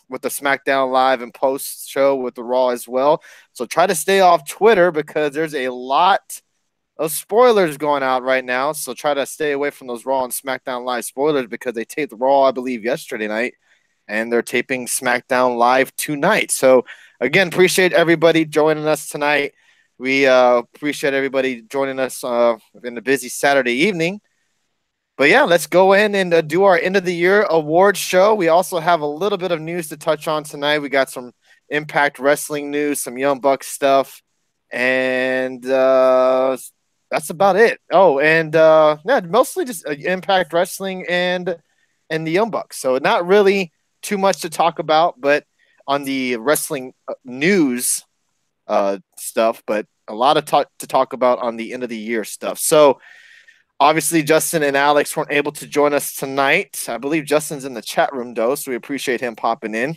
with the SmackDown Live and post show with the Raw as well. So try to stay off Twitter because there's a lot of spoilers going out right now. So try to stay away from those Raw and SmackDown Live spoilers because they taped Raw, I believe, yesterday night, and they're taping SmackDown Live tonight. So again, appreciate everybody joining us tonight. We appreciate everybody joining us in the busy Saturday evening. But yeah, let's go in and do our end of the year awards show. We also have a little bit of news to touch on tonight. We got some Impact Wrestling news, some Young Bucks stuff, and that's about it. Oh, and yeah, mostly just Impact Wrestling and the Young Bucks. So not really too much to talk about, but on the wrestling news stuff, but a lot of to talk about on the end of the year stuff. So obviously, Justin and Alex weren't able to join us tonight. I believe Justin's in the chat room, though, so we appreciate him popping in.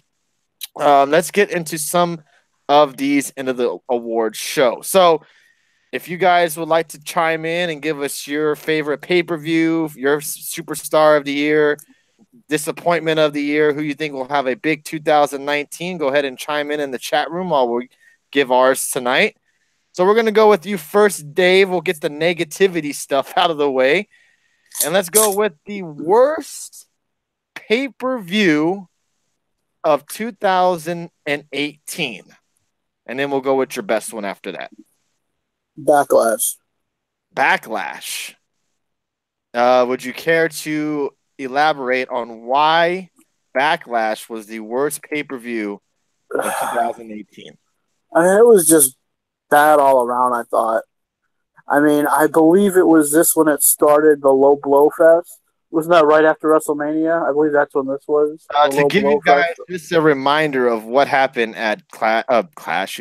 Let's get into some of these end of the awards show. So if you guys would like to chime in and give us your favorite pay-per-view, your superstar of the year, disappointment of the year, who you think will have a big 2019, go ahead and chime in the chat room while we give ours tonight. So we're going to go with you first, Dave. We'll get the negativity stuff out of the way. And let's go with the worst pay-per-view of 2018. And then we'll go with your best one after that. Backlash. Backlash. Would you care to elaborate on why Backlash was the worst pay-per-view of 2018? I mean, it was just bad all around, I thought. I mean, I believe it was this when it started, the Low Blow Fest. Wasn't that right after WrestleMania? I believe that's when this was. To give you guys just a reminder of what happened at Backlash,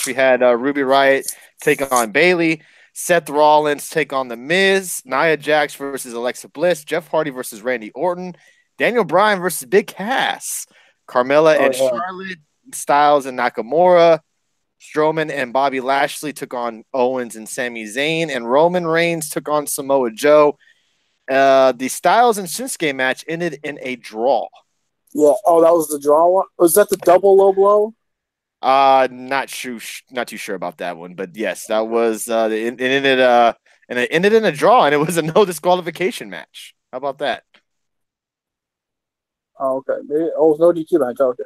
we had Ruby Riott take on Bayley, Seth Rollins take on The Miz, Nia Jax versus Alexa Bliss, Jeff Hardy versus Randy Orton, Daniel Bryan versus Big Cass, Carmella and Charlotte, Styles and Nakamura, Strowman and Bobby Lashley took on Owens and Sami Zayn, and Roman Reigns took on Samoa Joe. The Styles and Shinsuke match ended in a draw. Yeah. Oh, that was the draw one? Was that the double low blow? Not too sure about that one, but yes, that was it ended in a draw, and it was a no disqualification match. How about that? Oh, okay. It was no DQ match. Okay.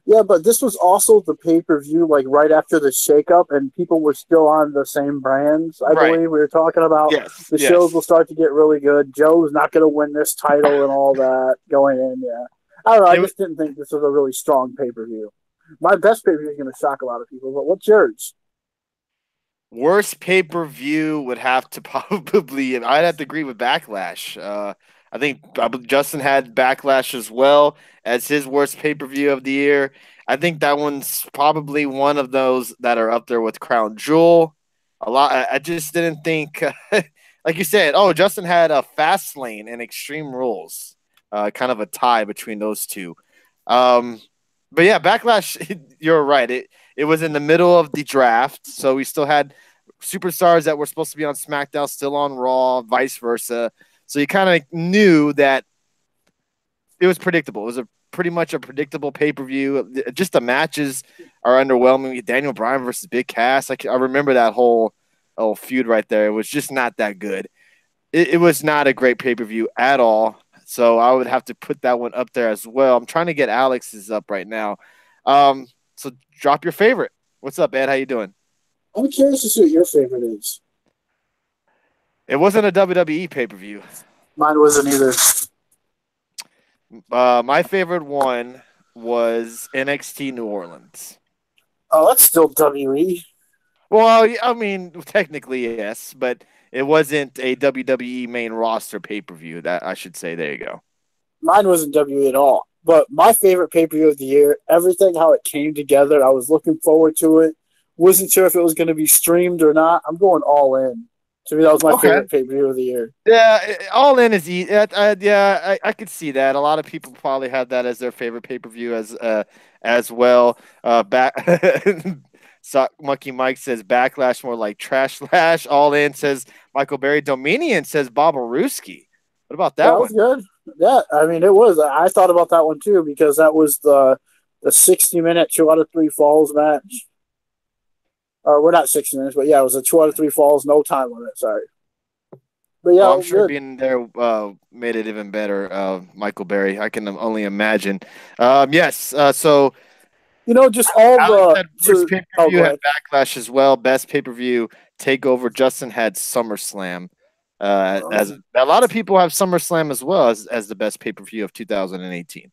Yeah, but this was also the pay-per-view, like, right after the shakeup, and people were still on the same brands, I believe. We were talking about the shows will start to get really good. Joe's not going to win this title and all that going in, yeah. I don't know, I just didn't think this was a really strong pay-per-view. My best pay-per-view is going to shock a lot of people, but what's yours? Worst pay-per-view would have to probably, I'd have to agree with Backlash. I think Justin had Backlash as well as his worst pay-per-view of the year. I think that one's probably one of those that are up there with Crown Jewel. I just didn't think, like you said, Justin had a Fastlane and Extreme Rules, kind of a tie between those two. But yeah, Backlash, you're right. It was in the middle of the draft, so we still had superstars that were supposed to be on SmackDown still on Raw, vice versa. So you kind of knew that it was predictable. It was pretty much a predictable pay-per-view. Just the matches are underwhelming. Daniel Bryan versus Big Cass. I remember that whole feud right there. It was just not that good. It was not a great pay-per-view at all. So I would have to put that one up there as well. I'm trying to get Alex's up right now. So drop your favorite. What's up, Ed? How you doing? I'm curious to see what your favorite is. It wasn't a WWE pay-per-view. Mine wasn't either. My favorite one was NXT New Orleans. Oh, that's still WWE. Well, I mean, technically, yes, but it wasn't a WWE main roster pay-per-view. That I should say. There you go. Mine wasn't WWE at all. But my favorite pay-per-view of the year, everything, how it came together, I was looking forward to it. Wasn't sure if it was going to be streamed or not. I'm going all in. To me, that was my favorite pay-per-view of the year. Yeah, All In is easy. Yeah, I could see that. A lot of people probably have that as their favorite pay-per-view as well. So Monkey Mike says Backlash more like Trash Lash. All In says Michael Berry. Dominion says Bob Aruski. What about that one? That was good. Yeah, I mean, it was. I thought about that one too because that was the 60-minute 2 out of 3 falls match. Or we're not 60 minutes, but yeah, it was a 2 out of 3 falls, no time limit. Sorry. But yeah, I'm sure being there made it even better, Michael Berry. I can only imagine. Yes, so just all Alex had worst pay per view had Backlash as well. Best pay per view Takeover. Justin had SummerSlam. As a lot of people have SummerSlam as well as the best pay per view of 2018.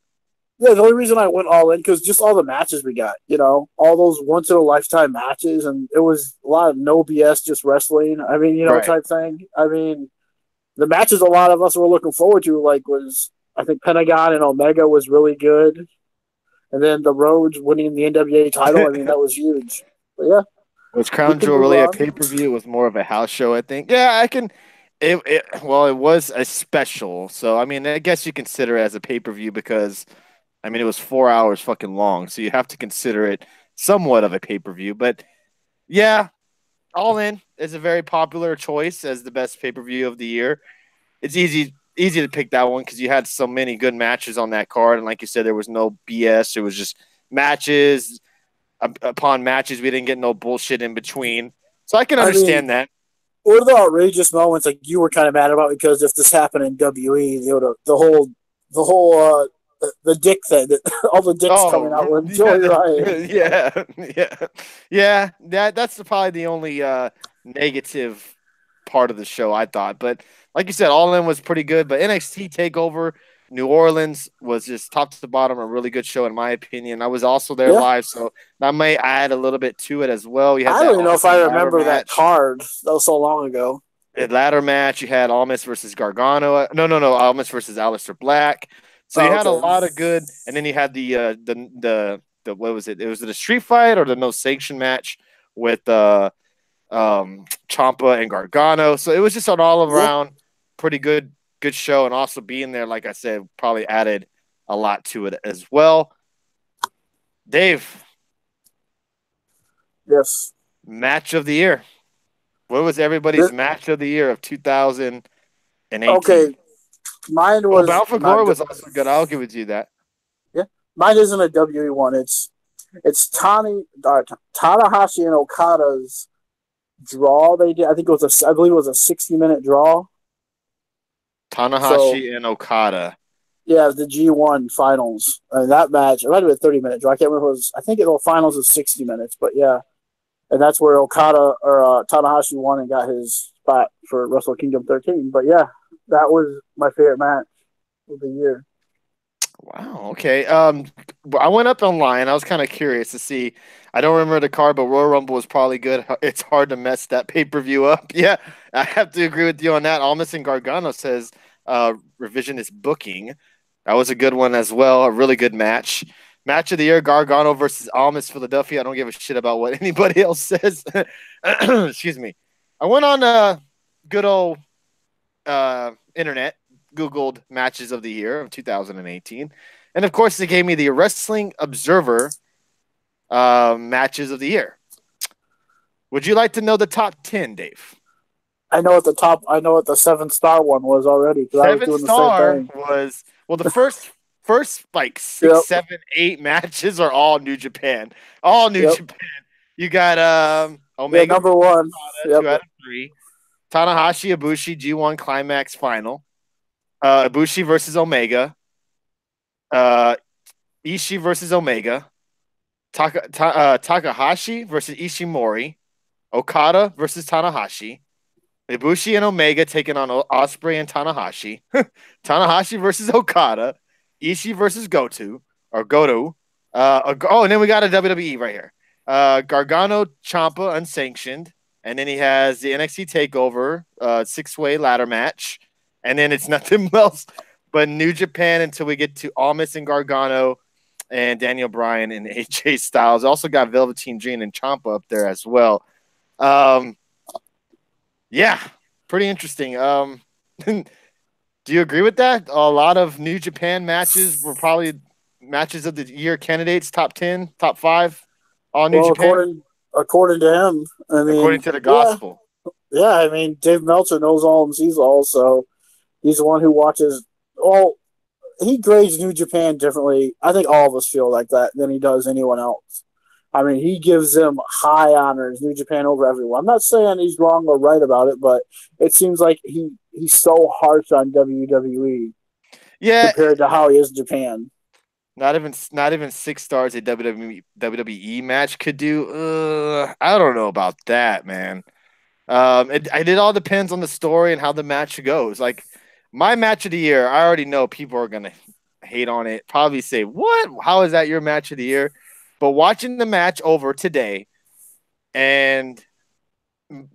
Yeah, the only reason I went all in because just all the matches we got, all those once in a lifetime matches, and it was a lot of no BS, just wrestling. I mean, right. Type thing. I mean, the matches a lot of us were looking forward to, was I think Pentagon and Omega was really good, and then the Rhodes winning the NWA title. I mean, that was huge. But yeah, was Crown Jewel really a pay per view? It was more of a house show, I think. Yeah, I can. It was a special, so I mean, I guess you consider it as a pay per view because. I mean, it was 4 hours fucking long, so you have to consider it somewhat of a pay-per-view. But yeah, All In is a very popular choice as the best pay-per-view of the year. It's easy to pick that one because you had so many good matches on that card, and like you said, there was no BS. It was just matches upon matches. We didn't get no bullshit in between, so I can understand that. Or the outrageous moments like you were kind of mad about because if this happened in WE, the whole the dick thing, all the dicks coming out with Joey Ryan. Yeah. That's probably the only negative part of the show, I thought. But like you said, All In was pretty good. But NXT Takeover New Orleans was just top to bottom a really good show in my opinion. I was also there live, so that may add a little bit to it as well. You had I don't even know if I remember that card. That was so long ago. The ladder match, you had Almas versus Gargano. No, Almas versus Aleister Black. So you had a lot of good, and then you had the what was it? It was a street fight or the no sanction match with Ciampa and Gargano. So it was just an all around pretty good show, and also being there, like I said, probably added a lot to it as well. Dave, yes, match of the year. What was everybody's match of the year of 2018? Okay. Mine was Bound for Glory was also good. I'll give it to you that. Yeah, mine isn't a WE one. It's Tanahashi and Okada's draw. They did. I think I believe it was a 60-minute draw. Tanahashi and Okada. Yeah, the G1 finals. That match. It might have been a 30-minute draw. I can't remember. I think the finals was 60 minutes. But yeah, and that's where Okada or Tanahashi won and got his spot for Wrestle Kingdom 13. But yeah. That was my favorite match of the year. Wow. Okay. I went up online. I was kind of curious to see. I don't remember the card, but Royal Rumble was probably good. It's hard to mess that pay-per-view up. Yeah, I have to agree with you on that. Almas and Gargano says revisionist booking. That was a good one as well. A really good match. Match of the year: Gargano versus Almas, Philadelphia. I don't give a shit about what anybody else says. Excuse me. I went on good old internet, Googled matches of the year of 2018. And of course, they gave me the Wrestling Observer matches of the year. Would you like to know the top 10, Dave? I know what the 7-star one was already. 7-star was, well, the first like 6, 7, 8 matches are all New Japan. All New Japan. You got Omega. Number 1. 2 out of 3. Tanahashi, Ibushi, G1 Climax Final. Ibushi versus Omega. Ishii versus Omega. Takahashi versus Ishimori. Okada versus Tanahashi. Ibushi and Omega taking on Ospreay and Tanahashi. Tanahashi versus Okada. Ishii versus Goto. And then we got a WWE right here. Gargano, Ciampa, unsanctioned. And then he has the NXT TakeOver 6-way ladder match. And then it's nothing else but New Japan until we get to Almas and Gargano and Daniel Bryan and AJ Styles. Also got Velveteen Dream and Ciampa up there as well. Yeah, pretty interesting. Do you agree with that? A lot of New Japan matches were probably matches of the year candidates, top 10, top 5, all New Japan. According to him, I mean, according to the gospel. Yeah, I mean, Dave Meltzer knows all and sees all, so He's the one who watches. Well, he grades New Japan differently. I think all of us feel like that than he does anyone else. I mean, he gives them high honors, New Japan over everyone. I'm not saying he's wrong or right about it, but it seems like he's so harsh on WWE compared to how he is Japan. Not even 6 stars a WWE match could do. I don't know about that, man. It all depends on the story and how the match goes. Like my match of the year, I already know people are gonna hate on it. Probably say, "What? How is that your match of the year?" But watching the match over today and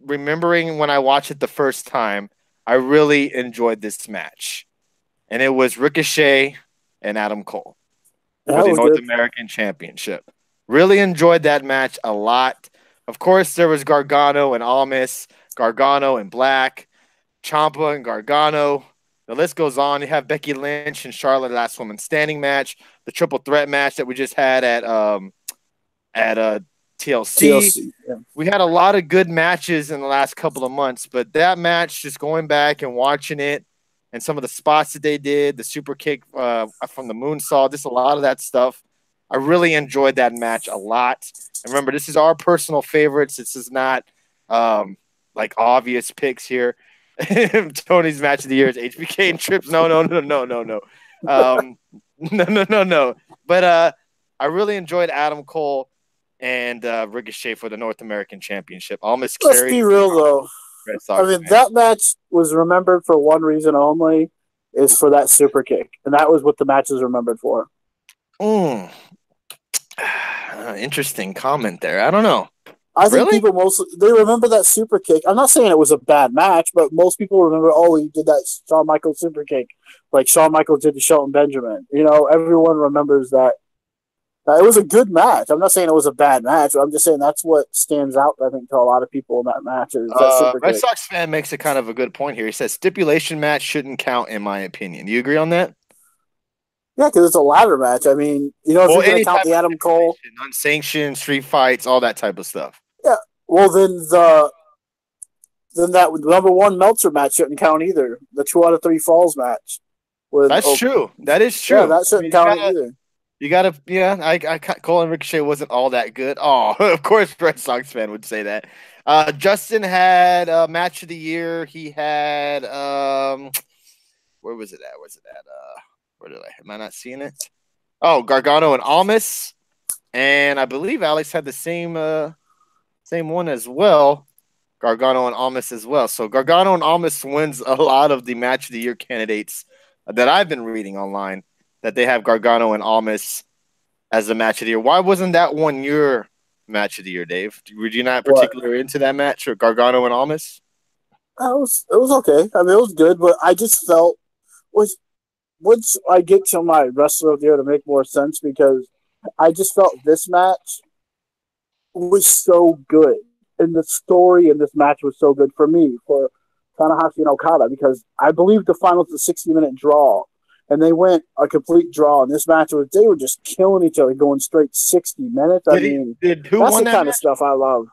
remembering when I watched it the first time, I really enjoyed this match, and it was Ricochet and Adam Cole for the North American Championship. Really enjoyed that match a lot. Of course, there was Gargano and Almas, Gargano and Black, Ciampa and Gargano. The list goes on. You have Becky Lynch and Charlotte Last Woman Standing match, the triple threat match that we just had at TLC. Yeah. We had a lot of good matches in the last couple of months, but that match, just going back and watching it, and some of the spots that they did, the super kick from the moonsault, just a lot of that stuff. I really enjoyed that match a lot. And remember, this is our personal favorites. This is not like obvious picks here. Tony's match of the year is HBK and Trips. No. No. But I really enjoyed Adam Cole and Ricochet for the North American Championship. Almost Let's be real, though. I mean, that match was remembered for one reason only, is for that super kick. And that was what the match is remembered for. Interesting comment there. I don't know. I think people mostly, they remember that super kick. I'm not saying it was a bad match, but most people remember, he did that Shawn Michaels super kick, like Shawn Michaels did to Shelton Benjamin. You know, everyone remembers that. It was a good match. I'm not saying it was a bad match. I'm just saying that's what stands out, I think, to a lot of people in that match. Is that super Red Sox fan makes a kind of a good point here. He says stipulation match shouldn't count, in my opinion. Do you agree on that? Yeah, because it's a ladder match. I mean, if you're going to count the Adam Cole, unsanctioned street fights, all that type of stuff. Yeah, well then that number one Meltzer match shouldn't count either. The 2 out of 3 falls match. That's true. That is true. Yeah, that shouldn't count either. You gotta, Cole and Ricochet wasn't all that good. Oh, of course, Red Sox fan would say that. Justin had a match of the year. He had, where was it at? Where did am I not seeing it? Oh, Gargano and Almas, and I believe Alex had the same one as well. Gargano and Almas as well. So Gargano and Almas wins a lot of the match of the year candidates that I've been reading online. That they have Gargano and Almas as the match of the year. Why wasn't that one your match of the year, Dave? Were you not particularly into that match, or Gargano and Almas? It was okay. I mean, it was good, but I just felt once I get to my wrestler of the year to make more sense, because I just felt this match was so good, and the story in this match was so good for me, for Tanahashi and Okada, because I believe the final was a 60-minute draw. And they went a complete draw. And this match they were just killing each other, going straight 60 minutes. Who won that kind match? Of stuff I love.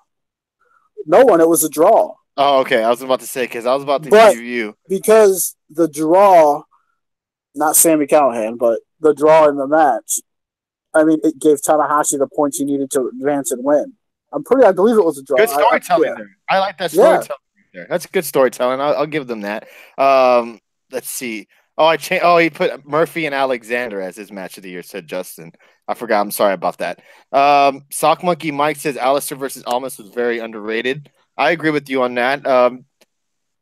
No one. It was a draw. Oh, okay. I was about to say, because I was about to give you. Because the draw, not Sami Callihan, but the draw in the match, I mean, it gave Tanahashi the points he needed to advance and win. I believe it was a draw. Good storytelling there. I like that storytelling there. That's good storytelling. I'll give them that. Let's see. He put Murphy and Alexander as his match of the year, said Justin. I forgot. I'm sorry about that. Sock Monkey Mike says Alistair versus Almas was very underrated. I agree with you on that.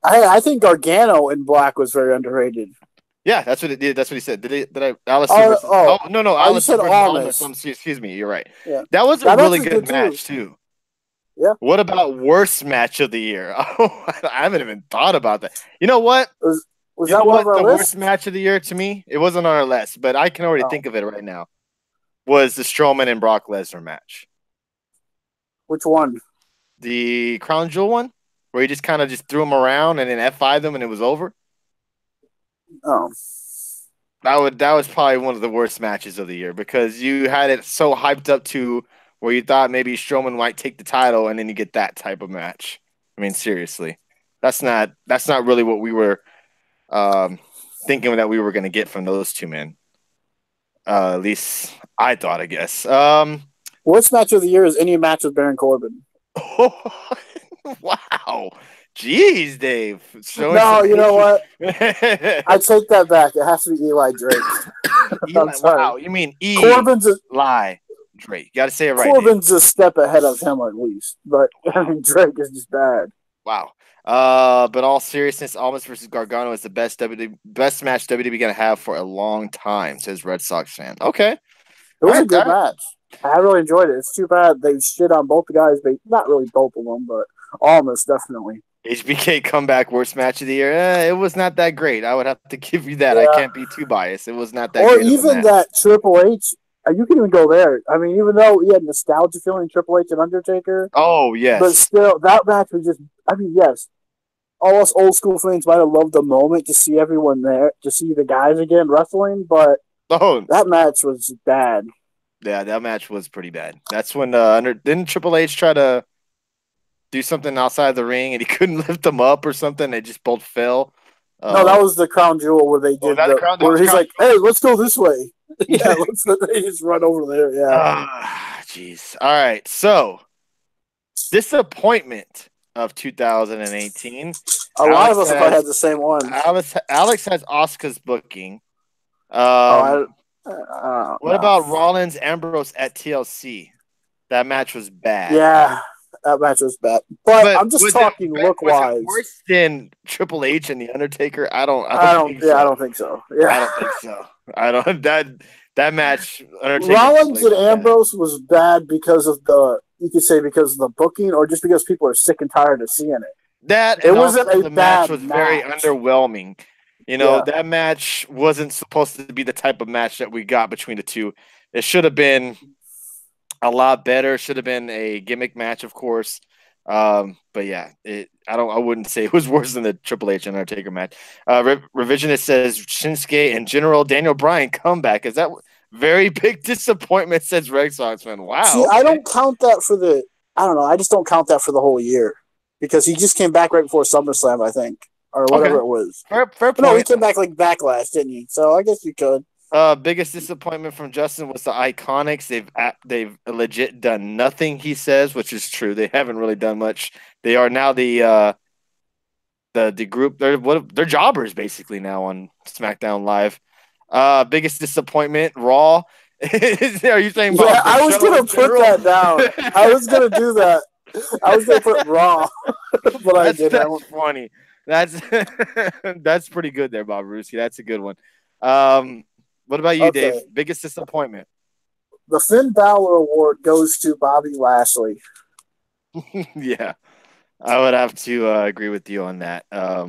I think Gargano in Black was very underrated. Yeah, that's what it did. That's what he said. Did I Alistair versus no, Alistair versus Almas. Excuse me, you're right. Yeah. That was a really good match too. Yeah. What about worst match of the year? Oh, I haven't even thought about that. You know what? Was that one of our the worst match of the year to me? It wasn't on our list, but I can already think of it right now. Was the Strowman and Brock Lesnar match? Which one? The Crown Jewel one, where he just kind of threw them around and then F5'd them and it was over. Oh, that was probably one of the worst matches of the year, because you had it so hyped up to where you thought maybe Strowman might take the title, and then you get that type of match. I mean, seriously, that's not really what we were thinking that we were going to get from those two men. At least I thought, I guess. Worst match of the year is any match with Baron Corbin. Wow. Jeez, Dave. No, you know what? I take that back. It has to be Eli Drake. Eli, wow, you mean Corbin's Eli Drake. You got to say it right. Corbin's Dave. A step ahead of him at least, but I mean Drake is just bad. Wow. But all seriousness, Almas versus Gargano is the best match WWE gonna have for a long time, says Red Sox fan. Okay. It was a good match. I really enjoyed it. It's too bad they shit on both the guys. Not really both of them, but Almas definitely. HBK comeback worst match of the year. It was not that great. I would have to give you that. Yeah. I can't be too biased. It was not that or great. Or even that Triple H. You can even go there. I mean, even though he had nostalgia feeling Triple H and Undertaker. Oh, yes. But still, that match was just, I mean, yes. All us old school fans might have loved the moment to see everyone there, to see the guys again wrestling, but that match was bad. Yeah, that match was pretty bad. That's when didn't Triple H try to do something outside the ring and he couldn't lift them up or something? They just both fell. No, that was the Crown Jewel where they did where he's like, "Hey, let's go this way." Yeah, they just run over there. Yeah. Jeez. All right. So, disappointment of 2018. A lot of us have had the same one. Alex has Asuka's booking. What about Rollins Ambrose at TLC? That match was bad. Yeah, that match was bad. But I'm just talking look-wise. Worse than Triple H and The Undertaker? I don't think so. Yeah, I don't think so. Yeah. I don't think so. I don't. That match. Rollins and Ambrose was bad because of because of the booking, or just because people are sick and tired of seeing it. It wasn't a bad match. Was very underwhelming. You know, that match wasn't supposed to be the type of match that we got between the two. It should have been a lot better. Should have been a gimmick match, of course. But yeah, I wouldn't say it was worse than the Triple H and Undertaker match. Revisionist says Shinsuke and General Daniel Bryan comeback. Is that very big disappointment? Says Red Sox fan. Wow. See, I don't count that for the. I don't know. I just don't count that for the whole year because he just came back right before SummerSlam, I think, or whatever it was. Fair point. No, he came back like Backlash, didn't he? So I guess you could. Biggest disappointment from Justin was the Iconics. They've legit done nothing, he says, which is true. They haven't really done much. They are now the group. They're jobbers basically now on SmackDown Live. Biggest disappointment, Raw. Are you saying? Yeah, I was gonna put that down. I was gonna do that. I was gonna put Raw, but I didn't. That's funny. That's pretty good there, Bob Ruski. That's a good one. What about you, Dave? Biggest disappointment? The Finn Balor Award goes to Bobby Lashley. Yeah, I would have to agree with you on that. I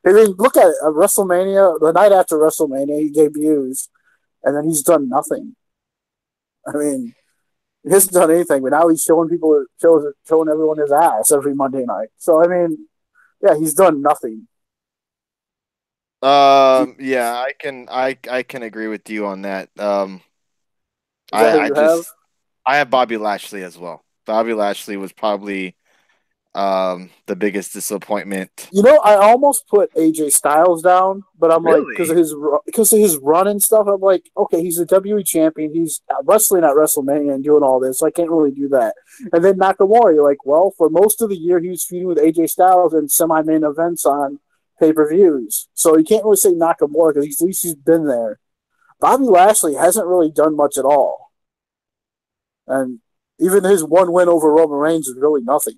mean, look at it. WrestleMania, the night after WrestleMania, he debuts, and then he's done nothing. I mean, he hasn't done anything, but now he's showing everyone his ass every Monday night. So, I mean, yeah, he's done nothing. Yeah, I can agree with you on that. I have Bobby Lashley as well. Bobby Lashley was probably the biggest disappointment. You know, I almost put AJ Styles down, but I'm like, because of his run and stuff, I'm like, okay, he's a WWE champion, he's wrestling at WrestleMania and doing all this, so I can't really do that. And then Nakamura, you're like, well, for most of the year he was feuding with AJ Styles in semi-main events on pay-per-views, so you can't really say Nakamura because at least he's been there. Bobby Lashley hasn't really done much at all, and even his one win over Roman Reigns is really nothing.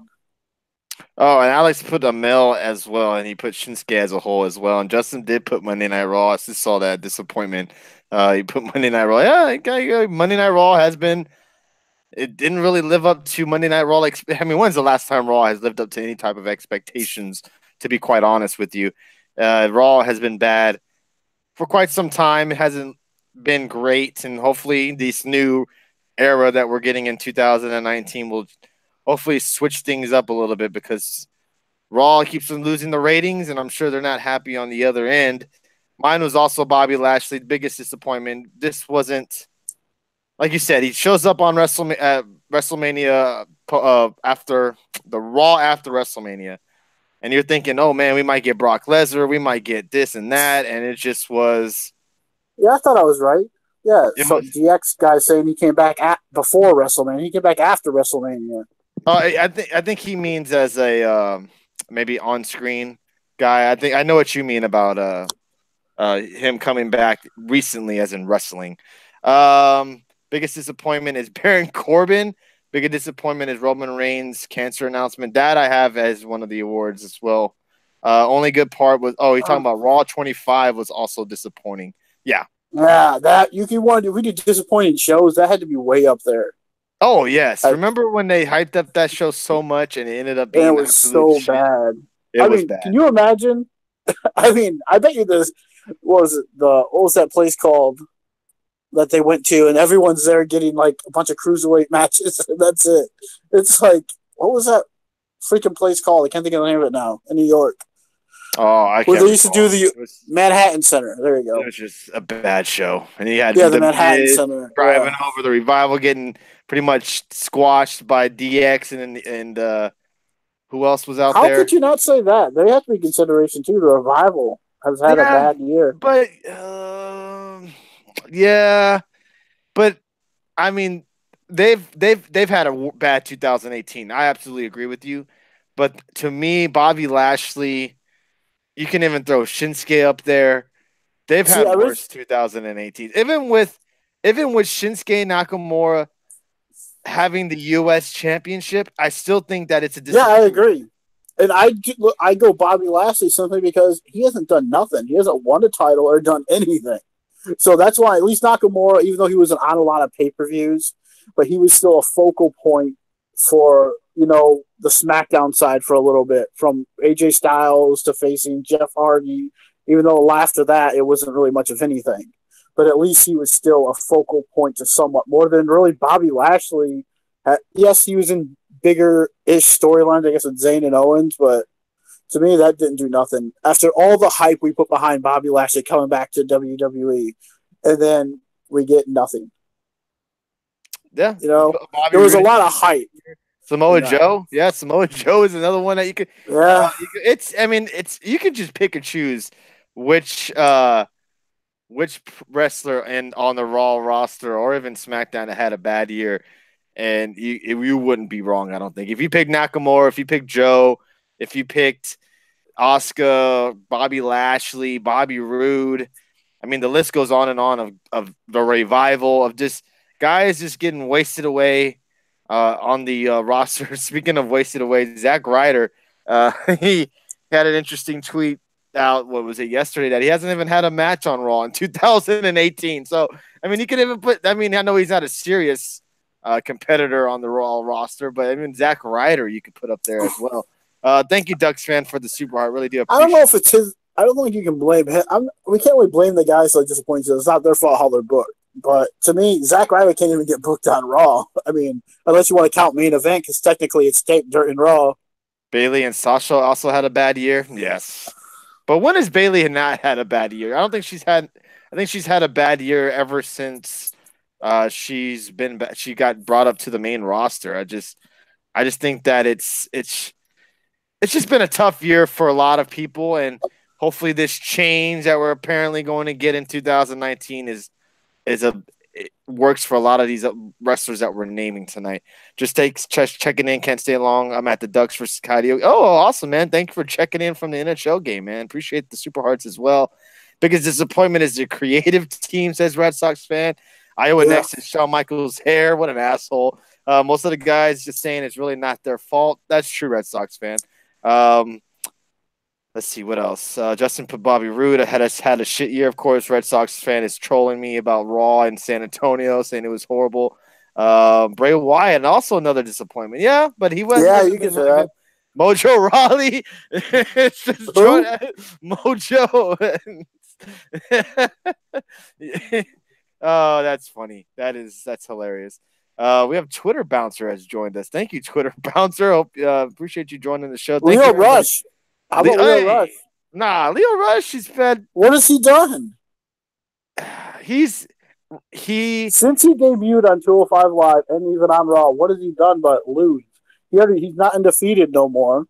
Oh, and Alex put Amel as well, and he put Shinsuke as a whole as well. And Justin did put Monday Night Raw. I just saw that disappointment. He put Monday Night Raw. Yeah, Monday Night Raw has been. It didn't really live up to Monday Night Raw. I mean, when's the last time Raw has lived up to any type of expectations? To be quite honest with you, Raw has been bad for quite some time. It hasn't been great, and hopefully this new era that we're getting in 2019 will hopefully switch things up a little bit, because Raw keeps on losing the ratings, and I'm sure they're not happy on the other end. Mine was also Bobby Lashley, biggest disappointment. This wasn't, like you said, he shows up on WrestleMania after the Raw after WrestleMania. and you're thinking, oh man, we might get Brock Lesnar, we might get this and that, and it just was. Yeah, I thought I was right. Yeah, so Was, DX guy saying he came back before WrestleMania. He came back after WrestleMania. I think he means as a maybe on screen guy. I know what you mean about him coming back recently, as in wrestling. Biggest disappointment is Baron Corbin. Biggest disappointment is Roman Reigns' cancer announcement. That I have as one of the awards as well. Only good part was you're talking about Raw 25 was also disappointing. Yeah. Yeah, that you can want. If we did disappointing shows, that had to be way up there. Oh yes, remember when they hyped up that show so much and it ended up being so bad. It was bad. Can you imagine? I mean, I bet you this what was that place called that they went to, and everyone's there getting like a bunch of cruiserweight matches, and that's it. It's like, what was that freaking place called? I can't think of the name of it now. In New York. Oh, I can't. Where they used to do the Manhattan Center. There you go. It was just a bad show, and he had the Manhattan Center driving over the Revival, getting pretty much squashed by DX and who else was out there? How could you not say that? They have to be consideration too. The Revival has had a bad year, but yeah, but I mean, they've had a bad 2018. I absolutely agree with you, but to me, Bobby Lashley, you can even throw Shinsuke up there. They've had worse 2018. Even with Shinsuke Nakamura having the U.S. Championship, I still think that it's a disappointment. Yeah, I agree. And I go Bobby Lashley simply because he hasn't done nothing. He hasn't won a title or done anything. So that's why at least Nakamura, even though he wasn't on a lot of pay-per-views, but he was still a focal point for, the SmackDown side for a little bit, from AJ Styles to facing Jeff Hardy, even though after that it wasn't really much of anything. But at least he was still a focal point to somewhat more than really Bobby Lashley. Yes, he was in bigger-ish storylines, I guess, with Zayn and Owens, but to me, that didn't do nothing. After all the hype we put behind Bobby Lashley coming back to WWE, and then we get nothing. Yeah. There was a lot of hype. Samoa Joe? Yeah, Samoa Joe is another one that you could... Yeah. You could just pick and choose which wrestler and on the Raw roster or even SmackDown that had a bad year, and you wouldn't be wrong, I don't think. If you pick Nakamura, if you pick Joe, if you picked Asuka, Bobby Lashley, Bobby Roode, I mean, the list goes on and on of the Revival, of just guys just getting wasted away on the roster. Speaking of wasted away, Zack Ryder, he had an interesting tweet out, what was it, yesterday, that he hasn't even had a match on Raw in 2018. So, I mean, he could even I know he's not a serious competitor on the Raw roster, but I mean, Zack Ryder you could put up there as well. Thank you, Ducks fan, for the super heart. Really do appreciate it. I don't know if it's his. I don't think you can blame him. We can't really blame the guys that disappointed. It's not their fault how they're booked. But to me, Zack Ryder can't even get booked on Raw. I mean, unless you want to count main event, because technically it's taped during Raw. Bayley and Sasha also had a bad year. Yes. But when has Bayley not had a bad year? I think she's had a bad year ever since she got brought up to the main roster. I just think that it's just been a tough year for a lot of people, and hopefully this change that we're apparently going to get in 2019 it works for a lot of these wrestlers that we're naming tonight. Just checking in. Can't stay long. I'm at the Ducks for Coyote. Oh, awesome, man. Thank you for checking in from the NHL game, man. Appreciate the Super Hearts as well. Biggest disappointment is the creative team, says Red Sox fan. Iowa next is Shawn Michaels' hair. What an asshole. Most of the guys just saying it's really not their fault. That's true, Red Sox fan. Let's see what else. Justin put Bobby Roode had a shit year. Of course, Red Sox fan is trolling me about Raw in San Antonio, saying it was horrible. Bray Wyatt, also another disappointment. Yeah, but he was. Yeah, you can say that. Mojo Rawley. It's just Mojo. Oh, that's funny. That's hilarious. We have Twitter Bouncer has joined us. Thank you, Twitter Bouncer. Hope appreciate you joining the show. Thank Leo Rush. How about Leo Rush? Nah, Leo Rush. What has he done? Since he debuted on 205 Live and even on Raw, what has he done but lose? He's not undefeated no more.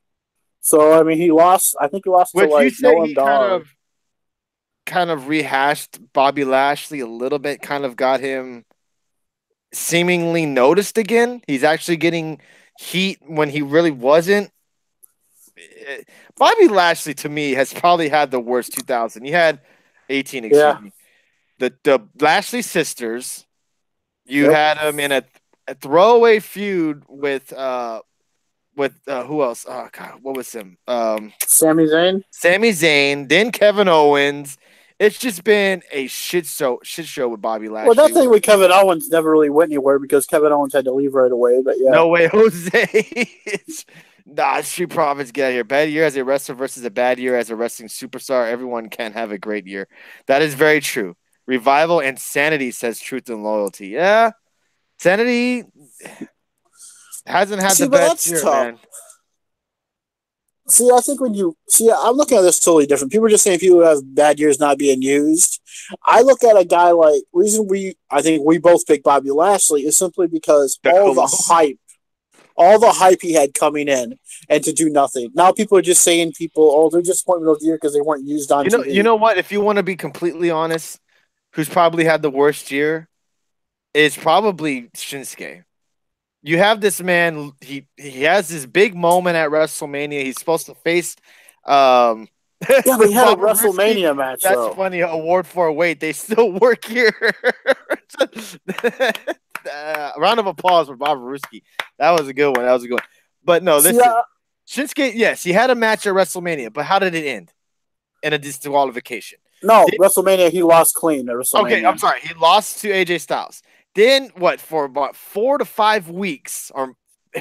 So I mean, he lost. I think he lost Would to like you say Noam he Dar. kind of rehashed Bobby Lashley a little bit? Kind of got him seemingly noticed again. He's actually getting heat when he really wasn't. Bobby Lashley to me has probably had the worst 2000. He had 18, excuse me. The Lashley sisters. You had him in a throwaway feud with who else? Oh God, what was him? Sami Zayn. Sami Zayn, then Kevin Owens. It's just been a shit show with Bobby Lashley. Well, that thing with Kevin Owens never really went anywhere because Kevin Owens had to leave right away. But yeah, no way, Jose. Street Profits, get out of here. Bad year as a wrestler versus a bad year as a wrestling superstar. Everyone can have a great year. That is very true. Revival and Sanity says Truth and Loyalty. Yeah, Sanity hasn't had the best year, man. See, I think when you see, I'm looking at this totally different. People are just saying people who have bad years not being used. I look at a guy like I think we both pick Bobby Lashley is simply because all the hype he had coming in and to do nothing. Now people are just saying they're disappointment of the year because they weren't used on TV. You know what? If you want to be completely honest, who's probably had the worst year is probably Shinsuke. You have this man. He has this big moment at WrestleMania. He's supposed to face. Yeah, but he had a WrestleMania match. That's funny. Award for a wait. They still work here. Round of applause for Bob Ruski. That was a good one. But no, Shinsuke. Yes, he had a match at WrestleMania, but how did it end? In a disqualification. No, WrestleMania. He lost clean at WrestleMania. Okay, I'm sorry. He lost to AJ Styles. Then for about 4 to 5 weeks, or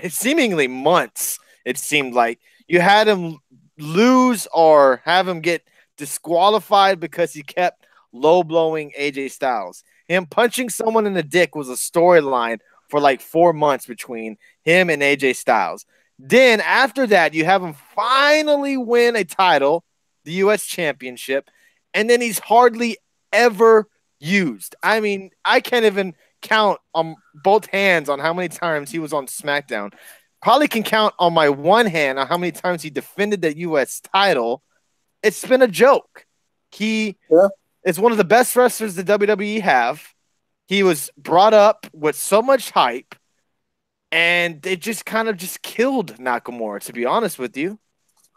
seemingly months, it seemed like you had him lose or have him get disqualified because he kept low blowing AJ Styles. Him punching someone in the dick was a storyline for like 4 months between him and AJ Styles. Then after that, you have him finally win a title, the U.S. Championship, and then he's hardly ever used. I mean, I can't even count on both hands on how many times he was on SmackDown. Probably can count on my one hand on how many times he defended the U.S. title. It's been a joke. He is one of the best wrestlers the WWE have. He was brought up with so much hype, and they just kind of just killed Nakamura, to be honest with you.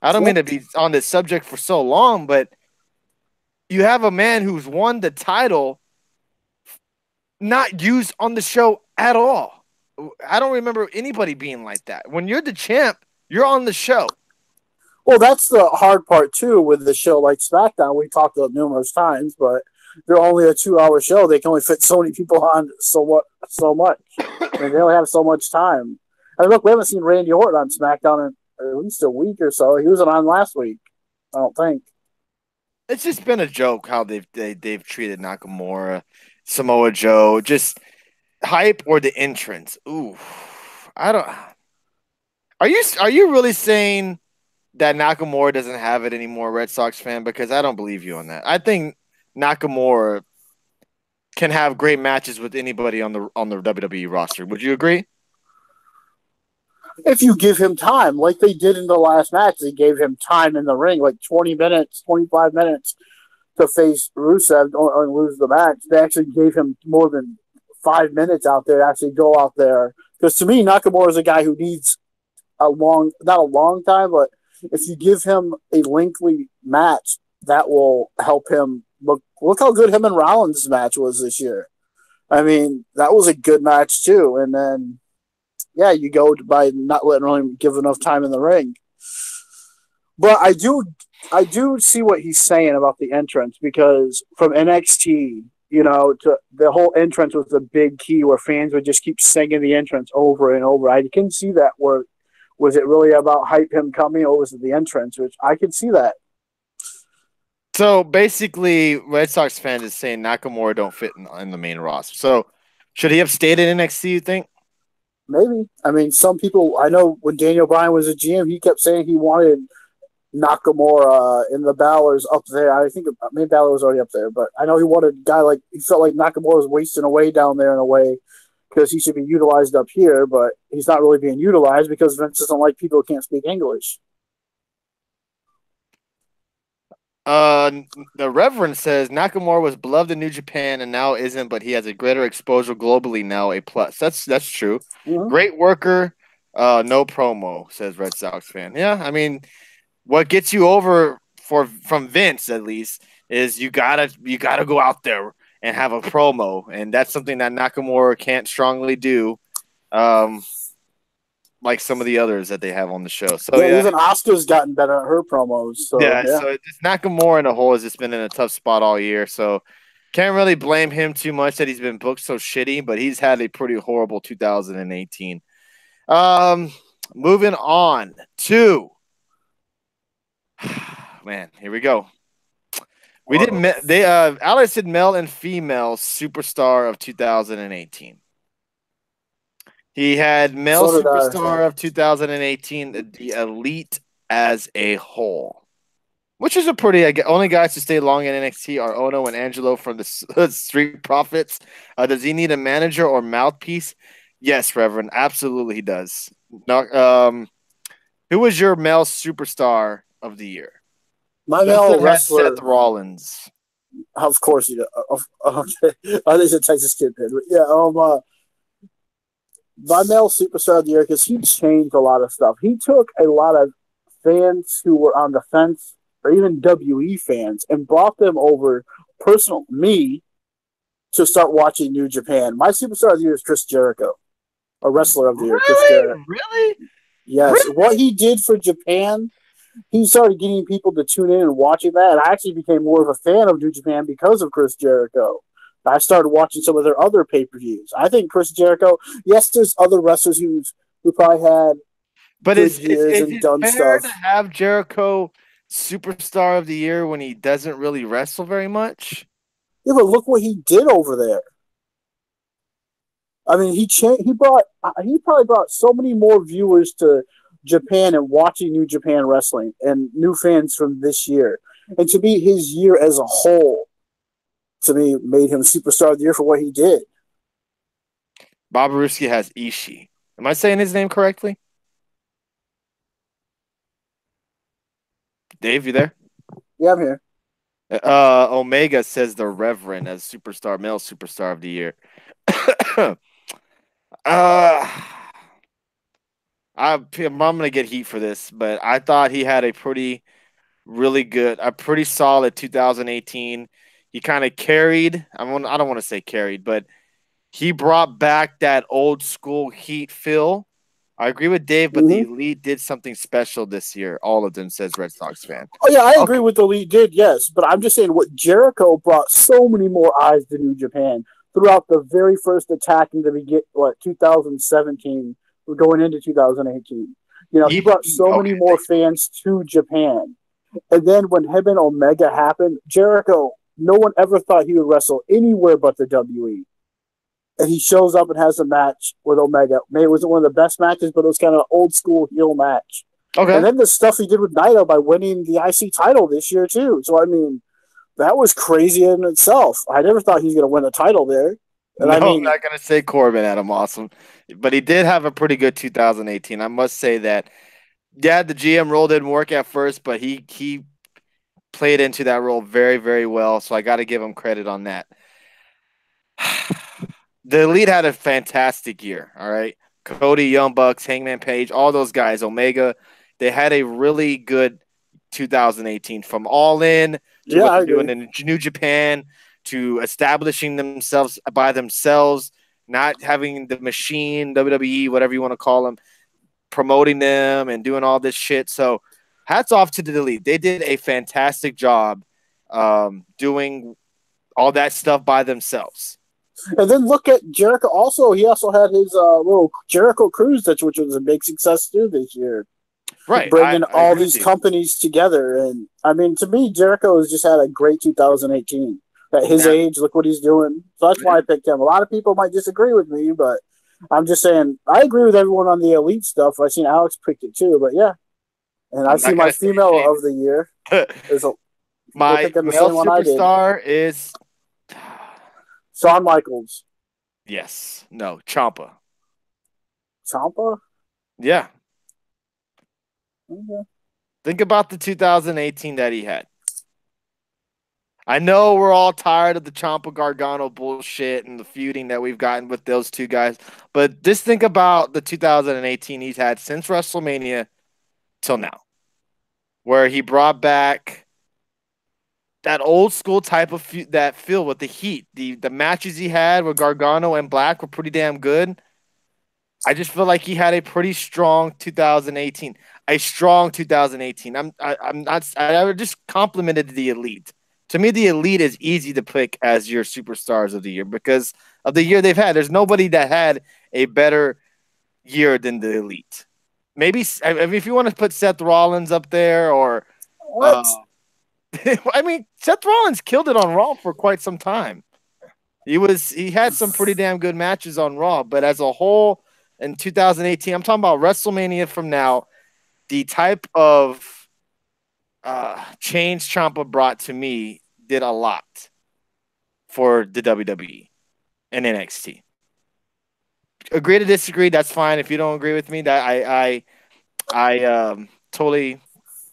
I don't mean to be on this subject for so long, but you have a man who's won the title not used on the show at all. I don't remember anybody being like that. When you're the champ, you're on the show. Well, that's the hard part, too, with the show like SmackDown. We talked about numerous times, but they're only a 2-hour show. They can only fit so many people on so much. I mean, they only have so much time. And look, we haven't seen Randy Orton on SmackDown in at least a week or so. He wasn't on last week, I don't think. It's just been a joke how they've treated Nakamura, Samoa Joe, just hype or the entrance. Ooh, I don't. Are you really saying that Nakamura doesn't have it anymore, Red Sox fan? Because I don't believe you on that. I think Nakamura can have great matches with anybody on the WWE roster. Would you agree? If you give him time, like they did in the last match, they gave him time in the ring, like 20 minutes, 25 minutes to face Rusev and lose the match. They actually gave him more than 5 minutes out there to actually go out there. Because to me, Nakamura is a guy who needs not a long time, but if you give him a lengthy match, that will help him. Look how good him and Rollins' match was this year. I mean, that was a good match too. And then, yeah, you go by not letting him give enough time in the ring. But I do see what he's saying about the entrance, because from NXT, to the whole entrance was a big key where fans would just keep singing the entrance over and over. I can see that. Where was it really about hype him coming, or was it the entrance? Which I could see that. So basically, Red Sox fans is saying Nakamura don't fit in the main roster. So should he have stayed in NXT, you think? Maybe. I mean, some people, I know when Daniel Bryan was a GM, he kept saying he wanted Nakamura in the Balor's up there. I think maybe Balor was already up there, but I know he wanted a guy he felt like Nakamura was wasting away down there in a way because he should be utilized up here, but he's not really being utilized because Vince doesn't like people who can't speak English. The Reverend says Nakamura was beloved in New Japan and now isn't, but he has a greater exposure globally now. A plus. That's true. Mm-hmm. Great worker. No promo, says Red Sox fan. Yeah, I mean, what gets you over from Vince at least is you gotta go out there and have a promo, and that's something that Nakamura can't strongly do. Like some of the others that they have on the show. So yeah. Even Asuka's gotten better at her promos. So yeah. So just Nakamura in a whole has just been in a tough spot all year. So can't really blame him too much that he's been booked so shitty, but he's had a pretty horrible 2018. Moving on to man, here we go. We did Alex did male and female superstar of 2018. He had male superstar of 2018, the Elite as a whole, which is a pretty. Only guys to stay long in NXT are Ono and Angelo from the Street Profits. Does he need a manager or mouthpiece? Yes, Reverend, absolutely he does. Who was your male superstar of the year? My male wrestler, Seth Rollins. Of course, you know. Okay. I think it's a Texas Kid pin, but yeah. My male superstar of the year because he changed a lot of stuff. He took a lot of fans who were on the fence or even WE fans and brought them over, me, to start watching New Japan. My superstar of the year is Chris Jericho, a wrestler of the year. Chris Jericho. Really? Yes. Really? What he did for Japan, he started getting people to tune in and watching that. And I actually became more of a fan of New Japan because of Chris Jericho. I started watching some of their other pay-per-views. I think Chris Jericho, yes, there's other wrestlers who probably had good years and done stuff. To have Jericho superstar of the year when he doesn't really wrestle very much? Yeah, but look what he did over there. I mean, he probably brought so many more viewers to Japan and watching New Japan wrestling and new fans from this year. And to be his year as a whole, to me, made him superstar of the year for what he did. Bob Ruski has Ishii. Am I saying his name correctly? Dave, you there? Yeah, I'm here. Omega says the Reverend as male superstar of the year. I'm gonna get heat for this, but I thought he had a pretty solid 2018. He kind of carried. I don't want to say carried, but he brought back that old school heat feel. I agree with Dave, but the Elite did something special this year. All of them, says Red Sox fan. Oh yeah, I agree with the Elite did, yes, but I'm just saying what Jericho brought so many more eyes to New Japan throughout the very first attack in the 2017, going into 2018. You know, he brought so many more fans to Japan, and then when him and Omega happened, Jericho. No one ever thought he would wrestle anywhere but the WE. And he shows up and has a match with Omega. Maybe it wasn't one of the best matches, but it was kind of an old school heel match. Okay. And then the stuff he did with Naito by winning the IC title this year, too. So, I mean, that was crazy in itself. I never thought he was going to win a title there. And I'm not going to say Corbin had him awesome. But he did have a pretty good 2018. I must say that, yeah, the GM role didn't work at first, but he played into that role very, very well. So I got to give him credit on that. The Elite had a fantastic year. All right. Cody, Young Bucks, Hangman Page, all those guys, Omega, they had a really good 2018 from All In to what they're doing in New Japan to establishing themselves by themselves, not having the machine, WWE, whatever you want to call them, promoting them and doing all this shit. So hats off to the Elite. They did a fantastic job doing all that stuff by themselves. And then look at Jericho. Also, he also had his little Jericho Cruise, which was a big success too this year. Right, bringing all these companies together, and I mean, to me, Jericho has just had a great 2018. At his age, look what he's doing. So that's why I picked him. A lot of people might disagree with me, but I'm just saying I agree with everyone on the Elite stuff. I've seen Alex picked it too, but yeah. And I see my female of the year. My male superstar is Shawn Michaels. Yes. No. Ciampa. Ciampa? Yeah. Okay. Think about the 2018 that he had. I know we're all tired of the Ciampa Gargano bullshit and the feuding that we've gotten with those two guys, but just think about the 2018 he's had since WrestleMania till now, where he brought back that old school type of that feel with the heat. The matches he had with Gargano and Black were pretty damn good. I just feel like he had a pretty strong 2018. A strong 2018. I'm not. I just complimented the Elite. To me, the Elite is easy to pick as your superstars of the year because of the year they've had. There's nobody that had a better year than the Elite. Maybe I mean, if you want to put Seth Rollins up there, or I mean, Seth Rollins killed it on Raw for quite some time. He had some pretty damn good matches on Raw, but as a whole, in 2018, I'm talking about WrestleMania from now, the type of change Ciampa brought to me did a lot for the WWE and NXT. Agree to disagree, that's fine. If you don't agree with me, that I totally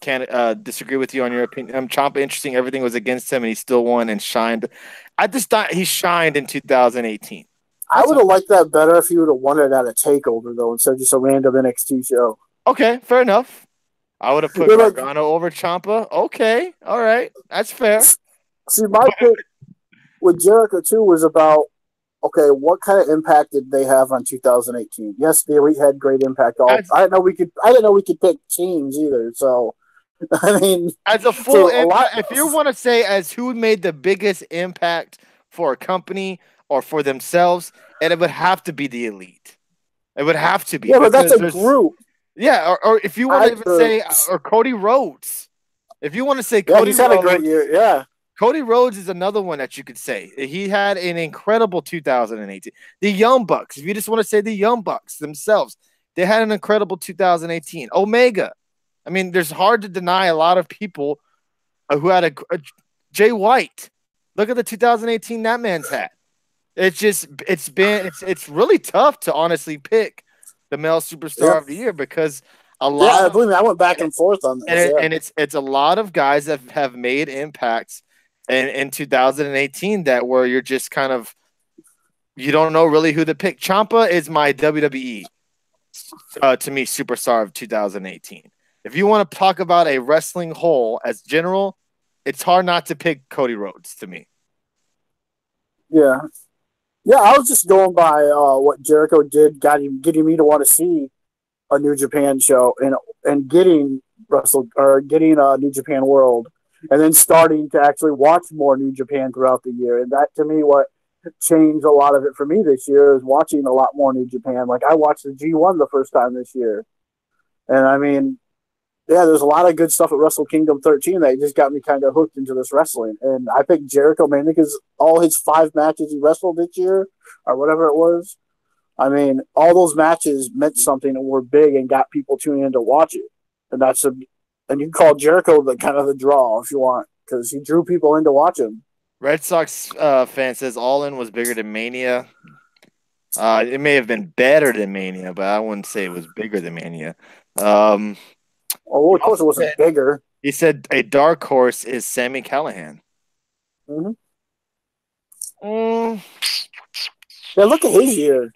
can't disagree with you on your opinion. Ciampa, interesting. Everything was against him, and he still won and shined. I just thought he shined in 2018. I would have liked that better if he would have won it at a takeover, though, instead of just a random NXT show. Okay, fair enough. I would have put Gargano over Ciampa. Okay, all right, that's fair. See, my pick with Jericho too was about, okay, what kind of impact did they have on 2018? Yes, the Elite had great impact. I didn't know we could pick teams either. So, I mean, as a full impact, if you want to say as who made the biggest impact for a company or for themselves, and it would have to be the Elite. It would have to be. Yeah, but that's a group. Yeah, or if you want to even say, or Cody Rhodes. If you want to say Cody Rhodes. He's had a great year, yeah. Cody Rhodes is another one that you could say. He had an incredible 2018. The Young Bucks, if you just want to say the Young Bucks themselves, they had an incredible 2018. Omega. I mean, there's hard to deny a lot of people who had a Jay White. Look at the 2018 that man's had. It's really tough to honestly pick the male superstar of the year because a lot. Yeah, believe me, I went back and forth on this. And it's a lot of guys that have made impacts in 2018 that where you're just kind of you don't know really who to pick. Ciampa is my WWE to me superstar of 2018. If you want to talk about a wrestling whole as general, it's hard not to pick Cody Rhodes to me. Yeah. Yeah, I was just going by what Jericho did, getting me to want to see a New Japan show and getting New Japan World, and then starting to actually watch more New Japan throughout the year. And that, to me, what changed a lot of it for me this year is watching a lot more New Japan. Like, I watched the G1 the first time this year. And, I mean, yeah, there's a lot of good stuff at Wrestle Kingdom 13 that just got me kind of hooked into this wrestling. And I picked Jericho mainly because all his 5 matches he wrestled this year, or whatever it was, I mean, all those matches meant something and were big and got people tuning in to watch it. And and you can call Jericho the kind of the draw if you want, because he drew people in to watch him. Red Sox fan says All In was bigger than Mania. It may have been better than Mania, but I wouldn't say it was bigger than Mania. Of course it wasn't bigger. He said a dark horse is Sami Callihan. Mm-hmm. Yeah, look at his year.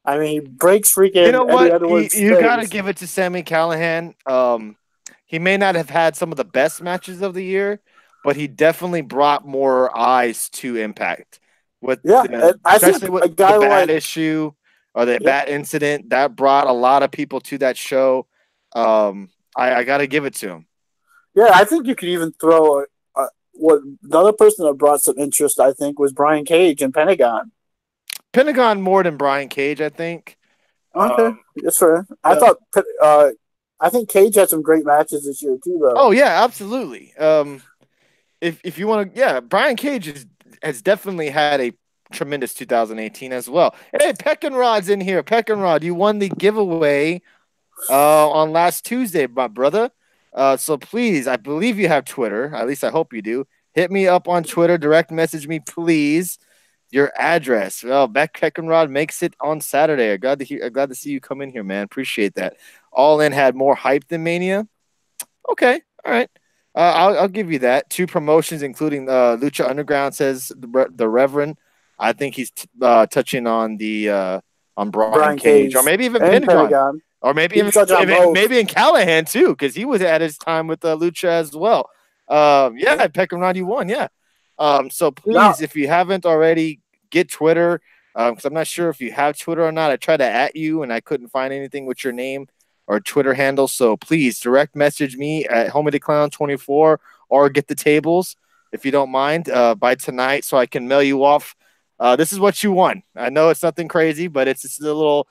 I mean, he breaks freaking. You know what? You got to give it to Sami Callihan. He may not have had some of the best matches of the year, but he definitely brought more eyes to Impact. Especially with the bat issue or the bat incident, that brought a lot of people to that show. I got to give it to him. Yeah, I think you could even throw the other person that brought some interest, I think, was Brian Cage and Pentagon. Pentagon more than Brian Cage, I think. Okay, yes, sir. I think Cage had some great matches this year too, though. Oh yeah, absolutely. If you want to, Brian Cage has definitely had a tremendous 2018 as well. Hey, Peckinrod's in here. Peckinrod, you won the giveaway on last Tuesday, my brother. So please, I believe you have Twitter. At least I hope you do. Hit me up on Twitter. Direct message me, please. Your address. Well, Peckinrod makes it on Saturday. I'm glad to see you come in here, man. Appreciate that. All In had more hype than Mania. Okay, all right. I'll give you that. 2 promotions, including Lucha Underground, says the Reverend. I think he's touching on the on Brian Cage, or maybe even Pentagon. Or maybe even maybe in Callahan too, because he was at his time with Lucha as well. Yeah, Peckham 91. Yeah. So please, if you haven't already, get Twitter. Because I'm not sure if you have Twitter or not. I tried to @ you and I couldn't find anything with your name or Twitter handle. So please direct message me at HomieDeClown24 or get the tables if you don't mind by tonight, so I can mail you off. This is what you won. I know it's nothing crazy, but it's just a little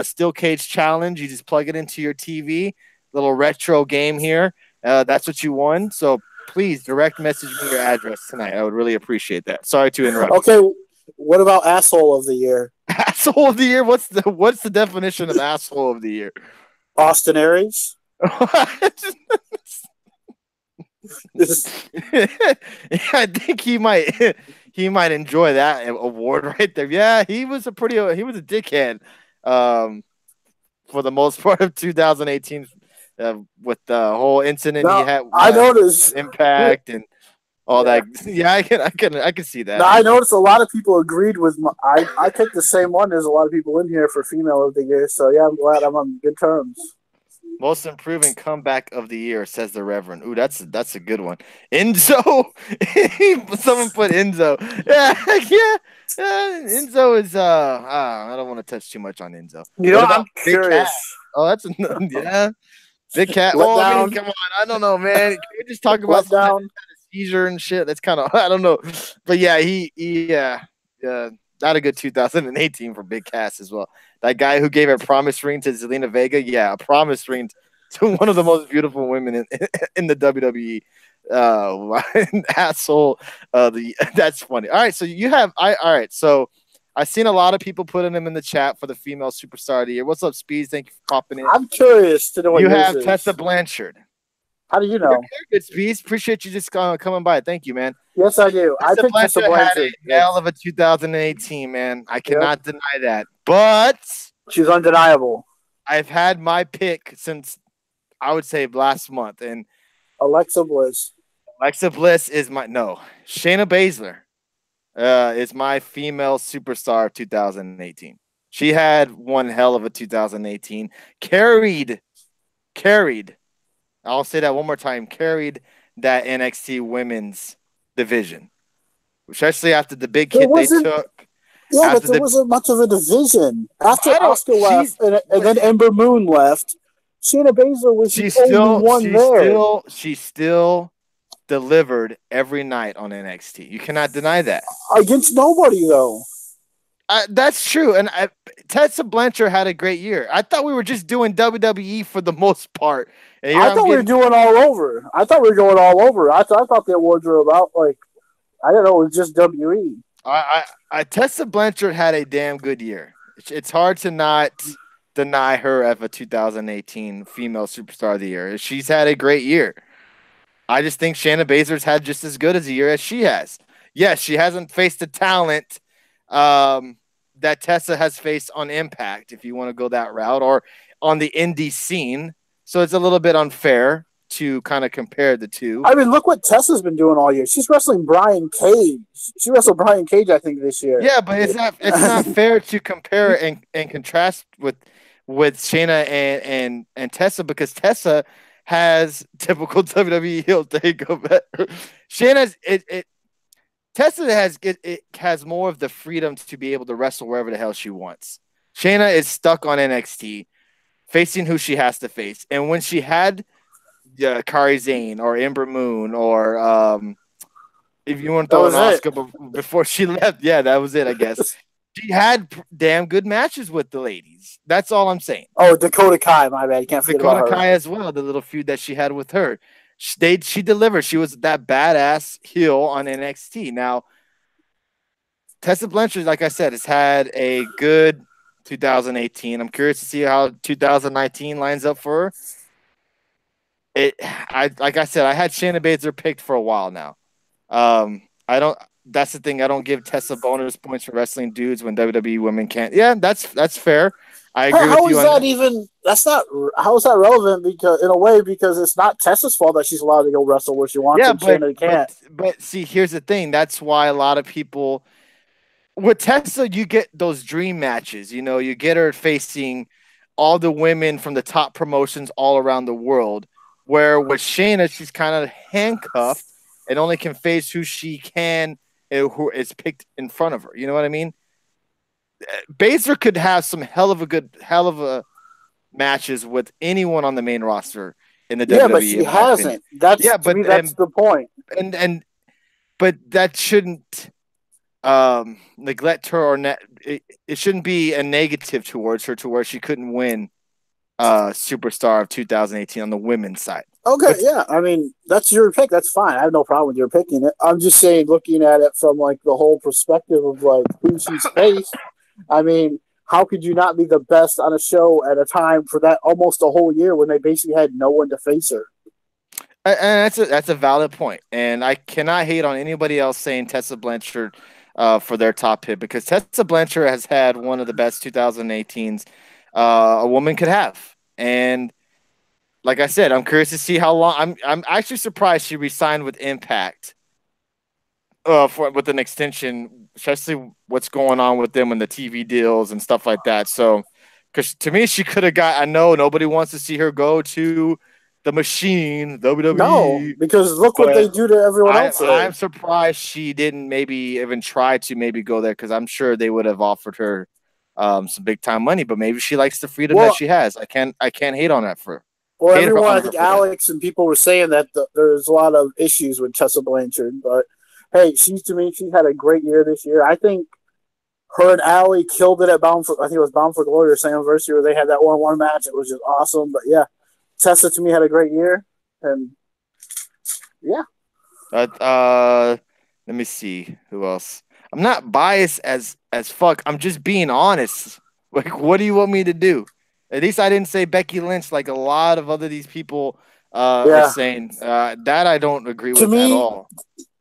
steel cage challenge. You just plug it into your TV, little retro game here. That's what you won. So please direct message me your address tonight. I would really appreciate that. Sorry to interrupt. Okay, what about asshole of the year? Asshole of the year? What's the definition of asshole of the year? Austin Aries. I think he might enjoy that award right there. Yeah, he was a dickhead for the most part of 2018 with the whole incident he had. I noticed Impact and all that. Yeah, I can see that. Now, I noticed a lot of people agreed with I picked the same one as a lot of people in here for female of the year. So yeah, I'm glad I'm on good terms. Most improving comeback of the year, says the Reverend. Ooh, that's a good one. Enzo. Someone put Enzo. Yeah. Enzo is I don't want to touch too much on Enzo. You know, I'm curious. Oh, that's yeah. Big Cat. Oh, I mean, come on. I don't know, man. Can we just talk about seizure and shit? That's kind of, I don't know. But yeah, he not a good 2018 for Big Cass as well. That guy who gave a promise ring to Zelina Vega, yeah, a promise ring to one of the most beautiful women in the WWE. Asshole. That's funny. All right, so so I've seen a lot of people putting them in the chat for the female superstar of the year. What's up, Speeds? Thank you for popping in. I'm curious to know what you have. Tessa Blanchard. How do you know? Good, Speeds. Appreciate you just coming by. Thank you, man. Yes, I do. I picked Tessa Blanchard. Had a hell of a 2018, man. I cannot deny that. But she's undeniable. I've had my pick since, I would say, last month, and Alexa Bliss. Alexa Bliss is Shayna Baszler is my female superstar of 2018. She had one hell of a 2018. Carried. I'll say that one more time. Carried that NXT women's division, especially after the big hit they took. Yeah, but there wasn't much of a division. After Asuka left and then Ember Moon left, Shayna Baszler was the only one there. She still delivered every night on NXT. You cannot deny that. Against nobody, though. That's true. And Tessa Blanchard had a great year. I thought we were just doing WWE for the most part. I thought we were doing all over. I thought we were going all over. I thought the awards were about, I don't know, it was just WE. Tessa Blanchard had a damn good year. It's hard to not deny her as a 2018 female superstar of the year. She's had a great year. I just think Shayna Baszler's had just as good as a year as she has. Yes, she hasn't faced the talent that Tessa has faced on Impact, if you want to go that route, or on the indie scene. So it's a little bit unfair to kind of compare the two. I mean, look what Tessa's been doing all year. She's wrestling Brian Cage. She wrestled Brian Cage, I think, this year. Yeah, but it's not fair to compare and contrast with Shayna and Tessa, because Tessa has typical WWE heel. There you go. Shayna's Tessa has more of the freedom to be able to wrestle wherever the hell she wants. Shayna is stuck on NXT, facing who she has to face. And when she had Kairi Sane or Ember Moon or if you want to throw an Oscar before she left, yeah, that was it, I guess. She had damn good matches with the ladies. That's all I'm saying. Oh, Dakota Kai, my bad. You can't forget Dakota Kai as well, the little feud that she had with her. She delivered. She was that badass heel on NXT. Now, Tessa Blanchard, like I said, has had a good 2018. I'm curious to see how 2019 lines up for her. Like I said, I had Shayna Baszler picked for a while now. that's the thing. I don't give Tessa bonus points for wrestling dudes when WWE women can't. Yeah, that's fair. I agree with you. How is that relevant? Because in a way, because it's not Tessa's fault that she's allowed to go wrestle where she wants and Shayna can't. But see, here's the thing. That's why a lot of people with Tessa, you get those dream matches. You know, you get her facing all the women from the top promotions all around the world. Where with Shayna, she's kind of handcuffed and only can face who she can, who is picked in front of her. You know what I mean? Baszler could have some hell of a matches with anyone on the main roster in the WWE. Yeah, but she hasn't. That's the point. But that shouldn't neglect her or it shouldn't be a negative towards her to where she couldn't win Superstar of 2018 on the women's side. Okay, yeah. I mean, that's your pick. That's fine. I have no problem with your picking it. I'm just saying, looking at it from like the whole perspective of like who she's faced. I mean, how could you not be the best on a show at a time for that almost a whole year when they basically had no one to face her? And that's a valid point. And I cannot hate on anybody else saying Tessa Blanchard for their top hit, because Tessa Blanchard has had one of the best 2018s a woman could have. And like I said, I'm curious to see how long. I'm actually surprised she re-signed with Impact with an extension, especially what's going on with them and the TV deals and stuff like that. So, because to me, she could have got. I know nobody wants to see her go to the machine, WWE. No, because look what they do to everyone else. I'm surprised she didn't maybe even try to maybe go there, because I'm sure they would have offered her some big time money. But maybe she likes the freedom that she has. I can't hate on that for her. Well, everyone, I think Alex and people were saying that there's a lot of issues with Tessa Blanchard, but hey, she's had a great year this year. I think her and Allie killed it at Bound for Glory or Slammiversary, where they had that 1-on-1 match. It was just awesome. But yeah, Tessa to me had a great year, and yeah. Let me see who else. I'm not biased as fuck. I'm just being honest. Like, what do you want me to do? At least I didn't say Becky Lynch like a lot of these people are saying. That I don't agree with at all.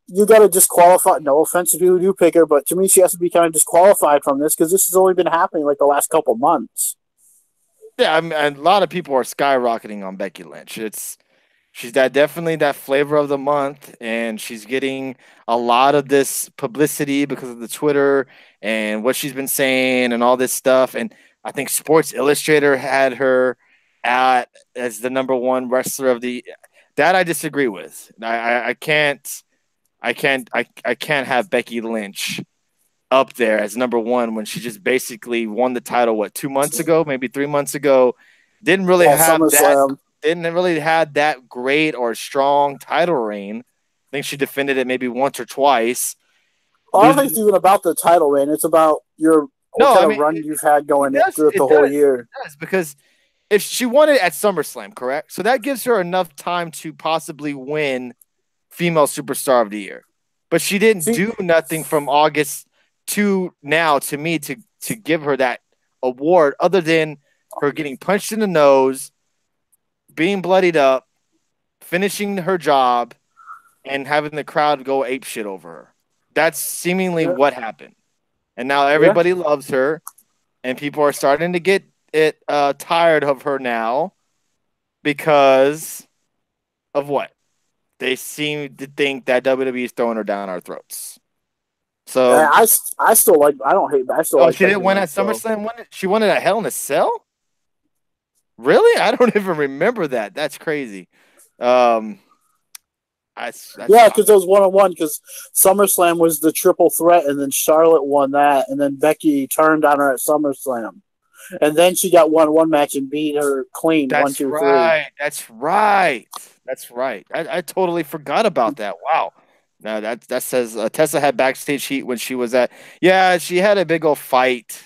You got to disqualify. No offense if you do pick her, but to me, she has to be kind of disqualified from this, because this has only been happening like the last couple months. Yeah, I mean, a lot of people are skyrocketing on Becky Lynch. She's definitely that flavor of the month, and she's getting a lot of this publicity because of the Twitter and what she's been saying and all this stuff. And I think Sports Illustrated had her as the #1 wrestler of the. That I disagree with. I can't have Becky Lynch up there as #1 when she just basically won the title 2 months ago, maybe 3 months ago. Didn't really have that great or strong title reign. I think she defended it maybe once or twice. I don't think it's even about the title reign. It's about run you've had going through the whole year. It does, because if she won it at SummerSlam, correct? So that gives her enough time to possibly win Female Superstar of the Year. But she didn't do nothing from August to now to me to give her that award, other than her getting punched in the nose, being bloodied up, finishing her job, and having the crowd go apeshit over her. That's seemingly what happened. And now everybody loves her, and people are starting to get tired of her now because of what? They seem to think that WWE is throwing her down our throats. So I still like. I don't hate. I still. Oh, she didn't win at SummerSlam. She won it at Hell in a Cell. Really? I don't even remember that. That's crazy. Because it was 1-on-1. Because SummerSlam was the triple threat, and then Charlotte won that, and then Becky turned on her at SummerSlam, and then she got 1-on-1 match and beat her clean. That's 1, 2, 3. That's right. I totally forgot about that. Wow. No, that says Tessa had backstage heat when she was at. Yeah, she had a big old fight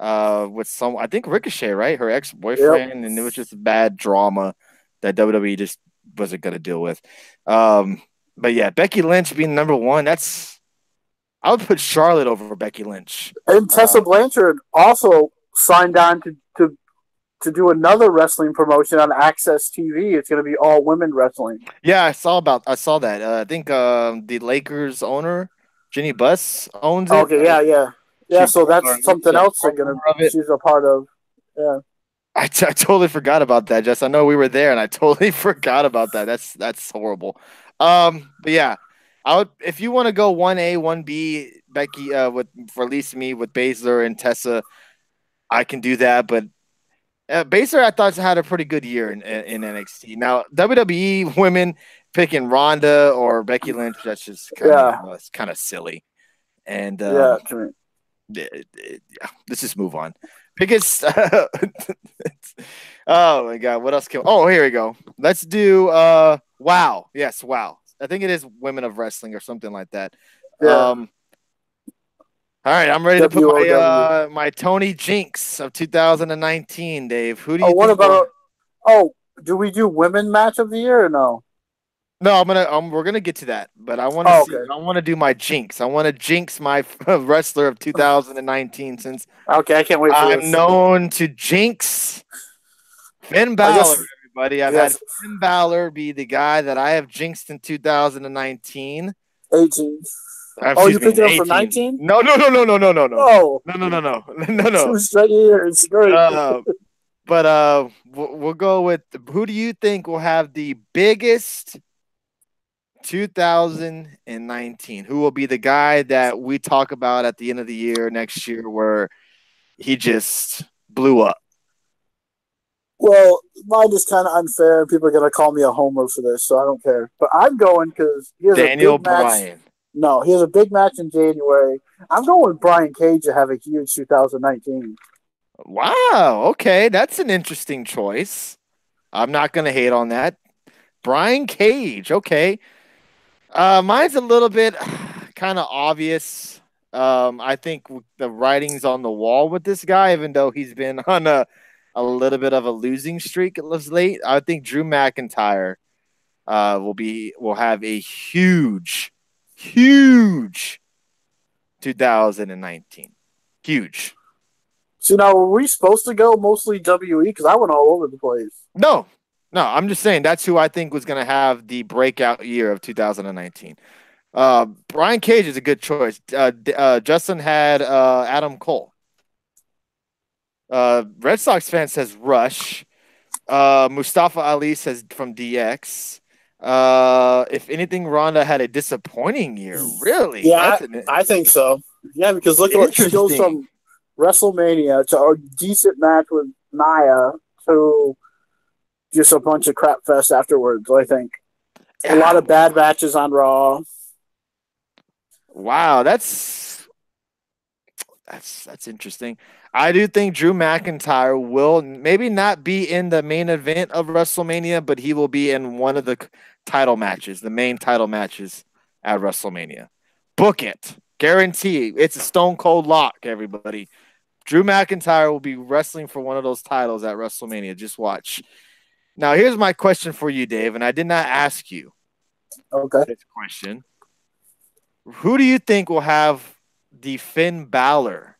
with I think Ricochet, right? Her ex-boyfriend, and it was just bad drama that WWE just wasn't going to deal with. But yeah, Becky Lynch being #1, I would put Charlotte over Becky Lynch. And Tessa Blanchard also signed on to do another wrestling promotion on Access TV. It's going to be all women wrestling. Yeah, I saw that. I think the Lakers owner Jeannie Buss owns it. Okay, yeah. So that's something else they're gonna. She's a part of. Yeah. I totally forgot about that, Jess. I know we were there, and I totally forgot about that. That's horrible. But yeah, I would if you want to go 1A, 1B, Becky, with for at least me with Baszler and Tessa, I can do that. But Baszler, I thought had a pretty good year in NXT. Now WWE women picking Ronda or Becky Lynch, that's just kind of silly. And let's just move on. Because oh my god, what else can here we go. Let's do WoW. Yes, WoW. I think it is Women of Wrestling or something like that. Yeah. All right, I'm ready to put my my Tony Jinx of 2019, Dave. Who do you what about do we do women match of the year or no? No, we're gonna get to that, but I want to I want to do my jinx. I want to jinx my wrestler of 2019 since I can't wait for this. I'm known to jinx Finn Balor. Everybody, I've had Finn Balor be the guy that I have jinxed in 2019. 18. You picked it up for 19? No. Oh. No. 2 straight years. Great. But we'll go with who do you think will have the biggest 2019? Who will be the guy that we talk about at the end of the year next year where he just blew up? Well, mine is kind of unfair. People are going to call me a homer for this, so I don't care. But I'm going because he has Daniel a big match. Bryan. No, he has a big match in January. I'm going with Brian Cage to have a huge 2019. Wow. Okay, that's an interesting choice. I'm not going to hate on that. Brian Cage. Okay. Mine's a little bit kind of obvious. I think the writing's on the wall with this guy, even though he's been on a little bit of a losing streak of late. I think Drew McIntyre will have a huge 2019. Huge. So now, were we supposed to go mostly WE? Because I went all over the place. No, I'm just saying that's who I think was going to have the breakout year of 2019. Brian Cage is a good choice. Justin had Adam Cole. Red Sox fan says Rush. Mustafa Ali says from DX. If anything, Ronda had a disappointing year. Really? Yeah, I think so. Yeah, because look at what she goes from WrestleMania to a decent match with Nia to just a bunch of crap fest afterwards. I think a lot of bad matches on Raw. Wow, that's interesting. I do think Drew McIntyre will maybe not be in the main event of WrestleMania, but he will be in one of the title matches, the main title matches at WrestleMania. Book it. Guarantee. It's a stone cold lock, everybody. Drew McIntyre will be wrestling for one of those titles at WrestleMania. Just watch. Now, here's my question for you, Dave, and I did not ask you this question. Who do you think will have the Finn Balor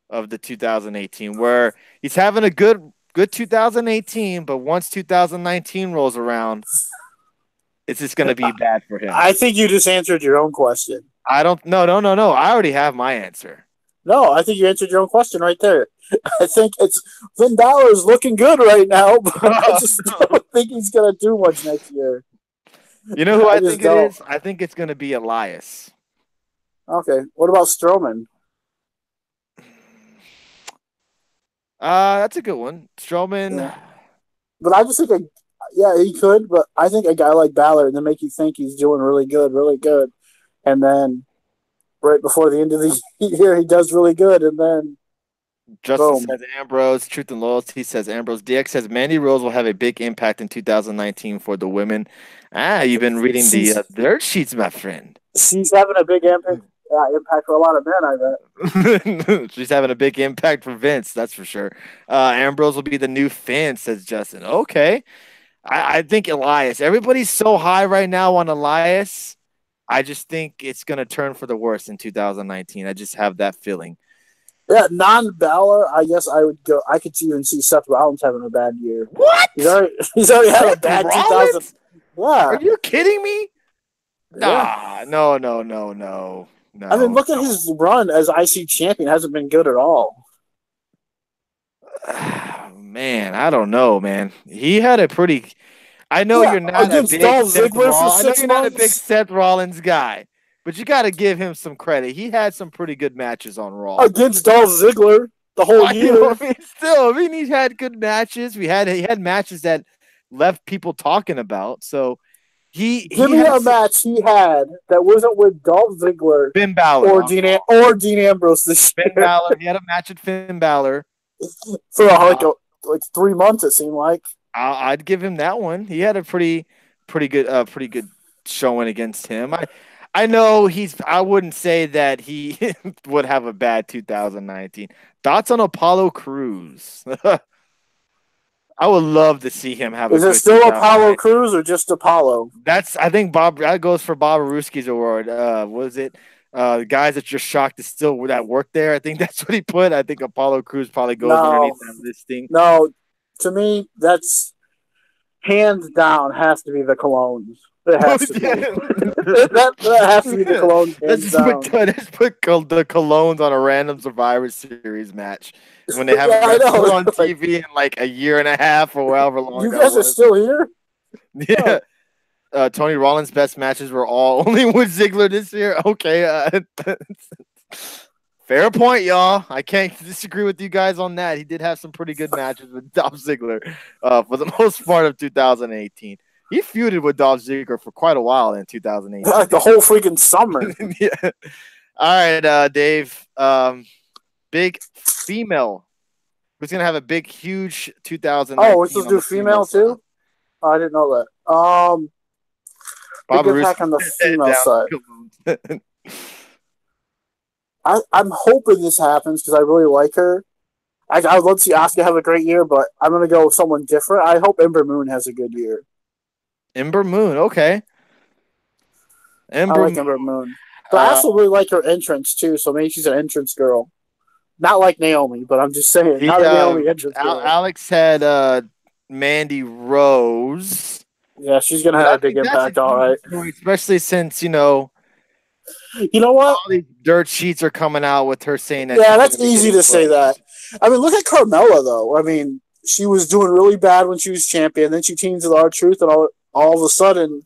of the 2018, where he's having a good 2018, but once 2019 rolls around, it's just going to be bad for him? I think you just answered your own question. No. I already have my answer. No, I think you answered your own question right there. I think it's Finn Balor is looking good right now, but I just don't think he's going to do much next year. You know who I think it is? I think it's going to be Elias. Okay. What about Strowman? That's a good one. Strowman. Yeah. But I just think, he could, but I think a guy like Balor and then make you think he's doing really good. And then right before the end of the year, he does really good. And then Justin says Ambrose, Truth and Loyalty says Ambrose. DX says Mandy Rose will have a big impact in 2019 for the women. You've been reading the dirt sheets, my friend. She's having a big impact for a lot of men, I bet. She's having a big impact for Vince, that's for sure. Ambrose will be the new Finn, says Justin. Okay. I think Elias. Everybody's so high right now on Elias. I just think it's going to turn for the worse in 2019. I just have that feeling. Yeah, non-Balor, I guess I would go. I could even see Seth Rollins having a bad year. What? He's already had a bad 2000. Yeah. Are you kidding me? Yeah. No. No. I mean, look at his run as IC champion. Hasn't been good at all. Man, I don't know, man. He had a pretty. I know you're not a big Seth Rollins. I know you're not a big Seth Rollins guy, but you got to give him some credit. He had some pretty good matches on Raw against Dolph Ziggler the whole year. I mean, he had good matches. He had matches that left people talking about. So give me a match he had that wasn't with Dolph Ziggler, Finn Balor, or Dean Ambrose this year. Finn Balor. He had a match with Finn Balor for like 3 months. It seemed like. I'd give him that one. He had a pretty good showing against him. I know I wouldn't say that he would have a bad 2019. Thoughts on Apollo Crews? I would love to see him have. Is it still Apollo Crews or just Apollo? I think that goes for Bob Aruski's award. Was it guys that you're shocked is still that work there? I think that's what he put. I think Apollo Crews probably goes underneath that listing. No, to me, that's hands down has to be the Colognes. It has to be. that has to be the Colognes. Let's put the Colognes on a random Survivor Series match when they haven't wrestled on TV in like a year and a half or however long. You guys are still here? Yeah. Tony Rollins' best matches were all only with Ziggler this year. Okay. Fair point, y'all. I can't disagree with you guys on that. He did have some pretty good matches with Dolph Ziggler for the most part of 2018. He feuded with Dolph Ziggler for quite a while in 2018. Like the whole freaking summer. Yeah. All right, Dave. Big female. Who's going to have a big, huge 2019? Oh, we're supposed to do female too? Oh, I didn't know that. Big Impact on the female side. I'm hoping this happens because I really like her. I'd love to see Asuka have a great year, but I'm going to go with someone different. I hope Ember Moon has a good year. Ember Moon, okay. I like Ember Moon. But I also really like her entrance, too, so maybe she's an entrance girl. Not like Naomi, but I'm just saying. Not a Naomi entrance girl. Alex had Mandy Rose. Yeah, she's going to have a big impact, all right. Especially since, you know what? All these dirt sheets are coming out with her saying that. Yeah, that's easy to say that. I mean, look at Carmella, though. I mean, she was doing really bad when she was champion. Then she teams with R-Truth, and all of a sudden,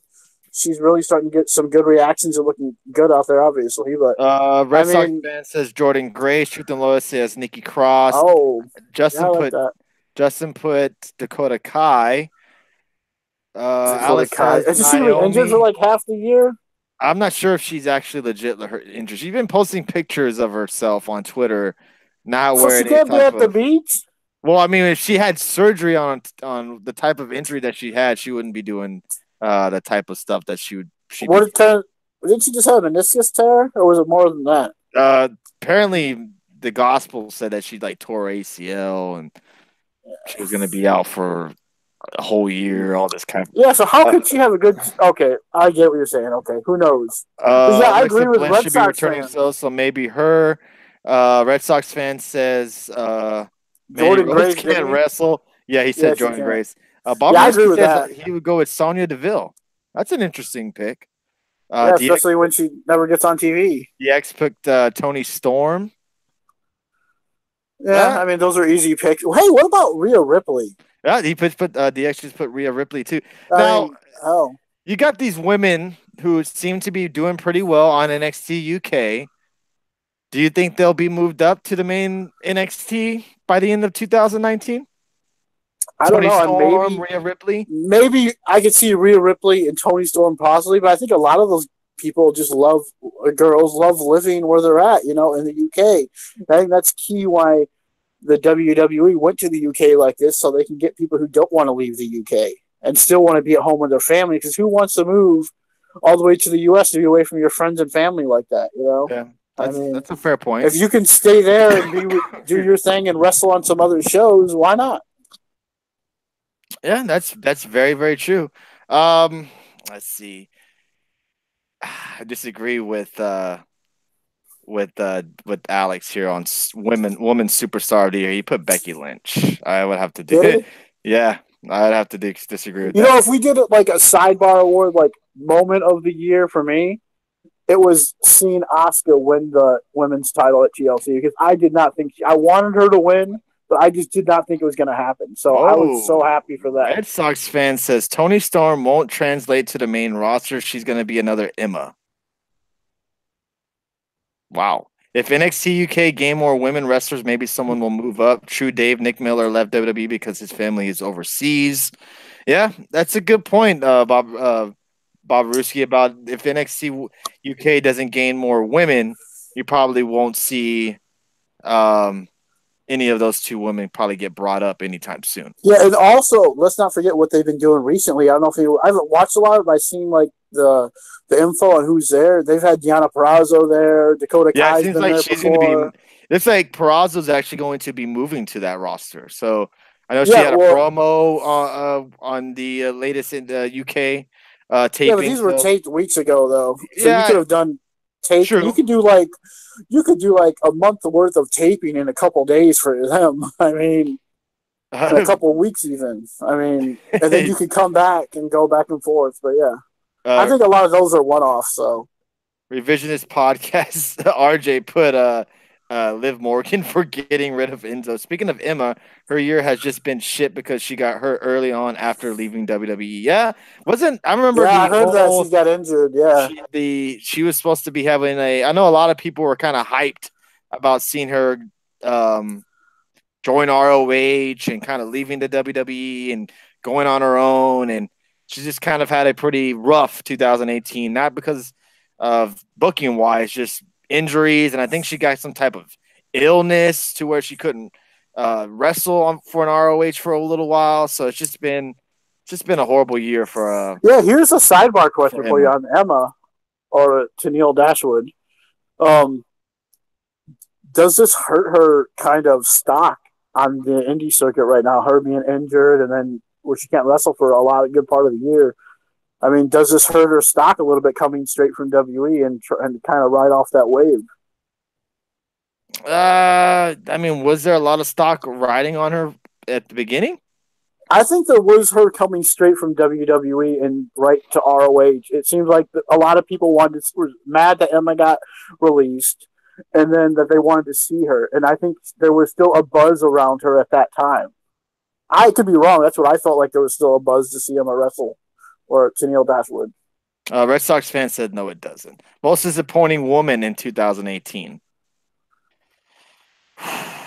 she's really starting to get some good reactions and looking good out there, obviously. But Red Sox fan says Jordan Grace. Truth and Lois says Nikki Cross. Oh, Justin put Dakota Kai. Alex Kai. Has she been injured for like half the year? I'm not sure if she's actually legit injured. She's been posting pictures of herself on Twitter. Not so she can't be at the beach? Well, I mean, if she had surgery on the type of injury that she had, she wouldn't be doing the type of stuff that she would. Didn't she just have a meniscus tear, or was it more than that? Apparently, the gospel said that she tore ACL and she was going to be out for a whole year. All this kind of So how could she have a good? Okay, I get what you're saying. Okay, who knows? I agree with Red Sox fans. So maybe her. Red Sox fan says Jordan Grace can't wrestle. Yeah, he said Jordan Grace. Bob I agree with that. He would go with Sonya Deville. That's an interesting pick. Especially when she never gets on TV. DX picked Tony Storm. Yeah, I mean those are easy picks. Hey, what about Rhea Ripley? Yeah, he put DX just put Rhea Ripley too. You got these women who seem to be doing pretty well on NXT UK. Do you think they'll be moved up to the main NXT by the end of 2019? I don't know. Storm, maybe Rhea Ripley. Maybe I could see Rhea Ripley and Toni Storm possibly, but I think a lot of those people just love living where they're at, in the UK. I think that's key why the WWE went to the UK like this, so they can get people who don't want to leave the UK and still want to be at home with their family. Because who wants to move all the way to the US to be away from your friends and family like that? Yeah. That's a fair point. If you can stay there and do your thing and wrestle on some other shows, why not? Yeah, that's very, very true. Let's see. I disagree with Alex here on women's superstar of the year. He put Becky Lynch. I would have to do it. Yeah, I'd have to disagree with that. If we did it like a sidebar award, like moment of the year for me, it was seeing Asuka win the women's title at TLC, because I did not think I wanted her to win, but I just did not think it was going to happen. So I was so happy for that. Red Sox fan says Toni Storm won't translate to the main roster. She's going to be another Emma. Wow. If NXT UK gain more women wrestlers, maybe someone will move up. True Dave, Nick Miller left WWE because his family is overseas. Yeah, that's a good point, Bob Ruski, about if NXT UK doesn't gain more women, you probably won't see any of those two women probably get brought up anytime soon. Yeah, and also let's not forget what they've been doing recently. I don't know if I haven't watched a lot of it, but I've seen like the info on who's there. They've had Deonna Purrazzo there, Dakota Kai's been like there she's before. Going to be. It's like Purrazzo's actually going to be moving to that roster. So I know she had a promo on the latest in the UK taping. Yeah, but these were taped weeks ago, though. So you could have done tape. True. You could do like a month worth of taping in a couple days for them. I mean, in a couple weeks even. I mean, and then you could come back and go back and forth. But yeah, I think a lot of those are one-offs. So Revisionist podcast. RJ put Liv Morgan for getting rid of Enzo. Speaking of Emma, her year has just been shit because she got hurt early on after leaving WWE. Yeah, I remember. Yeah, I heard that she got injured. Yeah, she was supposed to be having I know a lot of people were kind of hyped about seeing her join ROH and kind of leaving the WWE and going on her own, and she just kind of had a pretty rough 2018. Not because of booking wise, just injuries, and I think she got some type of illness to where she couldn't wrestle for an ROH for a little while. So it's just been a horrible year for. Yeah, here's a sidebar question for you on Emma or Tenille Dashwood. Does this hurt her kind of stock on the indie circuit right now? Her being injured and then where she can't wrestle for a good part of the year. I mean, does this hurt her stock a little bit coming straight from WWE and kind of ride off that wave? I mean, was there a lot of stock riding on her at the beginning? I think there was her coming straight from WWE and right to ROH. It seems like a lot of people were mad that Emma got released and then that they wanted to see her. And I think there was still a buzz around her at that time. I could be wrong. That's what I felt like. There was still a buzz to see Emma wrestle. Or Tenille Dashwood. Red Sox fan said no, it doesn't. Most disappointing woman in 2018.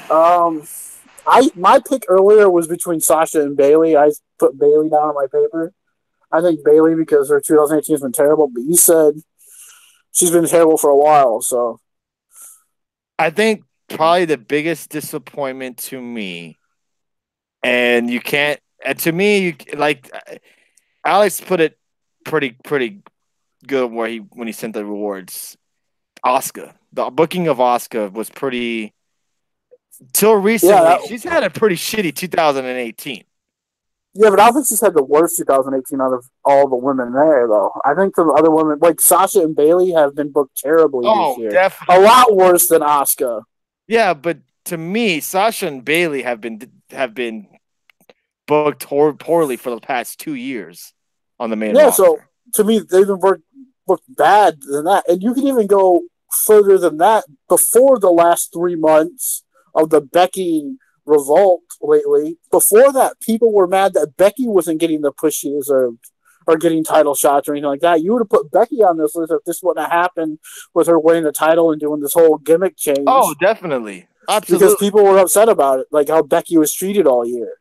My pick earlier was between Sasha and Bayley. I put Bayley down on my paper. I think Bayley because her 2018 has been terrible, but you said she's been terrible for a while. So I think probably the biggest disappointment to me, and you can't. And to me, you like. Alex put it pretty good when he sent the rewards. Asuka, the booking of Asuka was pretty. Till recently, she's had a pretty shitty 2018. Yeah, but I don't think she's had the worst 2018 out of all the women there, though. I think the other women, like Sasha and Bayley, have been booked terribly this year. Definitely. A lot worse than Asuka. Yeah, but to me, Sasha and Bayley have been booked poorly for the past 2 years on the main roster. So to me, they've been booked bad than that. And you can even go further than that. Before the last 3 months of the Becky revolt lately, before that, people were mad that Becky wasn't getting the push she deserved or getting title shots or anything like that. You would have put Becky on this list if this wouldn't have happened with her winning the title and doing this whole gimmick change. Oh, definitely. Absolutely. Because people were upset about it, like how Becky was treated all year.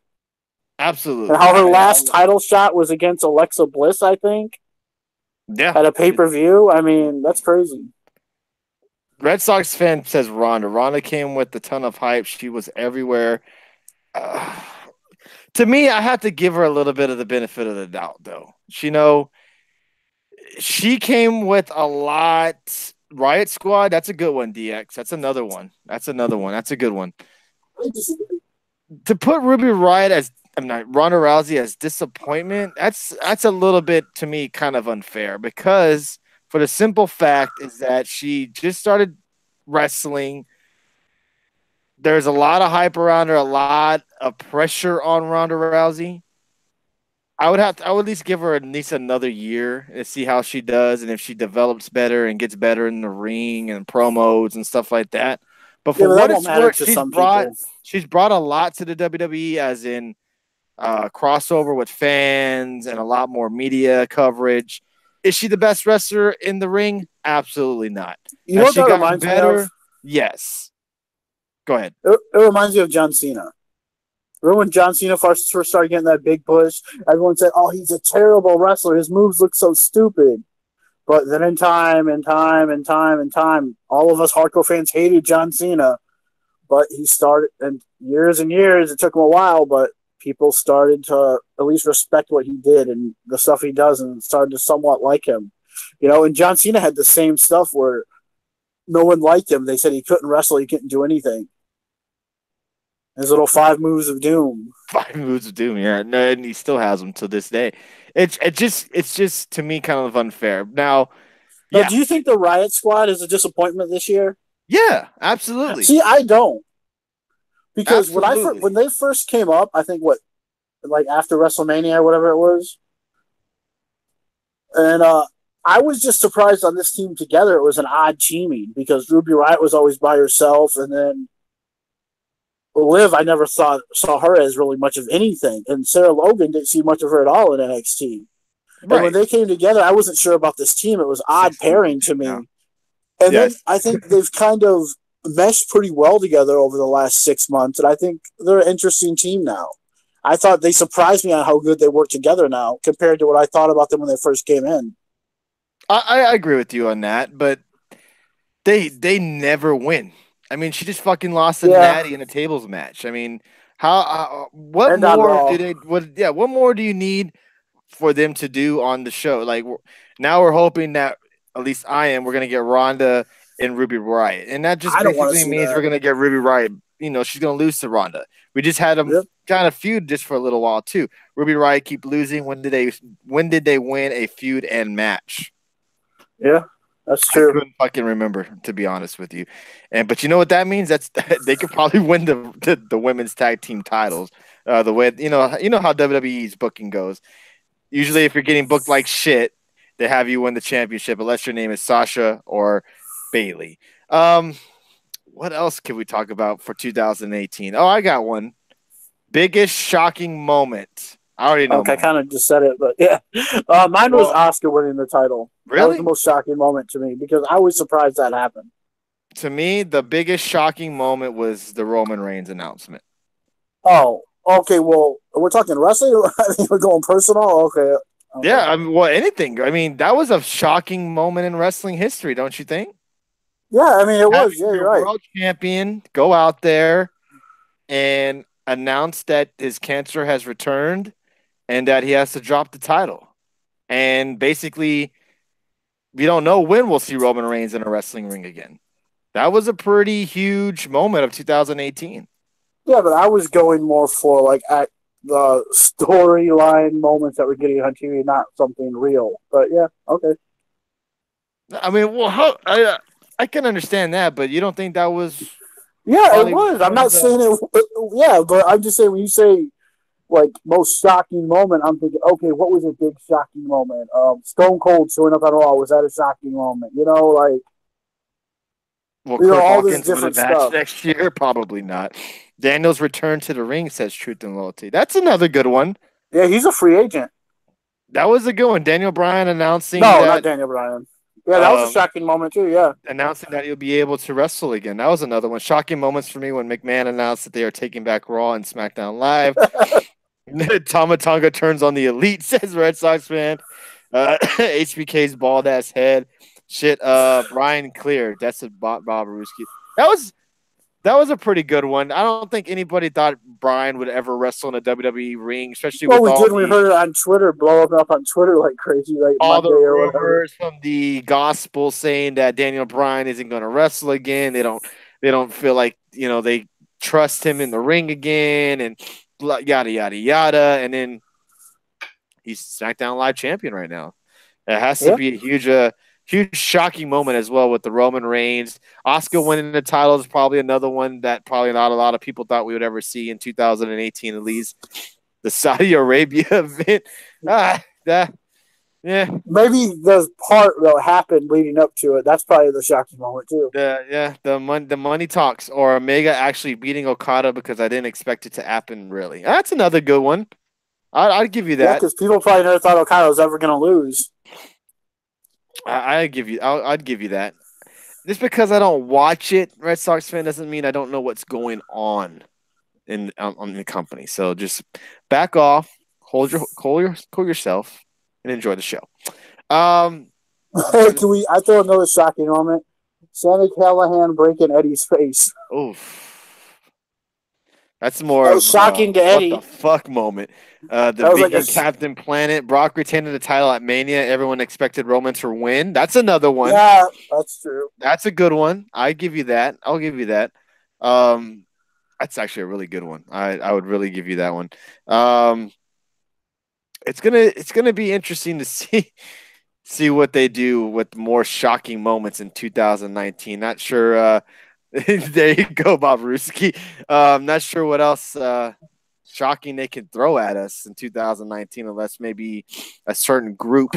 Absolutely. And how her last title shot was against Alexa Bliss, I think. Yeah. At a pay-per-view. I mean, that's crazy. Red Sox fan says Ronda. Ronda came with a ton of hype. She was everywhere. To me, I have to give her a little bit of the benefit of the doubt, though. She came with a lot. Riot Squad, that's a good one, DX. That's another one. That's a good one. To put Ruby Riot Ronda Rousey as disappointment, that's a little bit, to me, kind of unfair because for the simple fact is that she just started wrestling. There's a lot of hype around her, a lot of pressure on Ronda Rousey. I would at least give her at least another year and see how she does and if she develops better and gets better in the ring and promos and stuff like that. But for what it's worth, she's brought a lot to the WWE, as in crossover with fans and a lot more media coverage. Is she the best wrestler in the ring? Absolutely not. You know what that reminds me of? Yes. Go ahead. It reminds me of John Cena. Remember when John Cena first started getting that big push? Everyone said, "Oh, he's a terrible wrestler. His moves look so stupid." But then in time, all of us hardcore fans hated John Cena. But he started, and years, it took him a while, but people started to at least respect what he did and the stuff he does and started to somewhat like him. You know, and John Cena had the same stuff where no one liked him. They said he couldn't wrestle, he couldn't do anything. His little 5 moves of doom. 5 moves of doom, yeah. No, and he still has them to this day. It's just to me kind of unfair. Now, do you think the Riot Squad is a disappointment this year? Yeah, absolutely. See, I don't. Because when they first came up, I think after WrestleMania or whatever it was, and I was just surprised on this team together. It was an odd teaming because Ruby Riott was always by herself, and then Liv, I never saw her as really much of anything, and Sarah Logan didn't see much of her at all in NXT. Right. And when they came together, I wasn't sure about this team. It was odd pairing to me. Yeah. And then I think they've kind of meshed pretty well together over the last 6 months, and I think they're an interesting team now. I thought they surprised me on how good they work together now compared to what I thought about them when they first came in. I agree with you on that, but they never win. I mean, she just fucking lost to Natty in a tables match. I mean, what more do you need for them to do on the show? Like, now we're hoping that, at least we're going to get Ronda and Ruby Riott. And that just basically means we're going to get Ruby Riott. You know, she's going to lose to Ronda. We just had them kind of feud just for a little while, too. Ruby Riott keep losing. When did they win a feud and match? Yeah. That's true. I couldn't fucking remember, to be honest with you. But you know what that means? They could probably win the women's tag team titles. The way you know how WWE's booking goes. Usually, if you're getting booked like shit, they have you win the championship, unless your name is Sasha or Bayley. What else can we talk about for 2018? Oh, I got one. Biggest shocking moment. I already know. Okay, I kind of just said it, but yeah. Mine was Asuka winning the title. Really? That was the most shocking moment to me because I was surprised that happened. To me, the biggest shocking moment was the Roman Reigns announcement. Oh, okay. Well, we're talking wrestling? I mean, we're going personal? Okay. Yeah, I mean, anything. I mean, that was a shocking moment in wrestling history, don't you think? Yeah, I mean, it was. Yeah, you're right. World champion go out there and announce that his cancer has returned and that he has to drop the title. And basically, we don't know when we'll see Roman Reigns in a wrestling ring again. That was a pretty huge moment of 2018. Yeah, but I was going more for at the storyline moments that we're getting on TV, not something real. But yeah, okay. I mean, well, I can understand that, but you don't think that was? Yeah, it was. I'm not saying it. Yeah, but I'm just saying when you say most shocking moment, I'm thinking, okay, what was a big shocking moment? Stone Cold showing up at Raw, was that a shocking moment? You know, all this different stuff. Next year, probably not. Daniel's return to the ring, says Truth and Loyalty. That's another good one. Yeah, he's a free agent. That was a good one. Daniel Bryan announcing not Daniel Bryan. Yeah, that was a shocking moment too, yeah. Announcing that he'll be able to wrestle again. That was another one. Shocking moments for me when McMahon announced that they are taking back Raw and SmackDown Live. Tama Tonga turns on the Elite, says Red Sox fan. HBK's bald ass head. Shit, Brian Clear. That's Bob Ruski. That was a pretty good one. I don't think anybody thought Brian would ever wrestle in a WWE ring, especially with we heard it on Twitter, blowing up on Twitter like crazy, all the rumors from the gospel saying that Daniel Bryan isn't going to wrestle again. They don't feel like they trust him in the ring again, and yada yada yada. And then he's SmackDown Live champion right now. It has to be a huge shocking moment as well with the Roman Reigns. Asuka winning the title is probably another one that probably not a lot of people thought we would ever see in 2018 at least. the Saudi Arabia event. Yeah. Maybe the part that happened leading up to it. That's probably the shocking moment too. The money talks, or Omega actually beating Okada because I didn't expect it to happen. Really, that's another good one. I'd give you that. Yeah, because people probably never thought Okada was ever going to lose. I'd give you that. Just because I don't watch it, Red Sox fan, doesn't mean I don't know what's going on on the company. So just back off, cool yourself, and enjoy the show. Can we? I throw another shocking moment. Sami Callihan breaking Eddie's face. Oof. That's more of shocking to Eddie. What the fuck moment. The vegan Captain Planet. Brock retaining the title at Mania. Everyone expected Roman to win. That's another one. Yeah, that's true. That's a good one. I'll give you that. That's actually a really good one. I would really give you that one. It's gonna be interesting to see what they do with more shocking moments in 2019. Not sure. There you go, Bob Ruski. Not sure what else shocking they can throw at us in 2019, unless maybe a certain group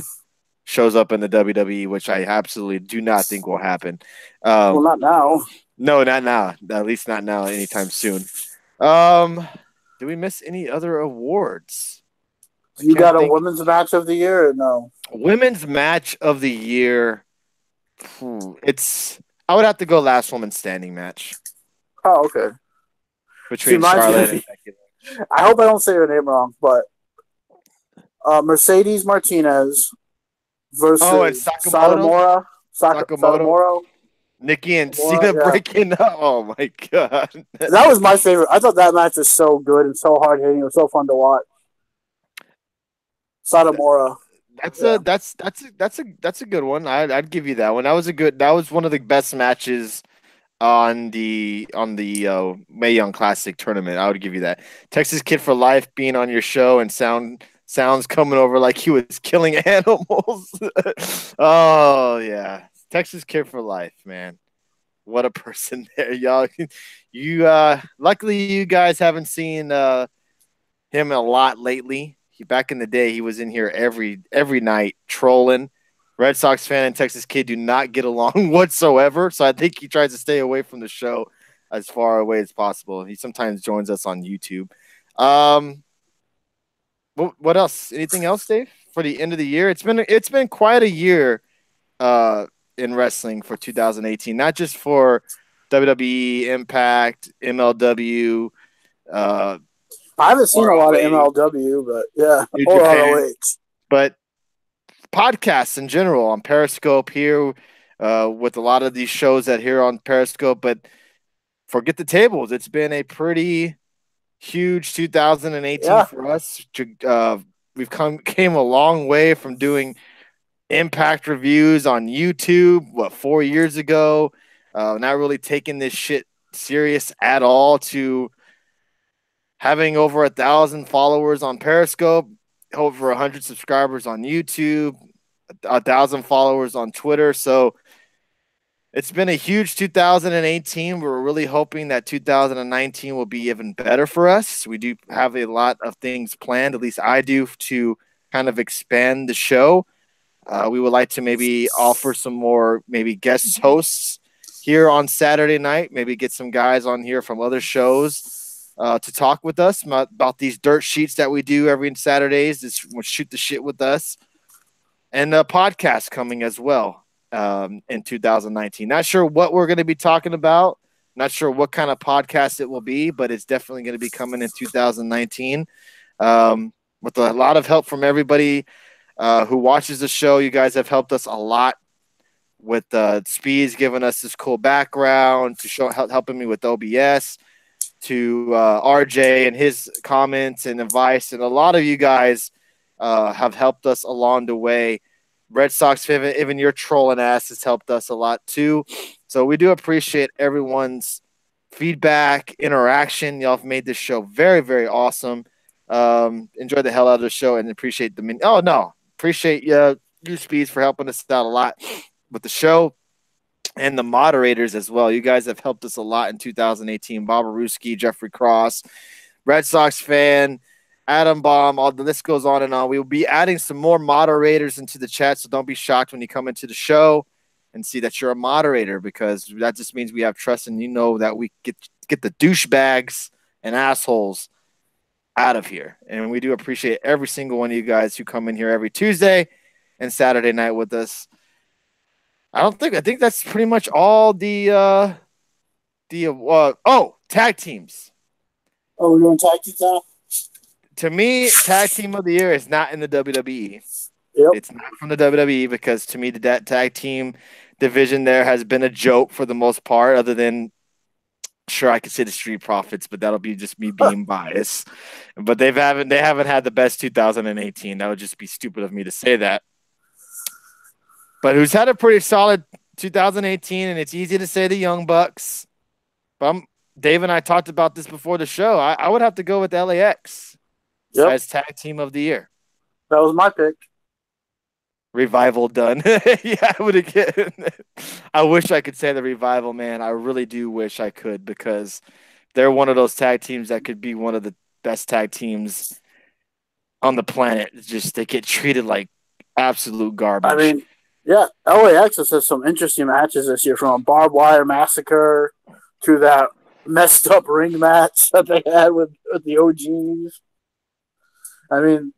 shows up in the WWE, which I absolutely do not think will happen. Well, not now. No, not now. At least not now. Anytime soon. Do we miss any other awards? You got a women's match of the year or no? Women's match of the year. I would have to go last woman standing match. Oh, okay. Between Charlotte and Becky. I hope I don't say her name wrong, but Mercedes Martinez versus Sakamoto. Nikki and Cena breaking up. Oh my god. That was my favorite. I thought that match was so good and so hard hitting. It was so fun to watch. Satomura. That's a good one. I'd give you that one. That was one of the best matches on the Mae Young Classic tournament. I would give you that. Texas Kid for Life being on your show and sounds coming over like he was killing animals. Oh yeah. Texas Kid for Life, man. What a person there, y'all. Luckily you guys haven't seen him a lot lately. Back in the day, he was in here every night trolling. Red Sox fan and Texas Kid do not get along whatsoever, so I think he tries to stay away from the show as far away as possible. He sometimes joins us on YouTube. What else? Anything else, Dave? For the end of the year, it's been quite a year in wrestling for 2018. Not just for WWE, Impact, MLW. I haven't seen a lot of MLW, but yeah, or ROH. But podcasts in general on Periscope here, with a lot of these shows that here on Periscope. But forget the tables. It's been a pretty huge 2018 for us. We've came a long way from doing Impact reviews on YouTube, 4 years ago. Not really taking this shit serious at all, to having over 1,000 followers on Periscope, over 100 subscribers on YouTube, 1,000 followers on Twitter. So it's been a huge 2018. We're really hoping that 2019 will be even better for us. We do have a lot of things planned, at least I do, to kind of expand the show. We would like to maybe offer some more maybe guest hosts here on Saturday night, maybe get some guys on here from other shows to talk with us about these dirt sheets that we do every Saturdays. Just shoot the shit with us, and a podcast coming as well in 2019. Not sure what we're going to be talking about. Not sure what kind of podcast it will be, but it's definitely going to be coming in 2019 with a lot of help from everybody who watches the show. You guys have helped us a lot with Speeds giving us this cool background, to helping me with OBS, to RJ and his comments and advice. And a lot of you guys have helped us along the way. Red Sox fan, even your trolling ass has helped us a lot too. So we do appreciate everyone's feedback, interaction. Y'all have made this show very, very awesome. Enjoy the hell out of the show and appreciate appreciate you Speeds for helping us out a lot with the show. And the moderators as well. You guys have helped us a lot in 2018. Bob Aruski, Jeffrey Cross, Red Sox fan, Adam Bomb, all the list goes on and on. We will be adding some more moderators into the chat, so don't be shocked when you come into the show and see that you're a moderator, because that just means we have trust and that we get the douchebags and assholes out of here. And we do appreciate every single one of you guys who come in here every Tuesday and Saturday night with us. I think that's pretty much all the tag teams. Oh, we're doing tag teams now? To me, tag team of the year is not in the WWE. Yep. It's not from the WWE, because to me, that tag team division there has been a joke for the most part, other than, sure, I could say the Street Profits, but that'll be just me being biased. But they haven't had the best 2018. That would just be stupid of me to say that. But who's had a pretty solid 2018, and it's easy to say the Young Bucks. But Dave and I talked about this before the show. I would have to go with LAX as tag team of the year. That was my pick. Revival done. Yeah, I wish I could say the Revival, man. I really do wish I could, because they're one of those tag teams that could be one of the best tag teams on the planet. It's just they get treated like absolute garbage. I mean, yeah, LAX has some interesting matches this year, from a barbed wire massacre to that messed up ring match that they had with the OGs. I mean,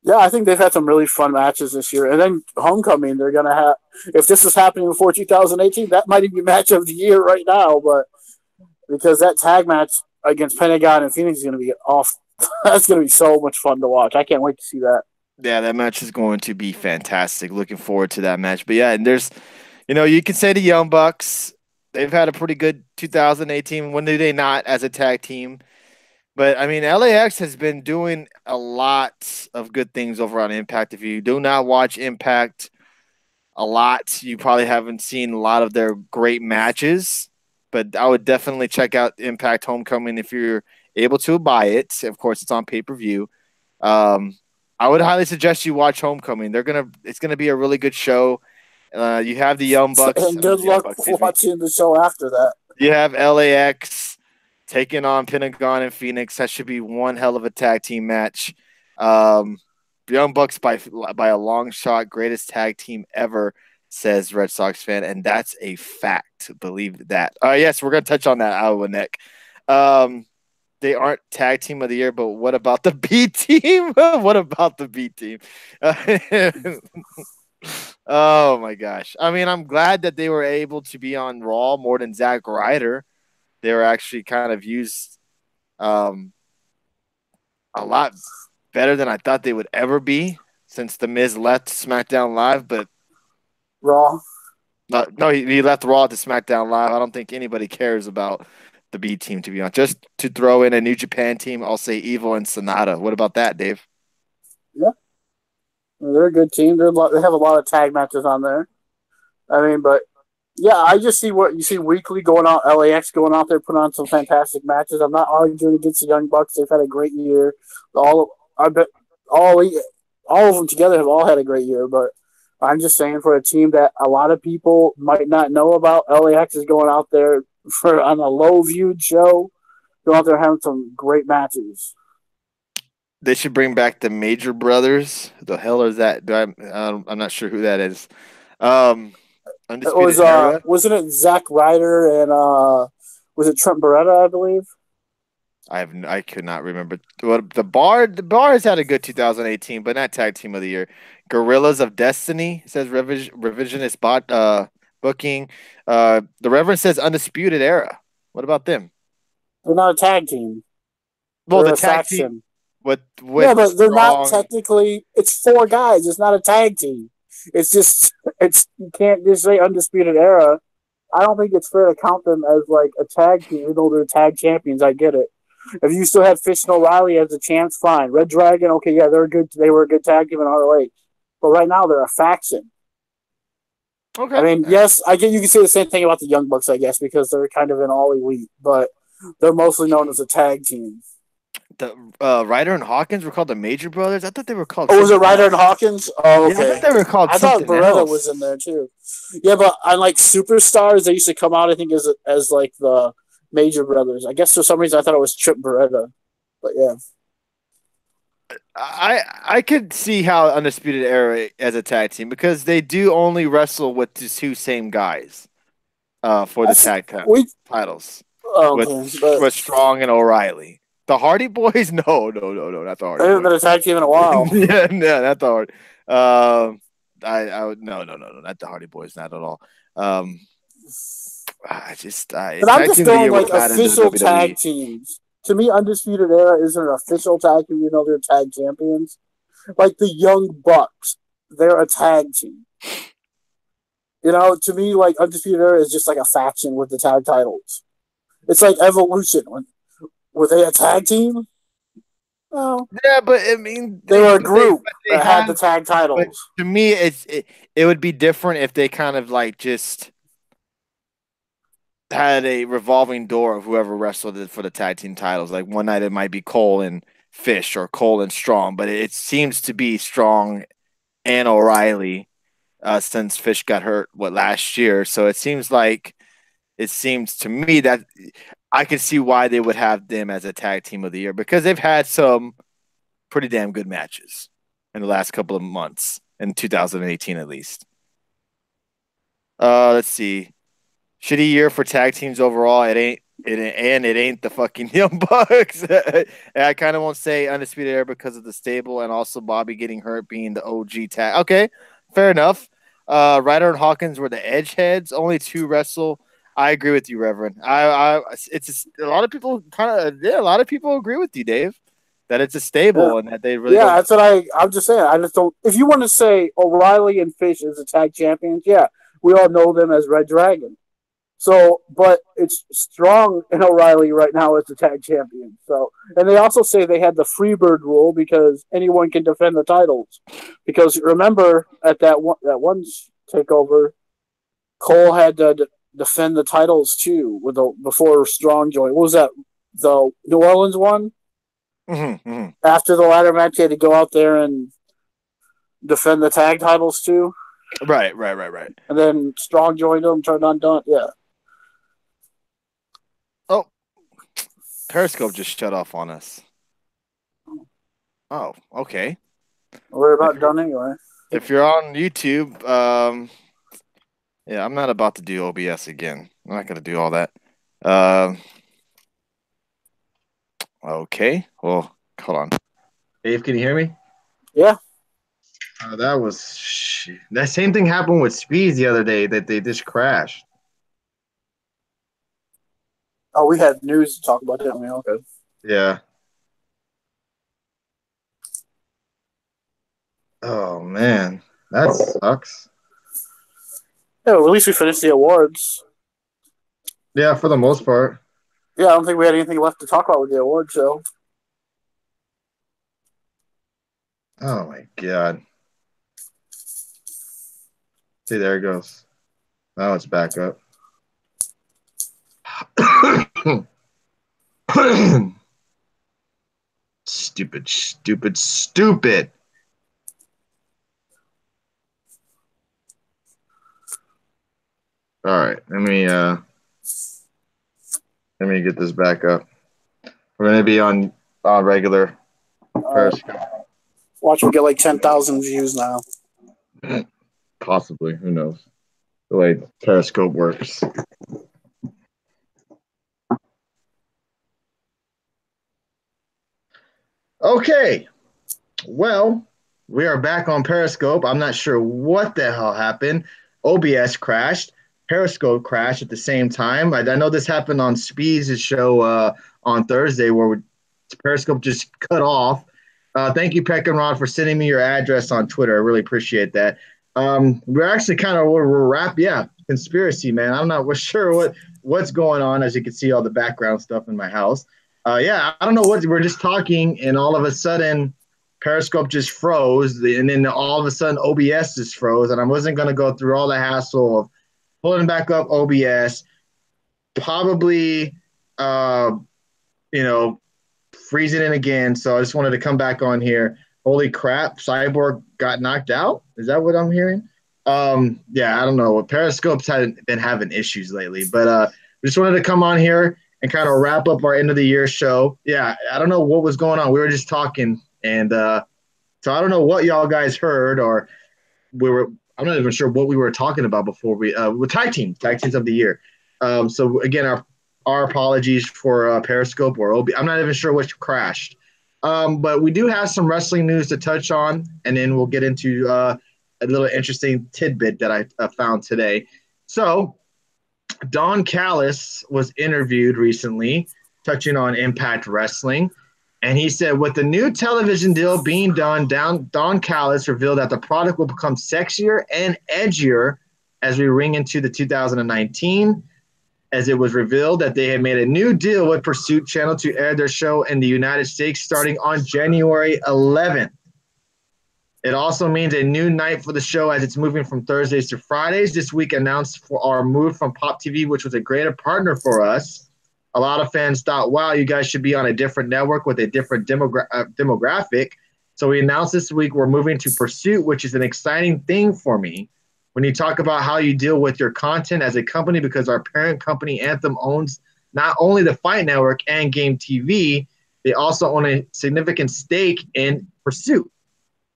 yeah, I think they've had some really fun matches this year. And then Homecoming, they're going to have, if this is happening before 2018, that might even be match of the year right now. But because that tag match against Pentagon and Phoenix is going to be off, that's going to be so much fun to watch. I can't wait to see that. Yeah, that match is going to be fantastic. Looking forward to that match. But yeah, and there's, you can say the Young Bucks, they've had a pretty good 2018. When did they not as a tag team? But, I mean, LAX has been doing a lot of good things over on Impact. If you do not watch Impact a lot, you probably haven't seen a lot of their great matches. But I would definitely check out Impact Homecoming if you're able to buy it. Of course, it's on pay-per-view. I would highly suggest you watch Homecoming. It's gonna be a really good show. You have the Young Bucks. And good luck watching the show after that. You have LAX taking on Pentagon and Phoenix. That should be one hell of a tag team match. Young Bucks by a long shot, greatest tag team ever, says Red Sox fan, and that's a fact. Believe that. Yes, we're gonna touch on that, Iowa Nick. They aren't tag team of the year, but what about the B team? What about the B team? Oh my gosh. I mean, I'm glad that they were able to be on Raw more than Zack Ryder. They were actually kind of used a lot better than I thought they would ever be since The Miz left SmackDown Live, but Raw. No, he left Raw to SmackDown Live. I don't think anybody cares about the B team, to be honest. Just to throw in a New Japan team, I'll say Evil and Sonata. What about that, Dave? Yeah. They're a good team. They have a lot of tag matches on there. I mean, but yeah, I just see what you see weekly going out. LAX going out there, putting on some fantastic matches. I'm not arguing against the Young Bucks. They've had a great year. All of them together have all had a great year. But I'm just saying, for a team that a lot of people might not know about, LAX is going out there on a low viewed show, going out there having some great matches. They should bring back the Major Brothers. The hell is that? I'm not sure who that is. Wasn't it Zack Ryder and was it Trent Beretta, I believe? I could not remember. The Bar has had a good 2018, but not tag team of the year. Gorillas of Destiny says revisionist booking. The Reverend says Undisputed Era. What about them? They're not a tag team. Well, the tag team. With yeah, but they're not technically. It's 4 guys. It's not a tag team. It's just you can't just say Undisputed Era. I don't think it's fair to count them as like a tag team, even though they're tag champions. I get it. If you still had Fish and O'Reilly as a champs, fine. Red Dragon, okay, yeah, they were a good tag team in ROH. But right now they're a faction. Okay. I mean, yes, I get you can say the same thing about the Young Bucks, I guess, because they're kind of an all elite, but they're mostly known as a tag team. The Ryder and Hawkins were called the Major Brothers. I thought they were called. Oh, was it Ryder and Hawkins? Oh, okay. Yeah, I thought they were called. I thought Beretta was in there too. Yeah, but on like Superstars, they used to come out, I think, as like the Major Brothers. I guess for some reason I thought it was Trip Beretta, but yeah. I could see how Undisputed Era as a tag team because they do only wrestle with the two same guys for the titles with Strong and O'Reilly. The Hardy Boys, no, not the Hardy Boys. They haven't been a tag team in a while. yeah, not the Hardy. I would no, not the Hardy Boys, not at all. I'm just going like official tag teams. To me, Undisputed Era isn't an official tag team, even though they're tag champions. Like the Young Bucks, they're a tag team. You know, to me, like Undisputed Era is just like a faction with the tag titles. It's like Evolution. Were they a tag team? No. Yeah, but I mean, they were a group that had the tag titles. To me, it would be different if they kind of like just had a revolving door of whoever wrestled it for the tag team titles. Like one night it might be Cole and Fish or Cole and Strong, but it seems to be Strong and O'Reilly since Fish got hurt last year. So it seems to me that I can see why they would have them as a tag team of the year because they've had some pretty damn good matches in the last couple of months in 2018 at least. Let's see. Shitty year for tag teams overall. It ain't the fucking Young Bucks. I kind of won't say Undisputed Era because of the stable and also Bobby getting hurt being the OG tag. Okay, fair enough. Ryder and Hawkins were the edge heads. Only two wrestle. I agree with you, Reverend. It's just, a lot of people a lot of people agree with you, Dave, that it's a stable and that they really. Yeah, that's what I'm just saying. I just don't. If you want to say O'Reilly and Fish as the tag champions, yeah, we all know them as Red Dragon. So, but it's Strong and O'Reilly right now as the tag champion. So, and they also say they had the Freebird rule because anyone can defend the titles. Because remember at that one takeover, Cole had to defend the titles too before Strong joined. What was that? The New Orleans one? Mm-hmm. After the ladder match, he had to go out there and defend the tag titles too. Right. And then Strong joined him, turned on Dunn. Yeah. Oh, Periscope just shut off on us. Oh, okay. We're about done anyway. If you're on YouTube, yeah, I'm not about to do OBS again. I'm not going to do all that. Okay. Well, hold on. Dave, can you hear me? Yeah. That same thing happened with Speeds the other day that they just crashed. Oh, we had news to talk about, didn't we? Okay. Yeah. Oh, man. That sucks. Yeah, well, at least we finished the awards. Yeah, for the most part. Yeah, I don't think we had anything left to talk about with the award show. Oh, my God. See, there it goes. Now it's back up. Stupid. All right, let me get this back up. We're gonna be on regular Periscope. Watch, we get like 10,000 views now. Possibly, who knows? The way Periscope works. Okay, well, we are back on Periscope. I'm not sure what the hell happened. OBS crashed. Periscope crashed at the same time. I know this happened on Speeds' show on Thursday where Periscope just cut off. Thank you, Peck and Rod, for sending me your address on Twitter. I really appreciate that. We're actually conspiracy, man. I'm not sure what's going on. As you can see, all the background stuff in my house. I don't know what we're just talking, and all of a sudden, Periscope just froze, and then all of a sudden, OBS just froze, and I wasn't going to go through all the hassle of pulling back up OBS, probably, freezing it again. So I just wanted to come back on here. Holy crap, Cyborg got knocked out? Is that what I'm hearing? I don't know. Periscope's been having issues lately, but we just wanted to come on here and kind of wrap up our end of the year show. Yeah, I don't know what was going on. We were just talking, And so I don't know what y'all guys heard, or I'm not even sure what we were talking about before with tag teams of the year. So again, our apologies for Periscope or I'm not even sure which crashed. But we do have some wrestling news to touch on, and then we'll get into a little interesting tidbit that I found today. So Don Callis was interviewed recently touching on Impact Wrestling. And he said, with the new television deal being done, Don Callis revealed that the product will become sexier and edgier as we ring into the 2019, as it was revealed that they had made a new deal with Pursuit Channel to air their show in the United States starting on January 11th. It also means a new night for the show as it's moving from Thursdays to Fridays. This week announced for our move from Pop TV, which was a greater partner for us. A lot of fans thought, wow, you guys should be on a different network with a different demographic. So we announced this week we're moving to Pursuit, which is an exciting thing for me. When you talk about how you deal with your content as a company, because our parent company, Anthem, owns not only the Fight Network and Game TV, they also own a significant stake in Pursuit.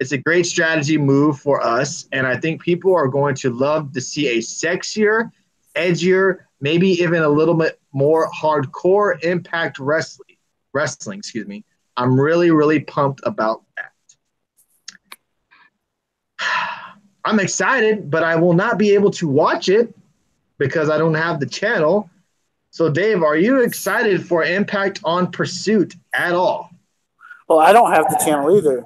It's a great strategy move for us, and I think people are going to love to see a sexier, edgier, maybe even a little bit more hardcore Impact wrestling. I'm really, really pumped about that. I'm excited, but I will not be able to watch it because I don't have the channel. So, Dave, are you excited for Impact on Pursuit at all? Well, I don't have the channel either,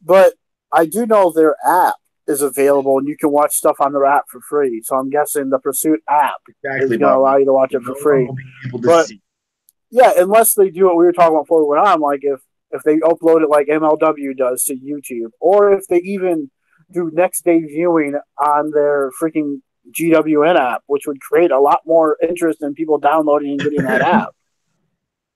but I do know their app is available and you can watch stuff on their app for free. So I'm guessing the Pursuit app is going to allow you to watch it for free. But yeah, unless they do what we were talking about before went on, like if they upload it like MLW does to YouTube, or if they even do next day viewing on their freaking GWN app, which would create a lot more interest in people downloading and getting that app.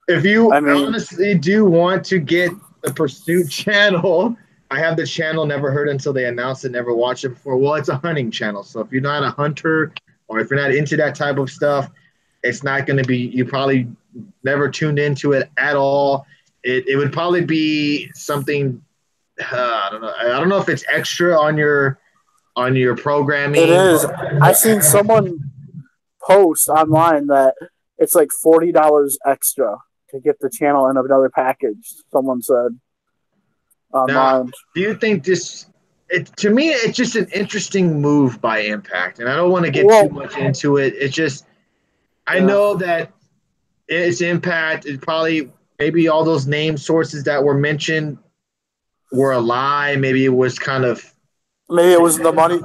If you honestly do want to get the Pursuit channel, I have the channel, never heard until they announced it, never watched it before. Well, it's a hunting channel. So if you're not a hunter or if you're not into that type of stuff, it's not going to be, you probably never tuned into it at all. It would probably be something, I don't know. I don't know if it's extra on your programming. It is. I've seen someone post online that it's like $40 extra to get the channel in another package, someone said. Now, do you think this? To me, it's just an interesting move by Impact, and I don't want to get too much into it. It's just, I know that it's Impact. It's probably maybe all those name sources that were mentioned were a lie. Maybe it was kind of. Maybe it was the money.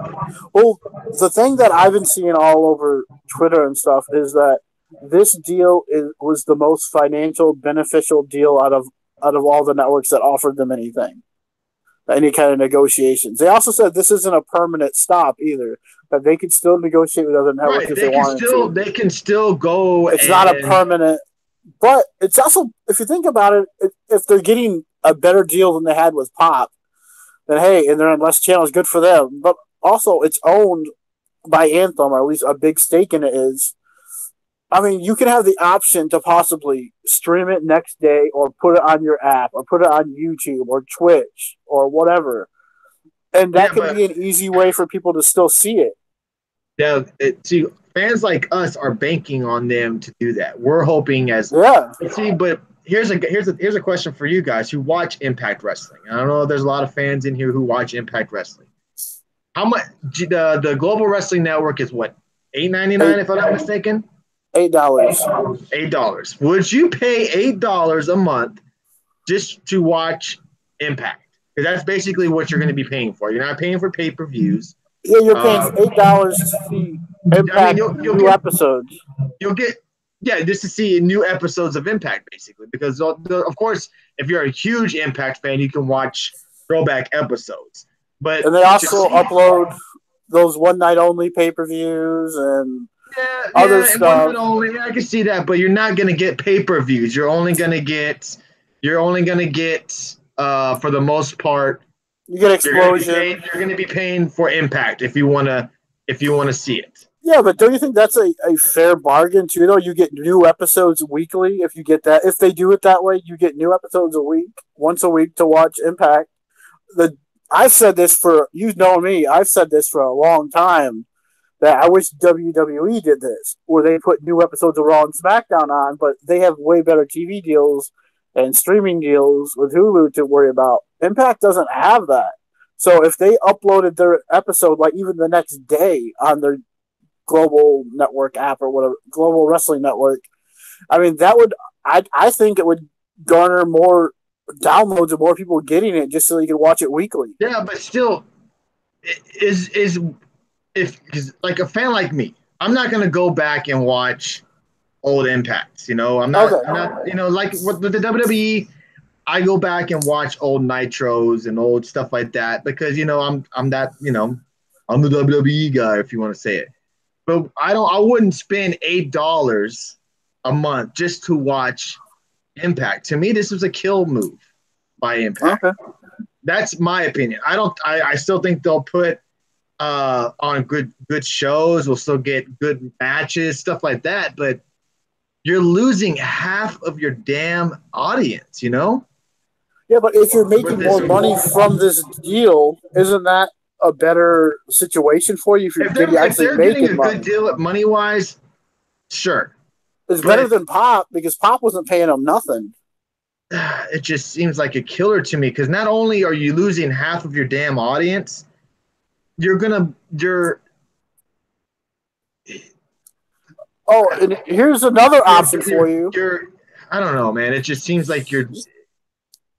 Well, the thing that I've been seeing all over Twitter and stuff is that this deal was the most financial beneficial deal out of all the networks that offered them anything, any kind of negotiations. They also said this isn't a permanent stop either, that they could still negotiate with other networks if they wanted to. They can still go. It's not a permanent, but it's also, if you think about it, if they're getting a better deal than they had with Pop, then hey, and they're on less channels, good for them. But also, it's owned by Anthem, or at least a big stake in it is. I mean, you can have the option to possibly stream it next day or put it on your app or put it on YouTube or Twitch or whatever. And that could be an easy way for people to still see it. Yeah, see, fans like us are banking on them to do that. We're hoping see, but here's a question for you guys who watch Impact Wrestling. I don't know if there's a lot of fans in here who watch Impact Wrestling. How much the Global Wrestling Network is what, $8.99 if I'm not mistaken? $8. Would you pay $8 a month just to watch Impact? Because that's basically what you're going to be paying for. You're not paying for pay-per-views. Yeah, you're paying $8 to see Impact you'll new get, episodes. You'll get just to see new episodes of Impact, basically. Because of course, if you're a huge Impact fan, you can watch throwback episodes. And they also upload those one night only pay-per-views and other stuff. I can see that, but you're not going to get pay-per-views. You're only going to get for the most part, you get Explosion. You're going to be paying for Impact if you want to see it. Yeah, but don't you think that's a fair bargain too? Though you get new episodes weekly if you get that. If they do it that way, you get new episodes once a week to watch Impact. I've said this for me. I've said this for a long time that I wish WWE did this, where they put new episodes of Raw and SmackDown on, but they have way better TV deals and streaming deals with Hulu to worry about. Impact doesn't have that. So if they uploaded their episode like even the next day on their global network app or whatever, global wrestling network, I mean I think it would garner more downloads and more people getting it just so you can watch it weekly. Yeah, but still, because like a fan like me, I'm not gonna go back and watch old Impacts. I'm not. Like with the WWE, I go back and watch old Nitros and old stuff like that because I'm that I'm the WWE guy if you want to say it. But I wouldn't spend $8 a month just to watch Impact. To me, this was a kill move by Impact. Okay. That's my opinion. I still think they'll put on good shows. We'll still get good matches, stuff like that. But you're losing half of your damn audience, Yeah, but if you're making more money from this deal, isn't that a better situation for you if you're getting a good deal money-wise? Sure. It's better than Pop because Pop wasn't paying them nothing. It just seems like a killer to me because not only are you losing half of your damn audience, Oh, and here's another option for you. I don't know, man. It just seems like you're.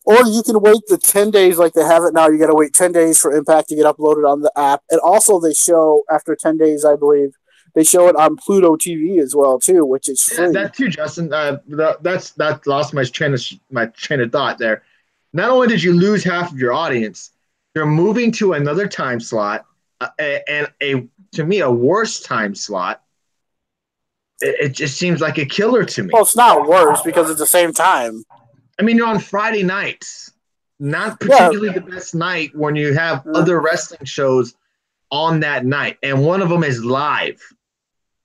Or you can wait the 10 days like they have it now. You got to wait 10 days for Impact to get uploaded on the app. And also they show, after 10 days, I believe, they show it on Pluto TV as well, too, which is free. Yeah, that too, Justin. That lost my train of thought there. Not only did you lose half of your audience, you're moving to another time slot and to me, a worse time slot. It just seems like a killer to me. Well, it's not worse because it's the same time. I mean, you're on Friday nights, not particularly the best night when you have other wrestling shows on that night, and one of them is live.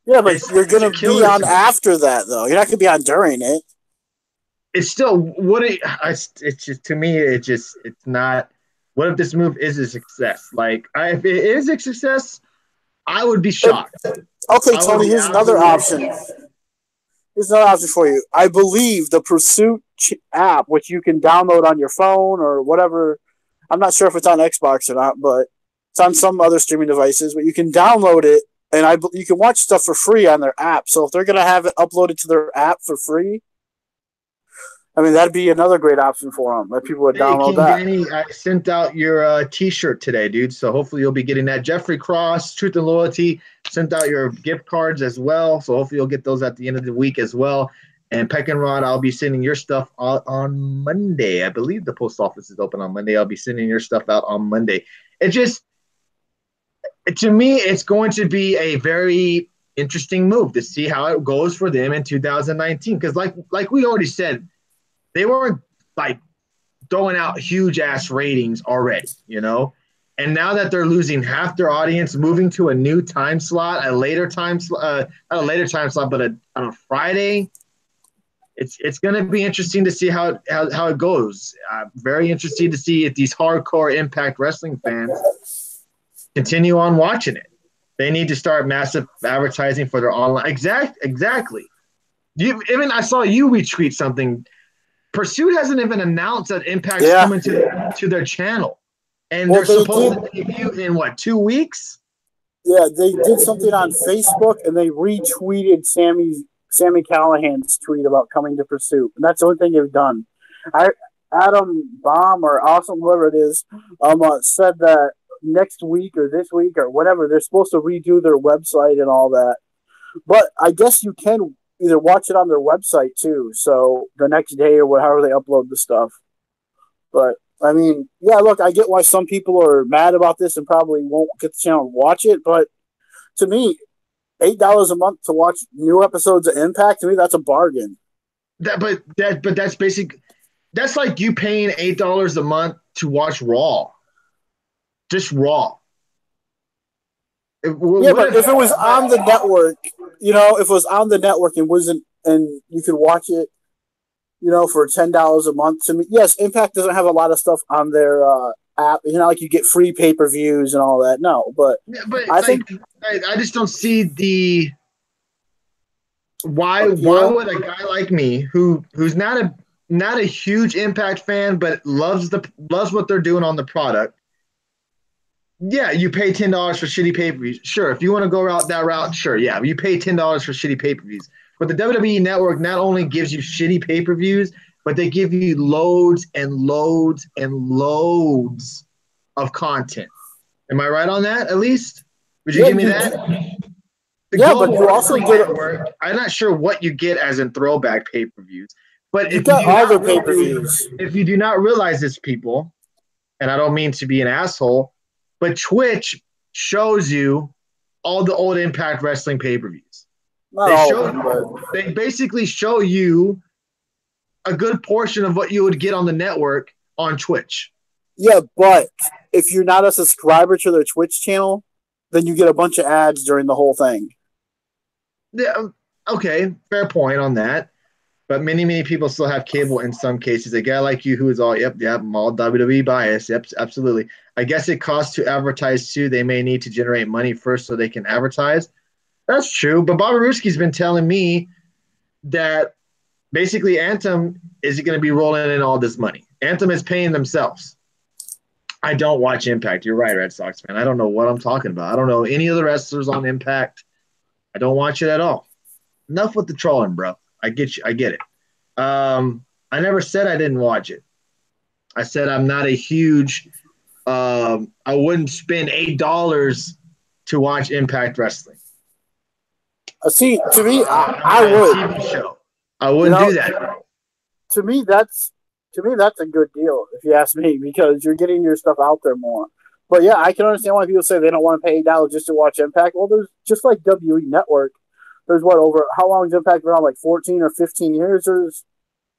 Yeah, but you're going to be on after that, though. You're not going to be on during it. It's still it's just to me. It's not. What if this move is a success? Like, if it is a success, I would be shocked. Okay, Tony. Here's another option. Here's another option for you. I believe the Pursuit app, which you can download on your phone or whatever. I'm not sure if it's on Xbox or not, but it's on some other streaming devices. But you can download it, and you can watch stuff for free on their app. So if they're going to have it uploaded to their app for free, I mean, that'd be another great option for them. That people would download that. Danny, I sent out your T-shirt today, dude. So hopefully you'll be getting that. Jeffrey Cross, Truth and Loyalty, sent out your gift cards as well. So hopefully you'll get those at the end of the week as well. And Peck and Rod, I'll be sending your stuff out on Monday. I believe the post office is open on Monday. I'll be sending your stuff out on Monday. To me, it's going to be a very interesting move to see how it goes for them in 2019. Because like we already said, they weren't like throwing out huge ass ratings already, And now that they're losing half their audience, moving to a new time slot, a later time slot, not a later time slot, but on a Friday, it's going to be interesting to see how it goes. Very interesting to see if these hardcore Impact Wrestling fans continue on watching it. They need to start massive advertising for their online. Exactly. I saw you retweet something. Pursuit hasn't even announced that Impact's coming to their channel. And they're supposed to debut in, 2 weeks? Yeah, they did something on Facebook, and they retweeted Sami Callihan's tweet about coming to Pursuit. And that's the only thing they've done. Adam Baum or Awesome, whoever it is, said that next week or this week or whatever, they're supposed to redo their website and all that. But I guess you can either watch it on their website too, so the next day or however they upload the stuff. But I mean, yeah, look, I get why some people are mad about this and probably won't get the channel to watch it, but to me, $8 a month to watch new episodes of Impact, to me, that's a bargain. But that's basic. That's like you paying $8 a month to watch Raw. Just Raw. But if it was on the network, if it was on the network and wasn't, and you could watch it, for $10 a month. To me, yes, Impact doesn't have a lot of stuff on their app. Like you get free pay-per-views and all that. No, but I think I just don't see the why would a guy like me who's not a huge Impact fan but loves what they're doing on the product. Yeah, you pay $10 for shitty pay-per-views. Sure, if you want to go that route, sure, yeah, you pay $10 for shitty pay-per-views. But the WWE Network not only gives you shitty pay-per-views, but they give you loads and loads and loads of content. Am I right on that, at least? Would you give me that? But you also get I'm not sure what you get as in throwback pay-per-views. But you got other pay-per-views. If you do not realize this, people, and I don't mean to be an asshole, but Twitch shows you all the old Impact Wrestling pay-per-views. They basically show you a good portion of what you would get on the network on Twitch. Yeah, but if you're not a subscriber to their Twitch channel, then you get a bunch of ads during the whole thing. Yeah, okay, fair point on that. But many people still have cable in some cases. A guy like you who is all, yep, I'm all WWE biased. Yep, absolutely. I guess it costs to advertise too. They may need to generate money first so they can advertise. That's true. But Bobby Roosky's been telling me that basically Anthem is going to be rolling in all this money. Anthem is paying themselves. I don't watch Impact. You're right, Red Sox fan. I don't know what I'm talking about. I don't know any of the wrestlers on Impact. I don't watch it at all. Enough with the trolling, bro. I get you. I get it. I never said I didn't watch it. I said I'm not a huge I wouldn't spend $8 to watch Impact Wrestling. See, to me, I would. TV show. I wouldn't do that. To me, that's a good deal, if you ask me, because you're getting your stuff out there more. But yeah, I can understand why people say they don't want to pay $8 just to watch Impact. Well, there's just like WWE Network. There's how long has Impact been on? Like 14 or 15 years?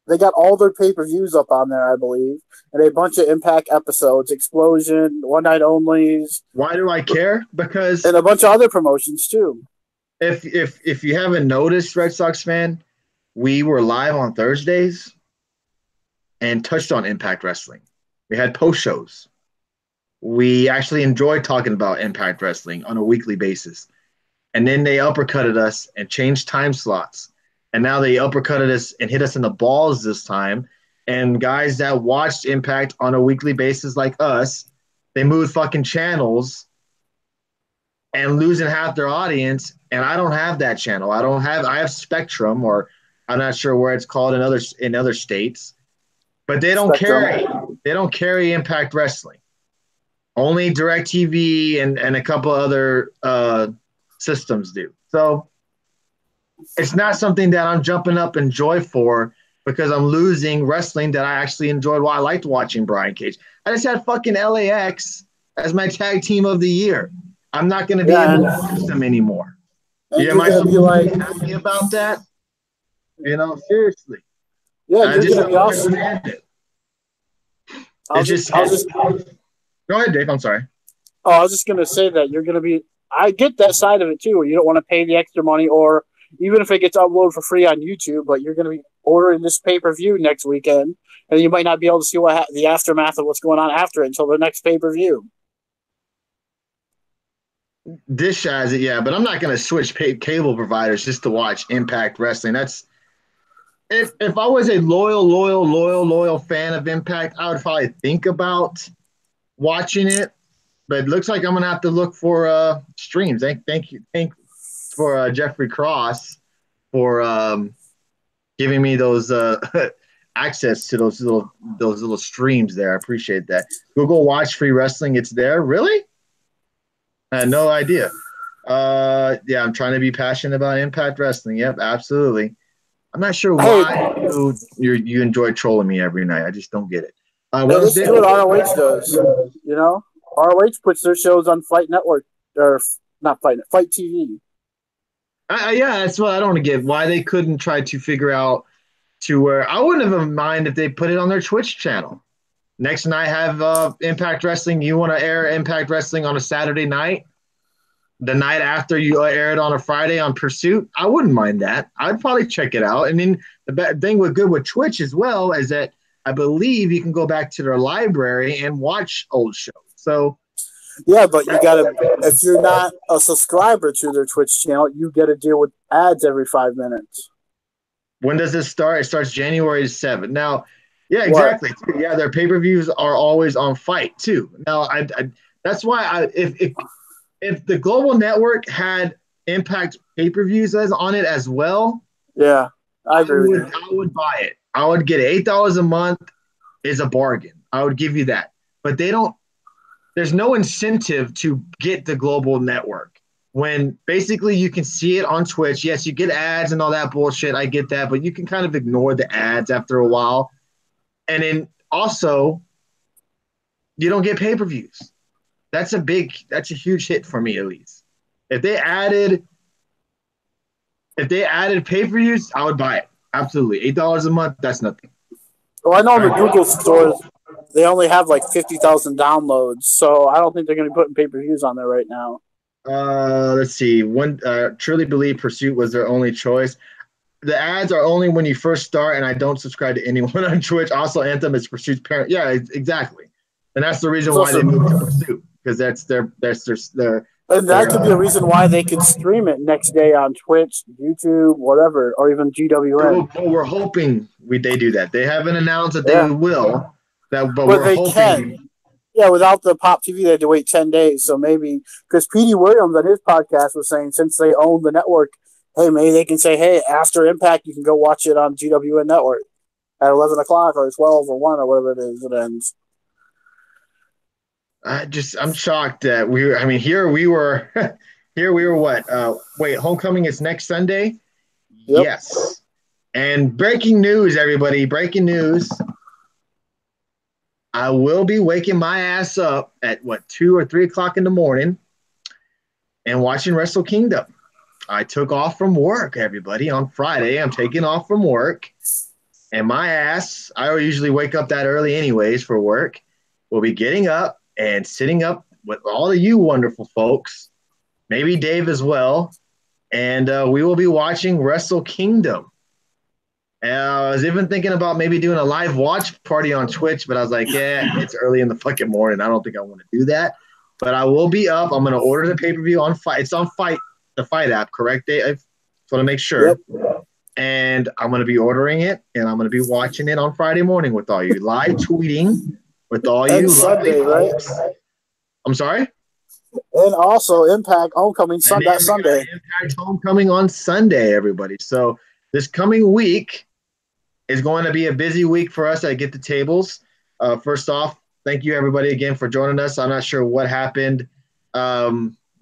They got all their pay-per-views up on there, I believe, and a bunch of Impact episodes, Explosion, One Night Onlys. Why do I care? Because and a bunch of other promotions too. If you haven't noticed, Red Sox fan, we were live on Thursdays and touched on Impact Wrestling. We had post shows. We actually enjoyed talking about Impact Wrestling on a weekly basis. And then they uppercutted us and changed time slots. And now they uppercutted us and hit us in the balls this time. And guys that watched Impact on a weekly basis like us, they moved fucking channels and losing half their audience. And I don't have that channel. I have Spectrum, or I'm not sure where it's called in other states. But they don't carry Impact Wrestling. Only DirecTV and a couple other systems do. So it's not something that I'm jumping up in joy for because I'm losing wrestling that I actually enjoyed. Well, I liked watching Brian Cage. I just had fucking LAX as my tag team of the year. I'm not going to be able to watch them anymore. Am I happy about that? Seriously. Yeah, I just don't understand it. Go ahead, Dave. I'm sorry. Oh, I was just going to say that you're going to be – I get that side of it, too, where you don't want to pay the extra money, or even if it gets uploaded for free on YouTube, but you're going to be ordering this pay-per-view next weekend, and you might not be able to see the aftermath of what's going on after it until the next pay-per-view. Dish has it, yeah, but I'm not going to switch cable providers just to watch Impact Wrestling. That's if I was a loyal fan of Impact, I would probably think about watching it. But it looks like I'm gonna have to look for streams. Thank you for Jeffrey Cross for giving me those access to those little streams there. I appreciate that. Google Watch Free Wrestling. It's there. Really? I had no idea. Yeah, I'm trying to be passionate about Impact Wrestling. Yep, absolutely. I'm not sure why you enjoy trolling me every night. I just don't get it. This is what ROH does. ROH puts their shows on Fight Network, or not Fight TV. Yeah, that's what I don't get. Why they couldn't try to figure out to where I wouldn't have mind if they put it on their Twitch channel. Next night have Impact Wrestling. You want to air Impact Wrestling on a Saturday night? the night after you air it on a Friday on Pursuit, I wouldn't mind that. I'd probably check it out. And then the thing with Twitch as well is that I believe you can go back to their library and watch old shows. So yeah, but you gotta, if you're not a subscriber to their Twitch channel, you get to deal with ads every 5 minutes. When does this start? It starts January 7th. Now, yeah, exactly. What? Yeah, their pay-per-views are always on Fight too. Now, that's why if the Global Network had Impact pay-per-views on it as well, yeah, I agree. I would buy it. I would get $8 a month is a bargain. I would give you that. But they don't. There's no incentive to get the Global Network when basically you can see it on Twitch. Yes, you get ads and all that bullshit. I get that, but you can kind of ignore the ads after a while. And then also, you don't get pay-per-views. That's a huge hit for me, at least. If they added pay-per-views, I would buy it. Absolutely. $8 a month, that's nothing. Well, I know in the Google stores, they only have like 50,000 downloads, so I don't think they're going to be putting pay-per-views on there right now. Let's see. Truly believe Pursuit was their only choice. The ads are only when you first start, and I don't subscribe to anyone on Twitch. Also, Anthem is Pursuit's parent. Yeah, exactly. And that's the reason why they moved to Pursuit, because that's their and that could be a reason why they could stream it next day on Twitch, YouTube, whatever, or even GWN. Well, we're hoping they do that. They haven't announced that they will. But we're hoping. Can. Yeah, without the Pop TV, they had to wait 10 days. So maybe, because Petey Williams on his podcast was saying since they own the network, hey, maybe they can say, hey, after Impact, you can go watch it on GWN Network at 11 o'clock or 12 or 1 or whatever it is it ends. I'm shocked that here we were what? Homecoming is next Sunday? Yep. Yes. And breaking news, everybody, breaking news. I will be waking my ass up at 2 or 3 o'clock in the morning and watching Wrestle Kingdom. I took off from work, everybody, on Friday. I'm taking off from work. And my ass, I usually wake up that early anyways for work, will be getting up and sitting up with all of you wonderful folks, maybe Dave as well, and we will be watching Wrestle Kingdom. And I was even thinking about maybe doing a live watch party on Twitch, but I was like, yeah, it's early in the fucking morning. I don't think I want to do that. But I will be up. I'm going to order the pay-per-view on Fight. It's on the Fight app, correct, Dave? I just want to make sure. Yep. And I'm going to be ordering it, and I'm going to be watching it on Friday morning with all you, live tweeting with all you. Sunday, right? I'm sorry? And also Impact Homecoming Sunday. Impact Homecoming on Sunday, everybody. So this coming week is going to be a busy week for us at Get the Tables. First off, thank you, everybody, again, for joining us. I'm not sure what happened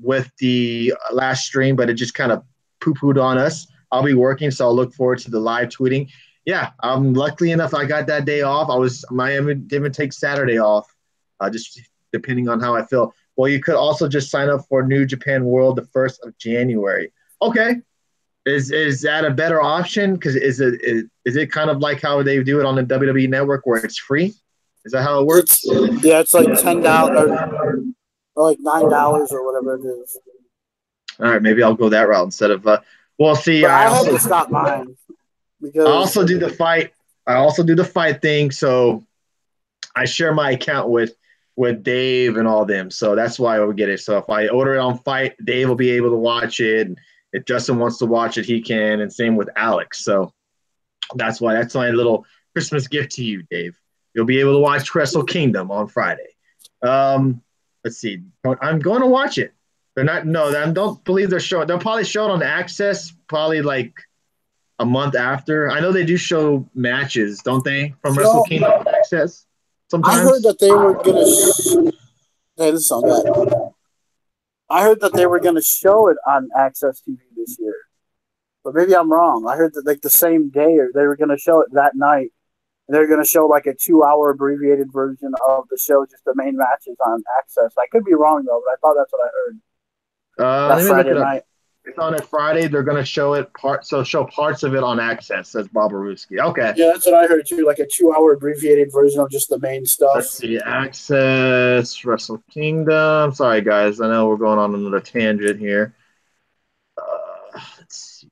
with the last stream, but it just kind of poo-pooed on us. I'll be working, so I'll look forward to the live tweeting. Yeah, luckily enough, I got that day off. I even take Saturday off, just depending on how I feel. Well, you could also just sign up for New Japan World the 1st of January. Okay. Is that a better option? Because is it kind of like how they do it on the WWE Network where it's free? Is that how it works? It's like $10 or like $9 or whatever it is. All right, maybe I'll go that route instead of we'll see. But I had to stop mine because I also do the Fight. I also do the Fight thing, so I share my account with Dave and all them. So that's why I would get it. So if I order it on Fight, Dave will be able to watch it. If Justin wants to watch it, he can, and same with Alex. So that's my little Christmas gift to you, Dave. You'll be able to watch Wrestle Kingdom on Friday. Let's see. I'm going to watch it. I don't believe they're showing. They'll probably show it on Access probably like a month after. I know they do show matches, don't they, from Wrestle Kingdom on Access? Sometimes. I heard that they were going to hey, this sounds bad. I heard that they were going to show it on Access TV this year. But maybe I'm wrong. I heard that like the same day or they were going to show it that night. And they're going to show like a 2-hour abbreviated version of the show, just the main matches on Access. I could be wrong, though, but I thought that's what I heard. Let me Friday look it up. Night. It's on a Friday. They're going to show parts of it on Access, says Bob Aruski. Okay. Yeah, that's what I heard too, like a 2-hour abbreviated version of just the main stuff. Let's see. Access, Wrestle Kingdom. Sorry, guys. I know we're going on another tangent here. Let's see.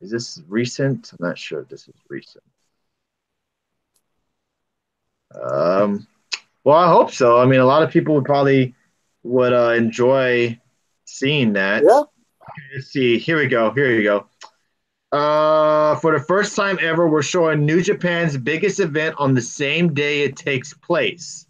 Is this recent? I'm not sure if this is recent. Well, I hope so. I mean, a lot of people would enjoy seeing that. Yeah. Let's see. Here we go. For the first time ever, we're showing New Japan's biggest event on the same day it takes place.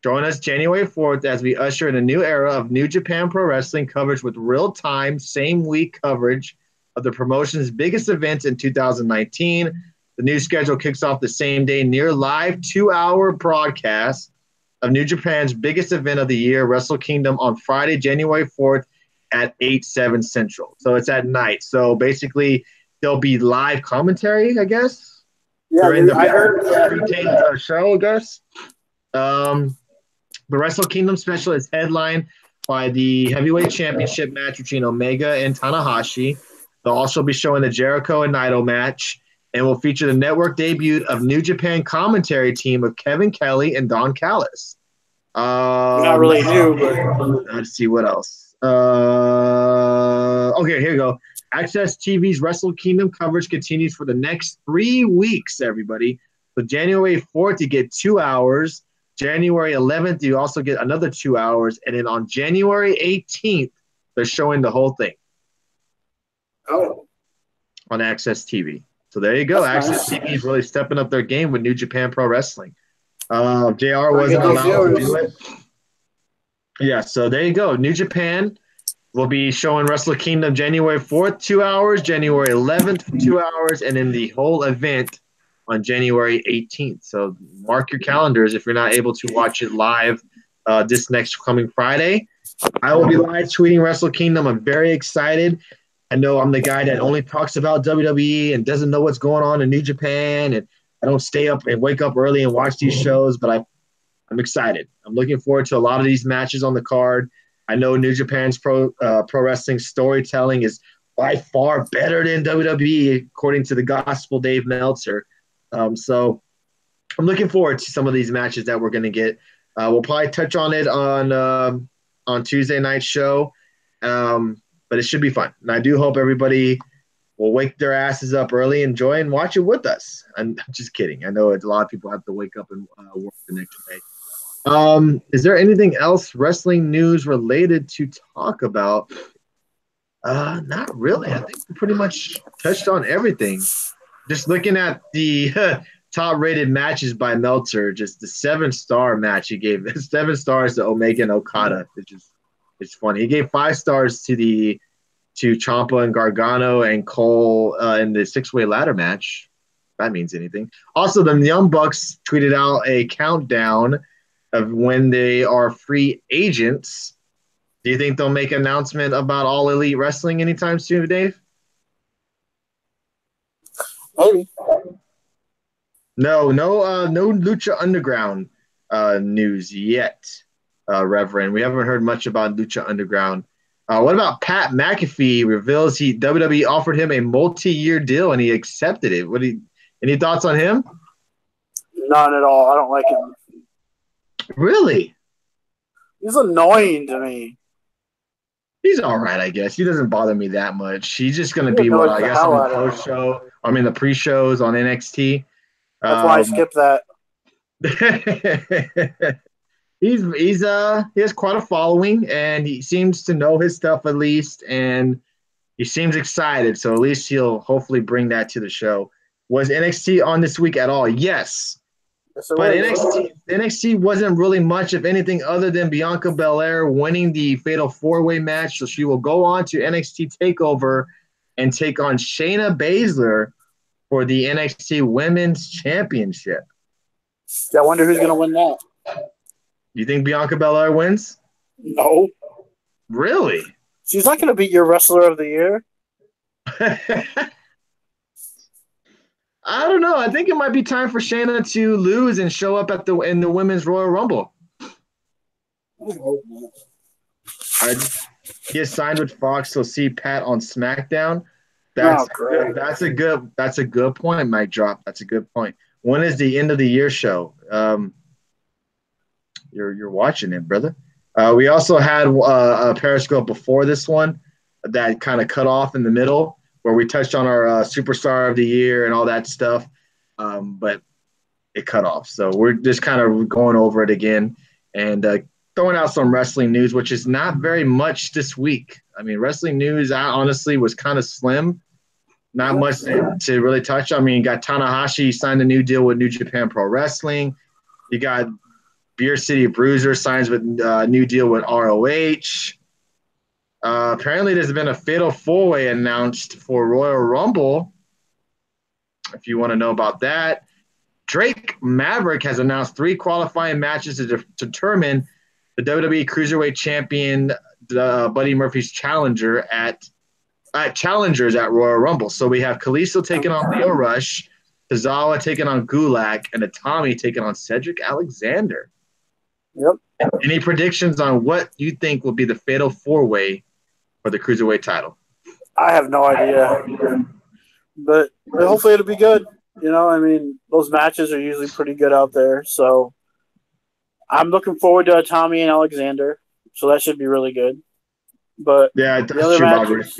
Join us January 4th as we usher in a new era of New Japan Pro Wrestling coverage with real-time, same-week coverage of the promotion's biggest events in 2019. The new schedule kicks off the same day, near live 2-hour broadcast of New Japan's biggest event of the year, Wrestle Kingdom, on Friday, January 4th at 8/7 Central. So it's at night. So basically, there'll be live commentary, I guess. Yeah, I heard the show, I guess. The Wrestle Kingdom special is headlined by the heavyweight championship match between Omega and Tanahashi. They'll also be showing the Jericho and Naito match, and will feature the network debut of New Japan commentary team of Kevin Kelly and Don Callis. Not really new, but let's see what else. Okay, here we go. Access TV's Wrestle Kingdom coverage continues for the next 3 weeks, everybody. So January 4th, you get 2 hours. January 11th, you also get another 2 hours. And then on January 18th, they're showing the whole thing. Oh. On Access TV. So there you go. That's Access nice. TV is really stepping up their game with New Japan Pro Wrestling. JR wasn't allowed to do it. Yeah, so there you go. New Japan will be showing Wrestle Kingdom January 4th, 2 hours, January 11th, 2 hours, and then the whole event on January 18th. So mark your calendars if you're not able to watch it live this next coming Friday. I will be live tweeting Wrestle Kingdom. I'm very excited. I know I'm the guy that only talks about WWE and doesn't know what's going on in New Japan, and I don't stay up and wake up early and watch these shows, but I'm excited. I'm looking forward to a lot of these matches on the card. I know New Japan's pro wrestling storytelling is by far better than WWE, according to the Gospel Dave Meltzer. So I'm looking forward to some of these matches that we're going to get. We'll probably touch on it on Tuesday night show. But it should be fun. And I do hope everybody will wake their asses up early, enjoy, and watch it with us. I'm just kidding. I know a lot of people have to wake up and work the next day. Is there anything else wrestling news related to talk about? Not really. I think we pretty much touched on everything. Just looking at the top-rated matches by Meltzer, just the 7-star match he gave. 7 stars to Omega and Okada. It's funny. He gave 5 stars to Ciampa and Gargano and Cole in the 6-way ladder match. If that means anything. Also, the Young Bucks tweeted out a countdown of when they are free agents. Do you think they'll make an announcement about All Elite Wrestling anytime soon, Dave? Maybe. No Lucha Underground news yet. Reverend. We haven't heard much about Lucha Underground. What about Pat McAfee reveals WWE offered him a multi-year deal and he accepted it? Any thoughts on him? None at all. I don't like him. Really? He's annoying to me. He's all right, I guess. He doesn't bother me that much. He's just going to be what I guess on the post show. I mean, the pre-shows on NXT. That's why I skipped that. He has quite a following, and he seems to know his stuff at least, and he seems excited. So at least he'll hopefully bring that to the show. Was NXT on this week at all? Yes. But NXT wasn't really much of anything other than Bianca Belair winning the Fatal 4-Way match. So she will go on to NXT TakeOver and take on Shayna Baszler for the NXT Women's Championship. Yeah, I wonder who's going to win that. You think Bianca Belair wins? No. Really? She's not going to beat your Wrestler of the Year. I don't know. I think it might be time for Shayna to lose and show up in the Women's Royal Rumble. He has signed with Fox, so see Pat on SmackDown. That's good. That's a good point, Mike Drop. That's a good point. When is the end of the year show? You're watching it, brother. We also had a Periscope before this one that kind of cut off in the middle where we touched on our superstar of the year and all that stuff, but it cut off. So we're just kind of going over it again and throwing out some wrestling news, which is not very much this week. I mean, wrestling news, honestly, was kind of slim. Not much to really touch. I mean, you got Tanahashi signed a new deal with New Japan Pro Wrestling. You got Beer City Bruiser signs with a new deal with ROH. Apparently, there's been a fatal four-way announced for Royal Rumble. If you want to know about that, Drake Maverick has announced 3 qualifying matches to determine the WWE Cruiserweight Champion, Buddy Murphy's challenger at challengers at Royal Rumble. So we have Kalisto taking on Lio Rush, Tozawa taking on Gulak, and Itami taking on Cedric Alexander. Yep. Any predictions on what you think will be the fatal four-way for the Cruiserweight title? I have no idea. But hopefully it'll be good. You know, I mean, those matches are usually pretty good out there. So I'm looking forward to Itami and Alexander. So that should be really good. But yeah, that's true, matches,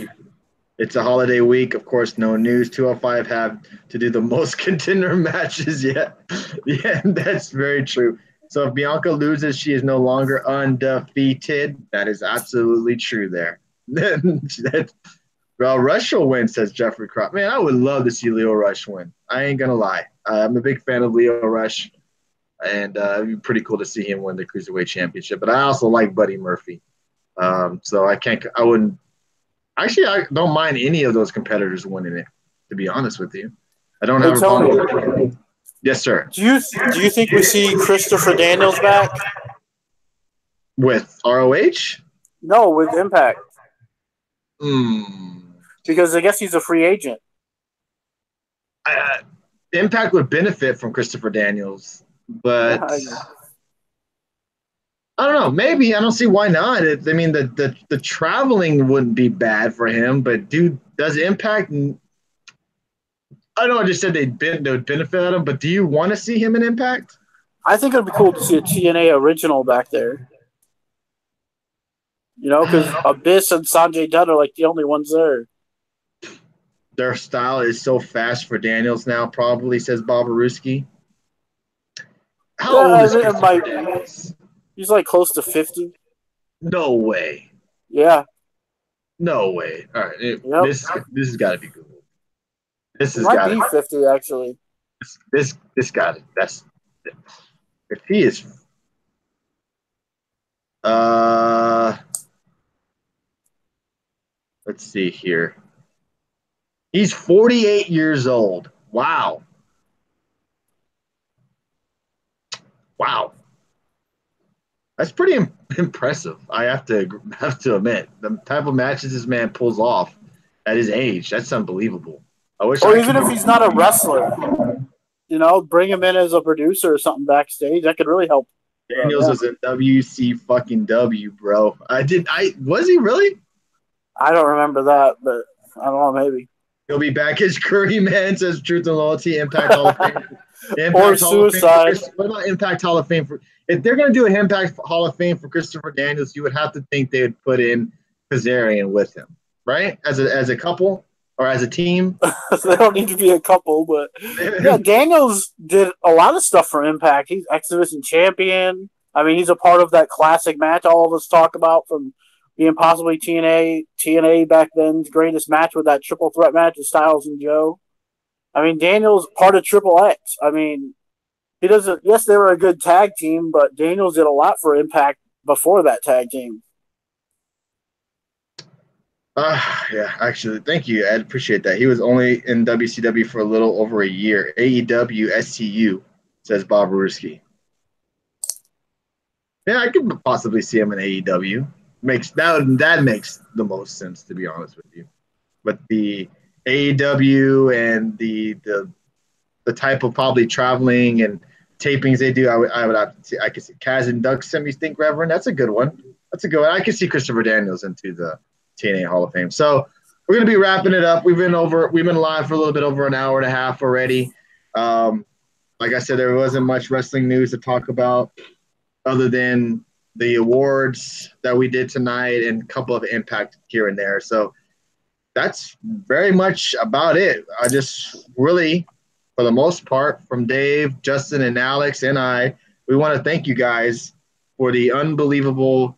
it's a holiday week. Of course, no news. 205 have to do the most contender matches yet. Yeah, that's very true. So if Bianca loses, she is no longer undefeated. That is absolutely true there. Well, Rush will win, says Jeffrey Crop. Man, I would love to see Lio Rush win. I ain't going to lie. I'm a big fan of Lio Rush, and it'd be pretty cool to see him win the Cruiserweight Championship. But I also like Buddy Murphy. So I don't mind any of those competitors winning it, to be honest with you. I don't have a problem. Yes, sir. Do you think we see Christopher Daniels back? With ROH? No, with Impact. Because I guess he's a free agent. Impact would benefit from Christopher Daniels, but I don't know. Maybe. I don't see why not. I mean, the traveling wouldn't be bad for him, but does Impact – I know I just said they would benefit him, but do you want to see him in Impact? I think it would be cool to see a TNA original back there. You know, because Abyss and Sanjay Dutt are like the only ones there. Their style is so fast for Daniels now, probably, says Bob Aruski. How old is Daniels? He's like close to 50. No way. Yeah. No way. All right. This has got to be good. This has got to be 50, actually. This got it. That's if he is. Let's see here. He's 48 years old. Wow. That's pretty impressive. I have to admit, the type of matches this man pulls off at his age, that's unbelievable. Even if he's not a wrestler, you know, bring him in as a producer or something backstage. That could really help. Daniels is a WC fucking W, bro. Was he really? I don't remember that, but I don't know, maybe. He'll be back as Curry Man, says Truth and Loyalty, Impact Hall of Fame. Or Suicide. What about Impact Hall of Fame? If they're going to do an Impact Hall of Fame for Christopher Daniels, you would have to think they would put in Kazarian with him, right? As a couple or as a team. They don't need to be a couple, but yeah, Daniels did a lot of stuff for Impact. He's X-Division champion. I mean, he's a part of that classic match all of us talk about from being possibly TNA back then's greatest match with that triple threat match with Styles and Joe. I mean, Daniels part of Triple X. I mean, he doesn't. Yes, they were a good tag team, but Daniels did a lot for Impact before that tag team. Yeah, actually, thank you. I appreciate that. He was only in WCW for a little over a year. AEW STU, says Bob Ruski. Yeah, I could possibly see him in AEW. That makes the most sense, to be honest with you. But the AEW and the type of probably traveling and tapings they do, I would have to see. I could see Kaz and Doug Semi Think Reverend. That's a good one. That's a good one. I can see Christopher Daniels into the TNA Hall of Fame. So we're going to be wrapping it up. We've been live for a little bit over an hour and a half already. Like I said, there wasn't much wrestling news to talk about other than the awards that we did tonight and a couple of Impact here and there. So that's very much about it. I just really, for the most part, from Dave, Justin, and Alex and I, we want to thank you guys for the unbelievable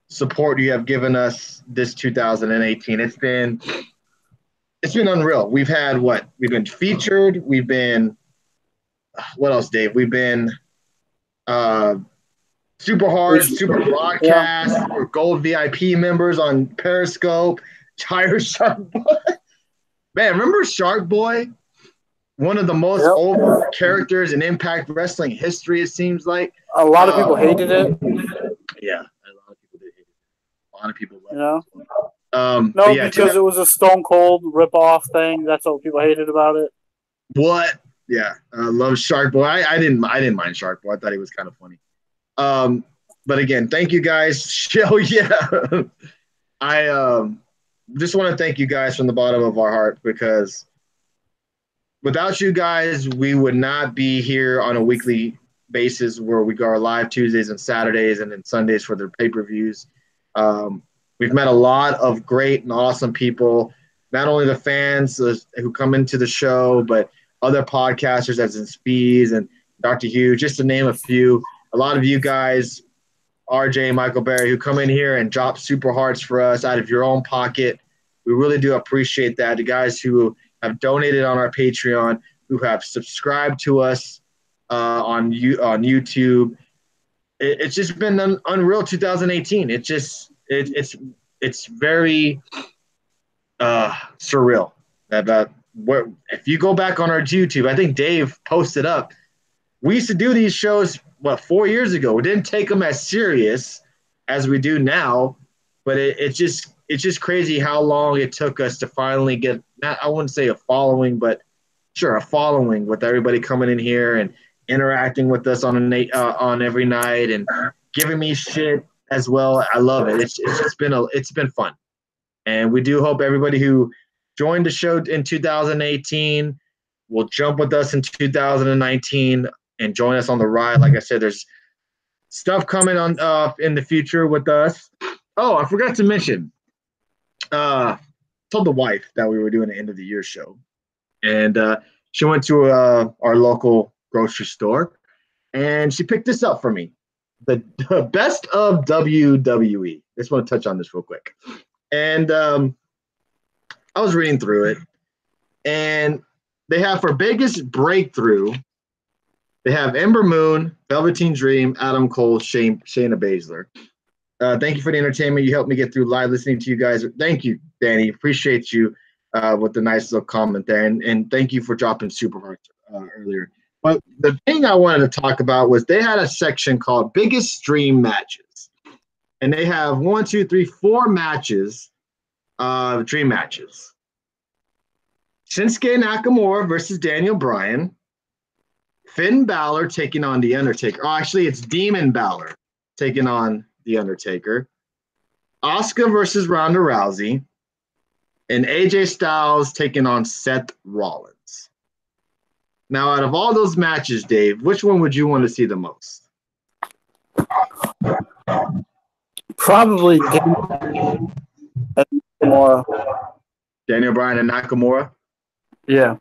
support you have given us this 2018. It's been unreal. We've been featured. We've been, what else, Dave? We've been super hard, super broadcast. Yeah. We're gold VIP members on Periscope. Hire Shark Boy. Man, remember Shark Boy? One of the most over characters in Impact Wrestling history, it seems like. A lot of people hated it. Yeah, a lot of people did hate it. A lot of people loved it. No, because it was a Stone Cold ripoff thing. That's what people hated about it. What? Yeah, I love Shark Boy. I didn't mind Shark Boy. I thought he was kind of funny. But again, thank you guys. Show, yeah. I just want to thank you guys from the bottom of our heart, because without you guys, we would not be here on a weekly basis where we go live Tuesdays and Saturdays and then Sundays for their pay-per-views. We've met a lot of great and awesome people, not only the fans who come into the show, but other podcasters as in Speeds and Dr. Hugh, just to name a few. A lot of you guys, RJ, Michael Berry, who come in here and drop super hearts for us out of your own pocket. We really do appreciate that. The guys who have donated on our Patreon, who have subscribed to us on YouTube. It's just been an unreal 2018. It's very surreal. If you go back on our YouTube, I think Dave posted up. We used to do these shows 4 years ago. We didn't take them as serious as we do now, but it's just crazy how long it took us to finally get, I wouldn't say a following, but sure, a following with everybody coming in here and interacting with us on every night and giving me shit as well. I love it. It's been fun. And we do hope everybody who joined the show in 2018 will jump with us in 2019 and join us on the ride. Like I said, there's stuff coming on in the future with us. Oh, I forgot to mention, told the wife that we were doing an end of the year show, and she went to our local grocery store, and she picked this up for me, the best of WWE. I just want to touch on this real quick, and I was reading through it, and they have for biggest breakthrough. They have Ember Moon, Velveteen Dream, Adam Cole, Shayna Baszler. Thank you for the entertainment. You helped me get through live listening to you guys. Thank you, Danny. Appreciate you with the nice little comment there. And thank you for dropping super hard earlier. But the thing I wanted to talk about was they had a section called Biggest Dream Matches. And they have 4 matches, dream matches. Shinsuke Nakamura versus Daniel Bryan. Finn Balor taking on The Undertaker. Oh, actually, it's Demon Balor taking on The Undertaker. Asuka versus Ronda Rousey. And AJ Styles taking on Seth Rollins. Now, out of all those matches, Dave, which one would you want to see the most? Probably Daniel Bryan and Nakamura? Yeah.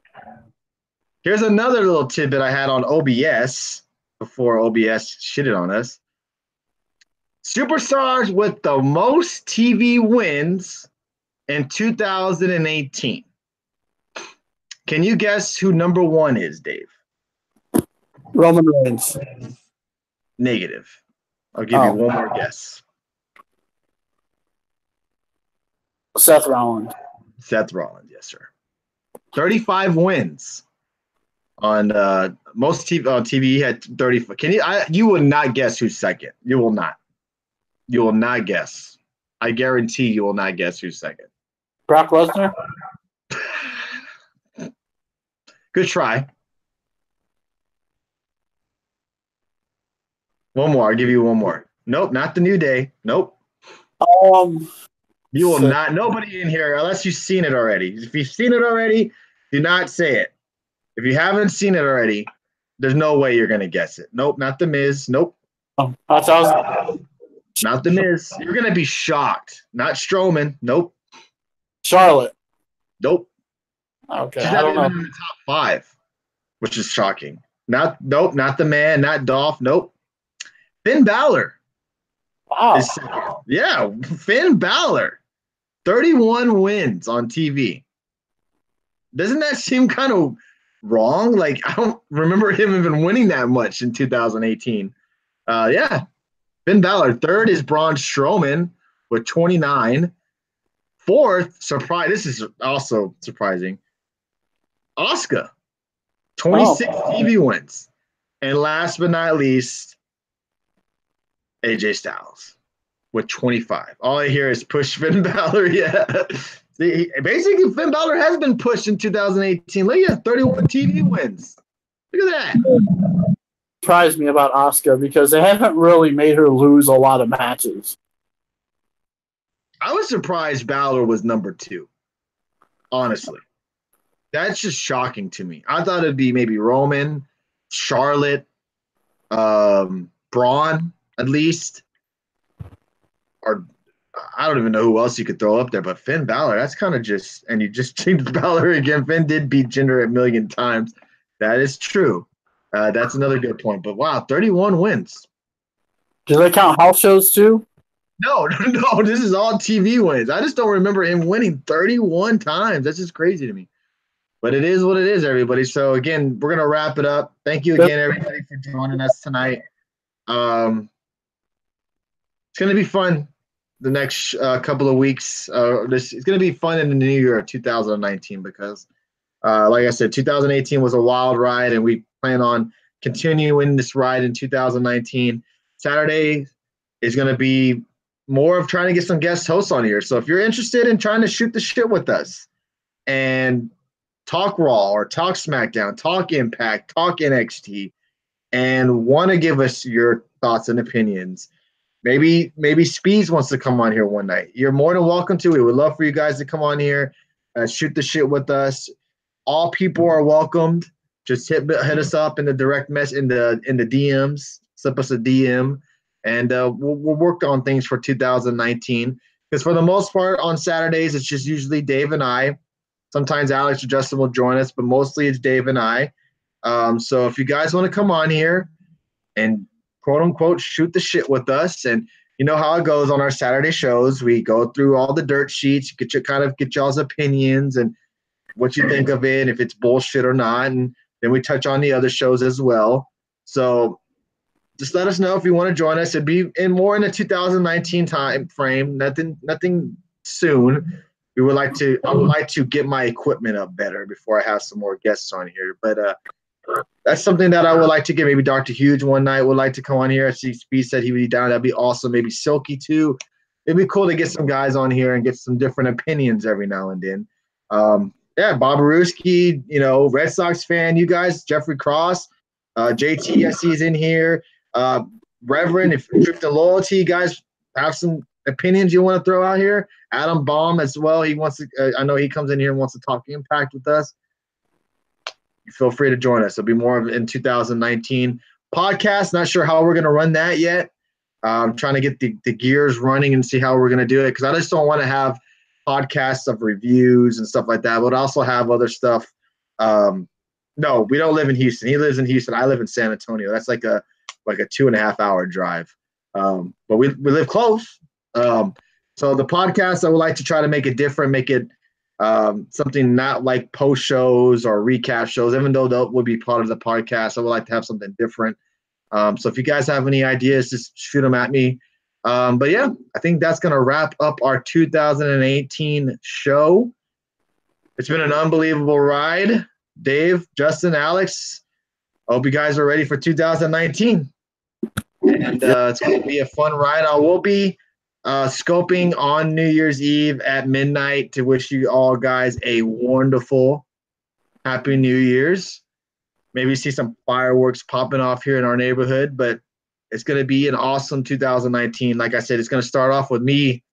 Here's another little tidbit I had on OBS before OBS shitted on us. Superstars with the most TV wins in 2018. Can you guess who number 1 is, Dave? Roman Reigns. Negative. I'll give you one more guess. Seth Rollins. Seth Rollins, yes, sir. 35 wins. On most TV on TV, he had 30. You will not guess who's second. You will not. You will not guess. I guarantee you will not guess who's second. Brock Lesnar. Good try. One more. I'll give you one more. Nope, not the New Day. Nope. You will not. Nobody in here, unless you've seen it already. If you've seen it already, do not say it. If you haven't seen it already, there's no way you're gonna guess it. Nope, not the Miz. Nope. Not the Miz. You're gonna be shocked. Not Strowman. Nope. Charlotte. Nope. Okay. She's not even in the top 5, which is shocking. Nope, not the man, not Dolph. Nope. Finn Balor. Wow. Yeah, Finn Balor. 31 wins on TV. Doesn't that seem kind of wrong? Like, I don't remember him even winning that much in 2018. Yeah. Finn Balor. 3rd is Braun Strowman with 29. 4th, surprise. This is also surprising. Asuka. 26 TV wins. And last but not least, AJ Styles with 25. All I hear is push Finn Balor. Yeah. See, basically, Finn Balor has been pushed in 2018. Look at 31 TV wins. Look at that. Surprised me about Asuka because they haven't really made her lose a lot of matches. I was surprised Balor was number 2. Honestly. That's just shocking to me. I thought it'd be maybe Roman, Charlotte, Braun, at least. Or I don't even know who else you could throw up there, but Finn Balor, that's kind of just, and you just changed Balor again. Finn did beat Jinder 1,000,000 times. That is true. That's another good point. But wow, 31 wins. Do they count house shows too? No, this is all TV wins. I just don't remember him winning 31 times. That's just crazy to me. But it is what it is, everybody. So, again, we're going to wrap it up. Thank you again, everybody, for joining us tonight. It's going to be fun the next couple of weeks. It's going to be fun in the new year of 2019 because, like I said, 2018 was a wild ride, and we plan on continuing this ride in 2019. Saturday is going to be more of trying to get some guest hosts on here. So if you're interested in trying to shoot the shit with us and talk Raw or talk SmackDown, talk Impact, talk NXT, and want to give us your thoughts and opinions, maybe Speeds wants to come on here one night. You're more than welcome to. We would love for you guys to come on here, shoot the shit with us. All people are welcomed. Just hit us up in the direct mess in the DMs. Slip us a DM, and we'll work on things for 2019. Because for the most part, on Saturdays, it's just usually Dave and I. Sometimes Alex or Justin will join us, but mostly it's Dave and I. So if you guys want to come on here and quote unquote shoot the shit with us, and you know how it goes on our Saturday shows, we go through all the dirt sheets, get y'all's opinions and what you think of it, if it's bullshit or not, and then we touch on the other shows as well. So just let us know if you want to join us. It'd be more in the 2019 time frame. Nothing soon. I would like to get my equipment up better before I have some more guests on here. But that's something that I would like to get. Maybe Dr. Huge one night would like to come on here. I see Speed said he would be down. That'd be awesome. Maybe Silky too. It'd be cool to get some guys on here and get some different opinions every now and then. Yeah, Bob Aruski, Red Sox fan. You guys, Jeffrey Cross, JT, I see is in here. Reverend, if Drifting Loyalty, you guys have some opinions you want to throw out here. Adam Baum as well. He wants to. I know he comes in here and wants to talk Impact with us. Feel free to join us. It'll be more of in 2019 podcast. Not sure how we're going to run that yet. I'm trying to get the gears running and see how we're going to do it because I just don't want to have podcasts of reviews and stuff like that. But also have other stuff. No, we don't live in Houston. He lives in Houston. I live in San Antonio. That's like a 2.5 hour drive. But we live close. So the podcast, I would like to try to make it different, make it something not like post shows or recap shows, even though that would be part of the podcast. I would like to have something different. So if you guys have any ideas, just shoot them at me. But yeah, I think that's going to wrap up our 2018 show. It's been an unbelievable ride. Dave, Justin, Alex, I hope you guys are ready for 2019. And it's going to be a fun ride. I will be scoping on New Year's Eve at midnight to wish you all guys a wonderful, happy New Year's. Maybe see some fireworks popping off here in our neighborhood, but it's going to be an awesome 2019. Like I said, it's going to start off with me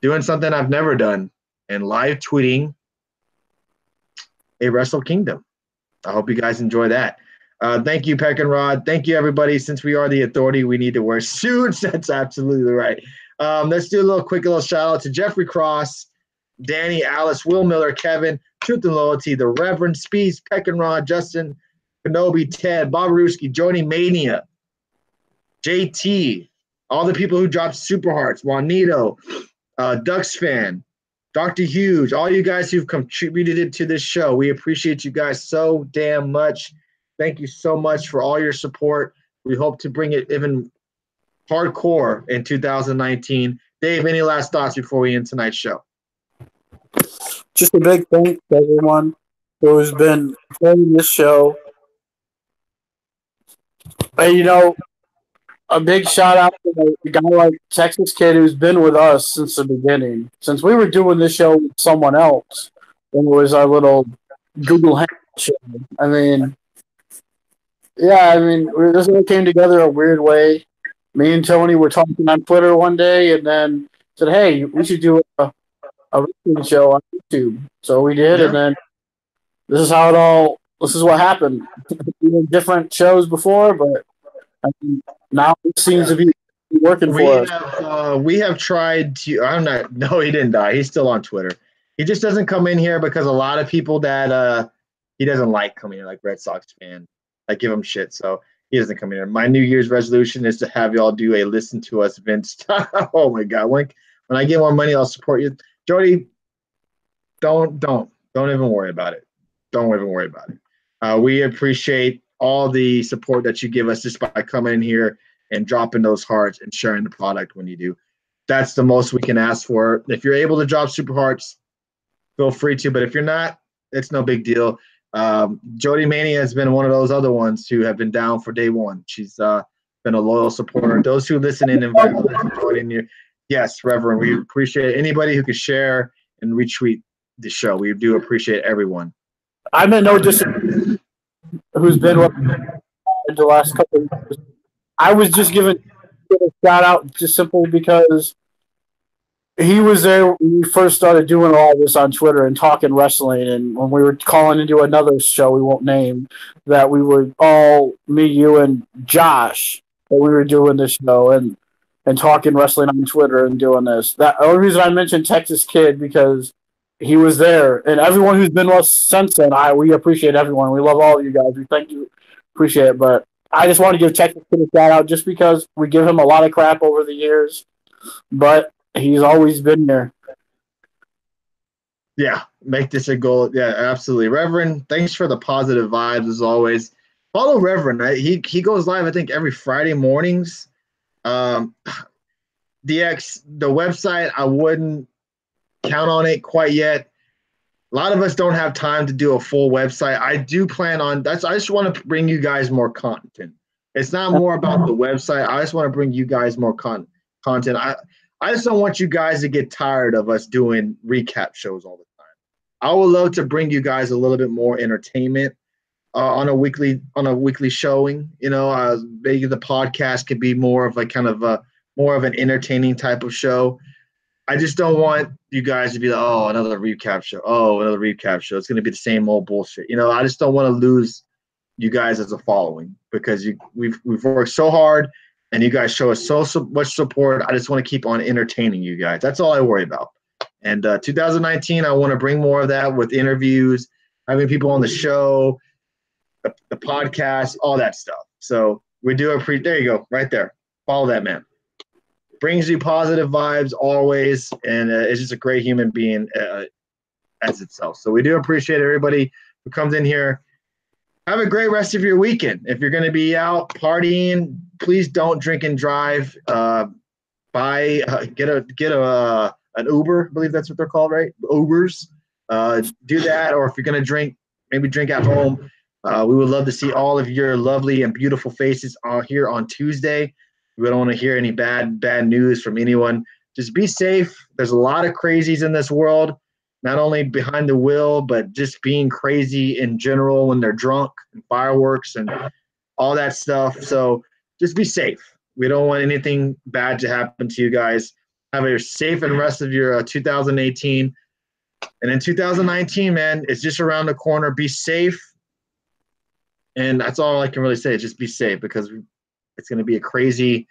doing something I've never done and live tweeting a Wrestle Kingdom. I hope you guys enjoy that. Thank you, Peck and Rod. Thank you, everybody. Since we are the authority, we need to wear suits. That's absolutely right. Let's do a little shout out to Jeffrey Cross, Danny, Alice, Will Miller, Kevin, Truth and Loyalty, the Reverend, Spees, Peck and Rod, Justin, Kenobi, Ted, Bob Ruski, Joni Mania, JT, all the people who dropped Super Hearts, Juanito, Ducks fan, Dr. Hughes, all you guys who've contributed to this show. We appreciate you guys so damn much. Thank you so much for all your support. We hope to bring it even hardcore in 2019. Dave, any last thoughts before we end tonight's show? Just a big thanks to everyone who has been playing this show. And, a big shout out to a guy like Texas Kid who's been with us since the beginning. Since we were doing this show with someone else, when it was our little Google Hangout show. This all came together a weird way. Me and Tony were talking on Twitter one day and then said, hey, we should do a wrestling show on YouTube. So we did, and then this is what happened. We did different shows before, but now it seems to be working for us. We have tried to. No, he didn't die. He's still on Twitter. He just doesn't come in here because a lot of people that he doesn't like coming in, like Red Sox fan, like give him shit. So he doesn't come in here. My New Year's resolution is to have y'all do a listen to us Vince. Oh my God! When I get more money, I'll support you, Jody. Don't even worry about it. Don't even worry about it. We appreciate all the support that you give us just by coming in here and dropping those hearts and sharing the product when you do. That's the most we can ask for. If you're able to drop super hearts, feel free to. But if you're not, it's no big deal. Jody Mania has been one of those other ones who have been down for day one. She's been a loyal supporter. Those who listen in, invite others to join in here. Yes, Reverend, we appreciate anybody who could share and retweet the show. We do appreciate everyone. I'm in no disagreement. Who's been with the last couple of years. I was just giving a shout out just simply because he was there when we first started doing all this on Twitter and talking wrestling, and when we were calling into another show we won't name, that we were all, me, you, and Josh, that we were doing this show and talking wrestling on Twitter and doing this. The only reason I mentioned Texas Kid because he was there, and everyone who's been with us since then, we appreciate everyone. We love all of you guys. We thank you, appreciate it. But I just want to give Texas Kid a shout out just because we give him a lot of crap over the years, but he's always been there. Yeah, make this a goal. Yeah, absolutely. Reverend, thanks for the positive vibes as always. Follow Reverend. Right? He goes live, I think, every Friday mornings. DX, the website, I wouldn't count on it quite yet. A lot of us don't have time to do a full website. I do plan on that. I just want to bring you guys more content. It's not more about the website. I just want to bring you guys more content. I just don't want you guys to get tired of us doing recap shows all the time. I would love to bring you guys a little bit more entertainment on a weekly showing. Maybe the podcast could be more of more of an entertaining type of show. I just don't want you guys to be like, oh, another recap show. Oh, another recap show. It's going to be the same old bullshit. I just don't want to lose you guys as a following because we've worked so hard and you guys show us so much support. I just want to keep on entertaining you guys. That's all I worry about. And 2019, I want to bring more of that with interviews, having people on the show, the podcast, all that stuff. So we do appreciate. There you go, right there. Follow that man. Brings you positive vibes always, and is just a great human being as itself. So we do appreciate everybody who comes in here. Have a great rest of your weekend. If you're going to be out partying, please don't drink and drive. Get an Uber. I believe that's what they're called, right? Ubers. Do that, or if you're going to drink, maybe drink at home. We would love to see all of your lovely and beautiful faces here on Tuesday. We don't want to hear any bad news from anyone. Just be safe. There's a lot of crazies in this world, not only behind the wheel, but just being crazy in general when they're drunk and fireworks and all that stuff. So just be safe. We don't want anything bad to happen to you guys. Have a safe and rest of your 2018. And in 2019, man, it's just around the corner. Be safe. And that's all I can really say. Just be safe, because it's going to be a crazy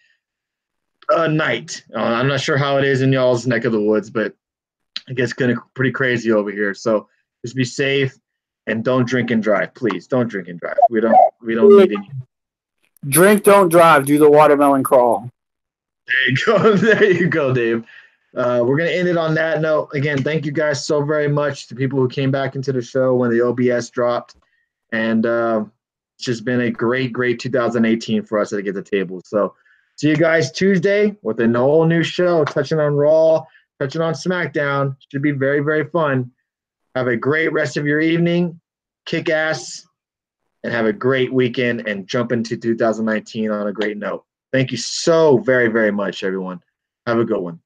night. I'm not sure how it is in y'all's neck of the woods, but it gets pretty crazy over here. So just be safe and don't drink and drive. Please don't drink and drive. We don't need any. Drink, don't drive. Do the watermelon crawl. There you go. There you go, Dave. We're going to end it on that note. Again, thank you guys so very much to people who came back into the show when the OBS dropped. And it's just been a great, great 2018 for us at Get the Table. So see you guys Tuesday with a whole new show, touching on Raw, touching on SmackDown. Should be very, very fun. Have a great rest of your evening. Kick ass. And have a great weekend and jump into 2019 on a great note. Thank you so very, very much, everyone. Have a good one.